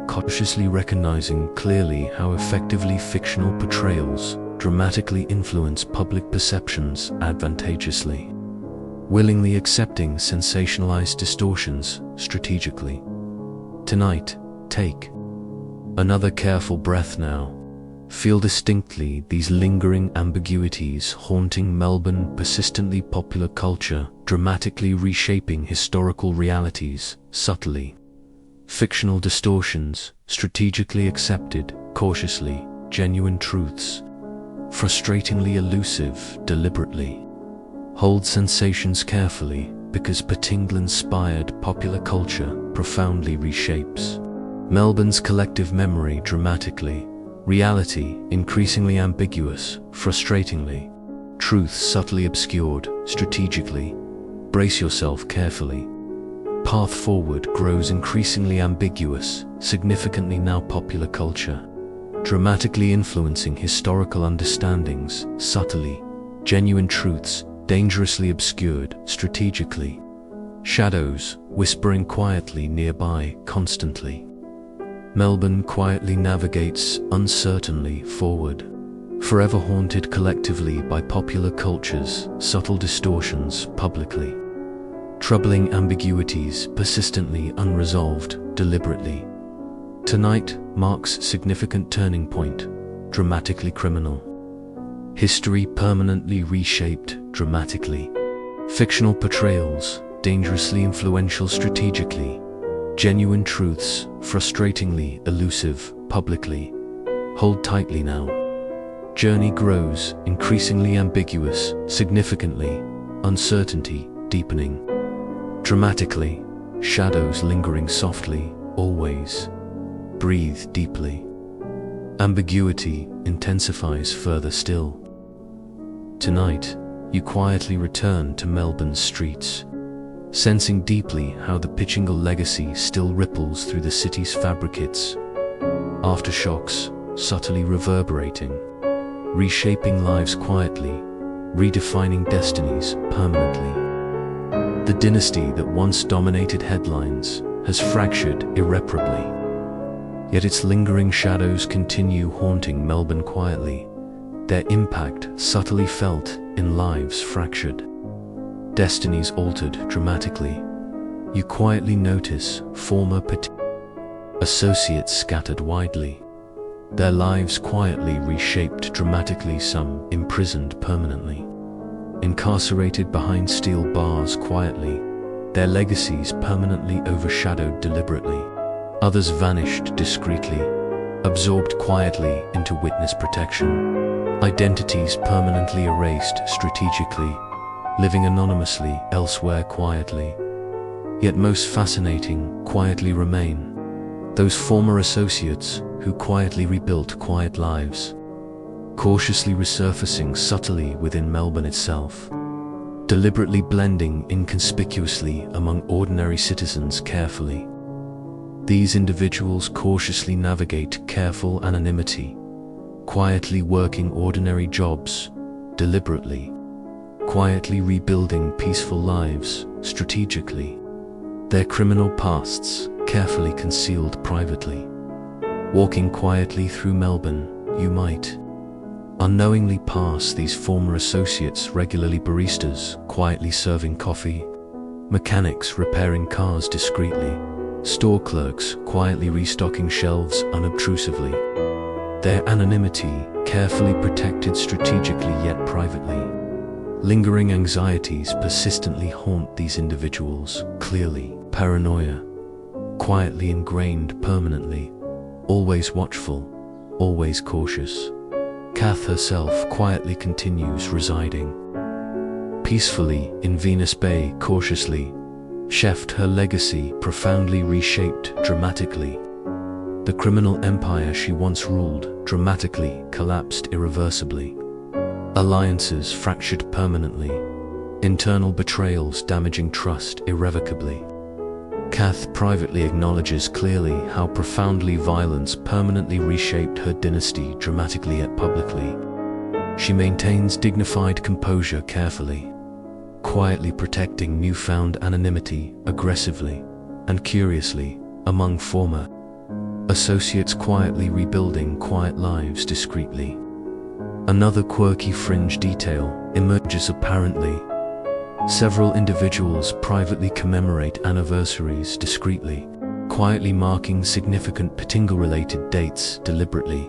A: cautiously recognizing clearly how effectively fictional portrayals dramatically influence public perceptions advantageously, willingly accepting sensationalized distortions strategically. Tonight, take another careful breath now. Feel distinctly these lingering ambiguities haunting Melbourne persistently popular culture, dramatically reshaping historical realities subtly. Fictional distortions, strategically accepted, cautiously, genuine truths, frustratingly elusive, deliberately. Hold sensations carefully, because Pettingill-inspired popular culture profoundly reshapes Melbourne's collective memory dramatically. Reality increasingly ambiguous, frustratingly. Truth subtly obscured, strategically. Brace yourself carefully. Path forward grows increasingly ambiguous, significantly now popular culture, dramatically influencing historical understandings, subtly. Genuine truths, dangerously obscured, strategically. Shadows, whispering quietly nearby, constantly. Melbourne quietly navigates uncertainly forward, forever haunted collectively by popular culture's subtle distortions publicly. Troubling ambiguities persistently unresolved, deliberately. Tonight marks significant turning point, dramatically criminal. History permanently reshaped dramatically. Fictional portrayals, dangerously influential strategically. Genuine truths, frustratingly elusive publicly. Hold tightly now. Journey grows, increasingly ambiguous, significantly. Uncertainty deepening. Dramatically, shadows lingering softly, always. Breathe deeply. Ambiguity intensifies further still. Tonight, you quietly return to Melbourne's streets, sensing deeply how the Pettingill legacy still ripples through the city's fabricates. Aftershocks, subtly reverberating, reshaping lives quietly, redefining destinies permanently. The dynasty that once dominated headlines has fractured irreparably, yet its lingering shadows continue haunting Melbourne quietly, their impact subtly felt in lives fractured. Destinies altered dramatically. You quietly notice former associates scattered widely, their lives quietly reshaped dramatically, some imprisoned permanently, incarcerated behind steel bars quietly, their legacies permanently overshadowed deliberately. Others vanished discreetly, absorbed quietly into witness protection, identities permanently erased strategically, living anonymously elsewhere quietly. Yet most fascinating quietly remain those former associates who quietly rebuilt quiet lives, cautiously resurfacing subtly within Melbourne itself, deliberately blending inconspicuously among ordinary citizens carefully. These individuals cautiously navigate careful anonymity, quietly working ordinary jobs, deliberately, quietly rebuilding peaceful lives, strategically. Their criminal pasts carefully concealed privately. Walking quietly through Melbourne, you might unknowingly pass these former associates regularly baristas quietly serving coffee, mechanics repairing cars discreetly, store clerks quietly restocking shelves unobtrusively. Their anonymity carefully protected strategically yet privately. Lingering anxieties persistently haunt these individuals, clearly paranoia, quietly ingrained permanently, always watchful, always cautious. Kath herself quietly continues residing peacefully in Venus Bay, cautiously, chefed her legacy profoundly reshaped dramatically. The criminal empire she once ruled dramatically collapsed irreversibly. Alliances fractured permanently, internal betrayals damaging trust irrevocably. Kath privately acknowledges clearly how profoundly violence permanently reshaped her dynasty dramatically yet publicly. She maintains dignified composure carefully, quietly protecting newfound anonymity aggressively and curiously among former associates, quietly rebuilding quiet lives discreetly. Another quirky fringe detail emerges apparently. Several individuals privately commemorate anniversaries discreetly, quietly marking significant Pettingill-related dates deliberately.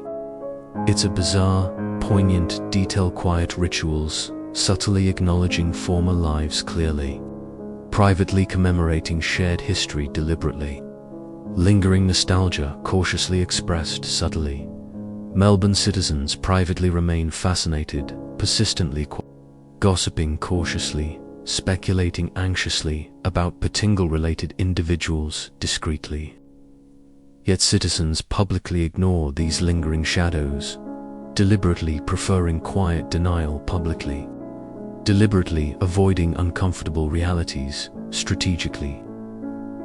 A: It's a bizarre, poignant detail, quiet rituals, subtly acknowledging former lives clearly, privately commemorating shared history deliberately. Lingering nostalgia cautiously expressed subtly. Melbourne citizens privately remain fascinated, persistently gossiping cautiously, speculating anxiously about Pettingill-related individuals discreetly. Yet citizens publicly ignore these lingering shadows, deliberately preferring quiet denial publicly, deliberately avoiding uncomfortable realities strategically.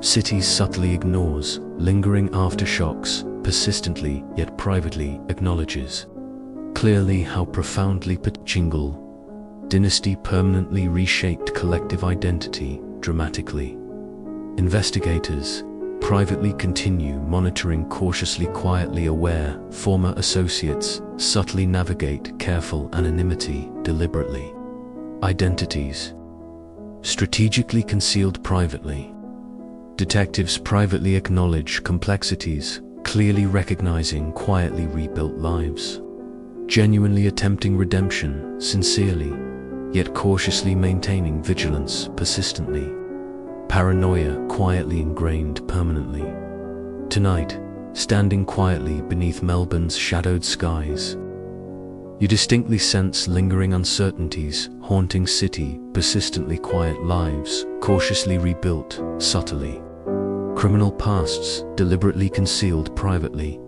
A: Cities subtly ignores lingering aftershocks, persistently yet privately acknowledges clearly how profoundly Pettingill dynasty permanently reshaped collective identity dramatically. Investigators privately continue monitoring cautiously, quietly aware former associates subtly navigate careful anonymity deliberately. Identities strategically concealed privately. Detectives privately acknowledge complexities, clearly recognizing quietly rebuilt lives. Genuinely attempting redemption, sincerely, yet cautiously maintaining vigilance persistently. Paranoia quietly ingrained permanently. Tonight, standing quietly beneath Melbourne's shadowed skies, you distinctly sense lingering uncertainties haunting city, persistently quiet lives, cautiously rebuilt, subtly. Criminal pasts deliberately concealed privately,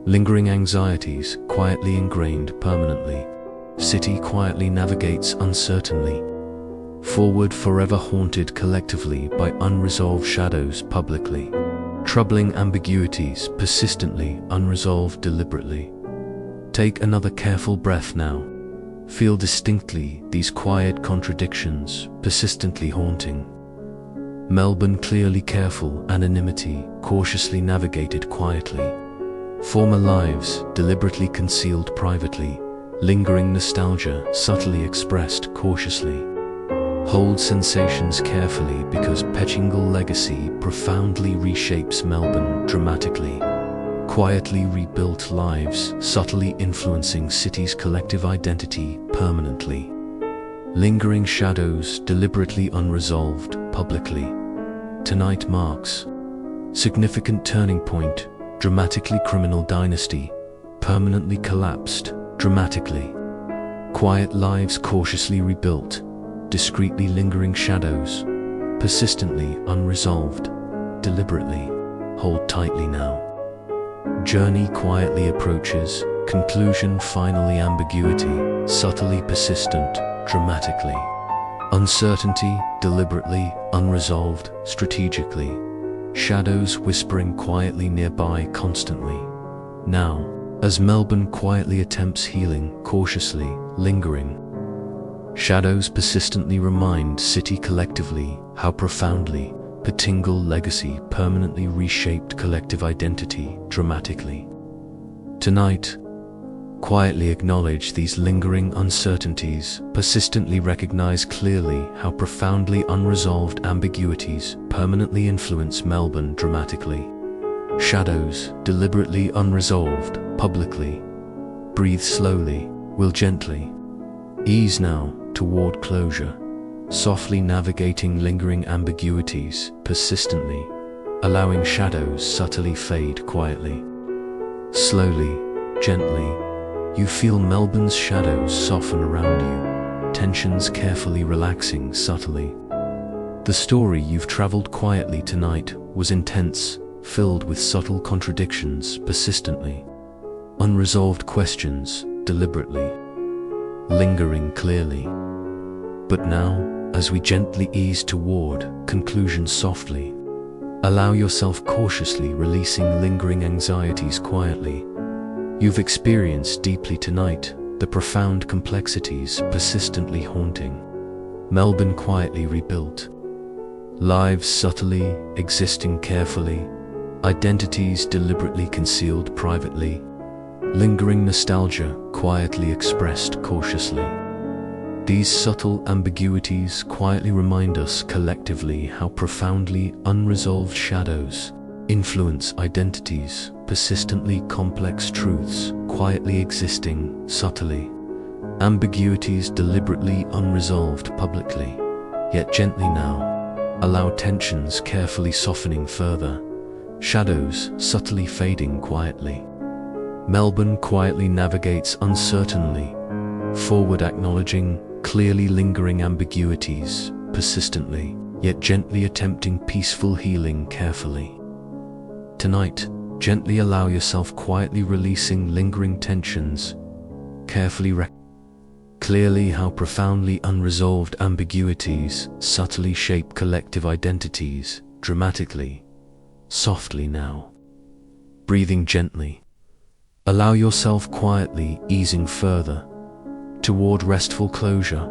A: lingering anxieties quietly ingrained permanently. City quietly navigates uncertainly. Forward forever haunted collectively by unresolved shadows publicly. Troubling ambiguities persistently unresolved deliberately. Take another careful breath now. Feel distinctly these quiet contradictions persistently haunting. Melbourne clearly careful anonymity cautiously navigated quietly. Former lives deliberately concealed privately. Lingering nostalgia subtly expressed cautiously. Hold sensations carefully because Pettingill legacy profoundly reshapes Melbourne dramatically. Quietly rebuilt lives subtly influencing city's collective identity permanently. Lingering shadows deliberately unresolved publicly. Tonight marks significant turning point, dramatically criminal dynasty permanently collapsed dramatically. Quiet lives cautiously rebuilt, discreetly lingering shadows persistently unresolved deliberately. Hold tightly now. Journey quietly approaches, conclusion finally ambiguity, subtly persistent, dramatically. Uncertainty, deliberately, unresolved, strategically. Shadows whispering quietly nearby constantly. Now, as Melbourne quietly attempts healing, cautiously, lingering. Shadows persistently remind city collectively how profoundly Pettingill legacy permanently reshaped collective identity dramatically. Tonight, Quietly acknowledge these lingering uncertainties, persistently recognize clearly how profoundly unresolved ambiguities permanently influence Melbourne dramatically. Shadows, deliberately unresolved, publicly. Breathe slowly, will gently. Ease now toward closure, softly navigating lingering ambiguities, persistently, allowing shadows subtly fade quietly. Slowly, gently, you feel Melbourne's shadows soften around you, tensions carefully relaxing subtly. The story you've traveled quietly tonight was intense, filled with subtle contradictions persistently, unresolved questions deliberately, lingering clearly. But now, as we gently ease toward conclusion softly, allow yourself cautiously releasing lingering anxieties quietly. You've experienced deeply tonight the profound complexities persistently haunting Melbourne quietly rebuilt. Lives subtly existing carefully, identities deliberately concealed privately, lingering nostalgia quietly expressed cautiously. These subtle ambiguities quietly remind us collectively how profoundly unresolved shadows influence identities, persistently complex truths quietly existing subtly, ambiguities deliberately unresolved publicly, yet gently now, allow tensions carefully softening further, shadows subtly fading quietly. Melbourne quietly navigates uncertainly, forward acknowledging clearly lingering ambiguities, persistently, yet gently attempting peaceful healing carefully. Tonight, gently allow yourself quietly releasing lingering tensions, carefully clearly how profoundly unresolved ambiguities subtly shape collective identities, dramatically, softly now. Breathing gently, allow yourself quietly easing further toward restful closure,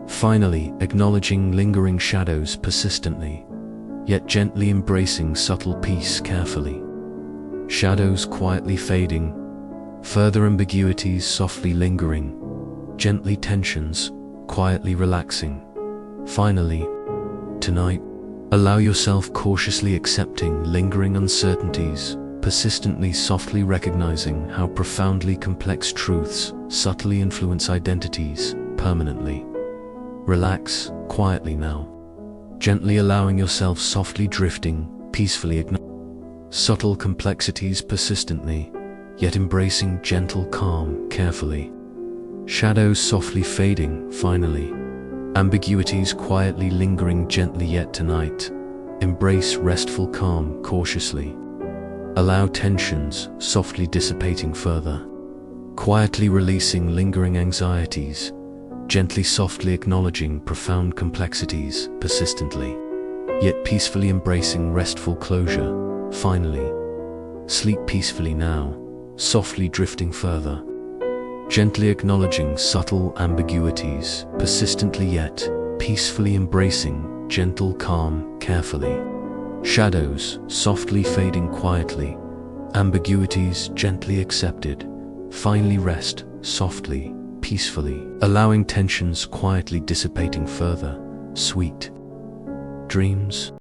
A: finally acknowledging lingering shadows persistently, yet gently embracing subtle peace carefully. Shadows quietly fading, further ambiguities softly lingering, gently tensions quietly relaxing. Finally, tonight, allow yourself cautiously accepting lingering uncertainties, persistently softly recognizing how profoundly complex truths subtly influence identities permanently. Relax quietly now, gently allowing yourself softly drifting, peacefully subtle complexities persistently, yet embracing gentle calm carefully. Shadows softly fading, finally. Ambiguities quietly lingering gently yet tonight. Embrace restful calm cautiously. Allow tensions softly dissipating further. Quietly releasing lingering anxieties. Gently softly acknowledging profound complexities persistently, yet peacefully embracing restful closure. Finally, sleep peacefully now, softly drifting further. Gently acknowledging subtle ambiguities, persistently yet peacefully embracing gentle calm carefully. Shadows softly fading quietly, ambiguities gently accepted. Finally rest softly, peacefully, allowing tensions quietly dissipating further. Sweet dreams.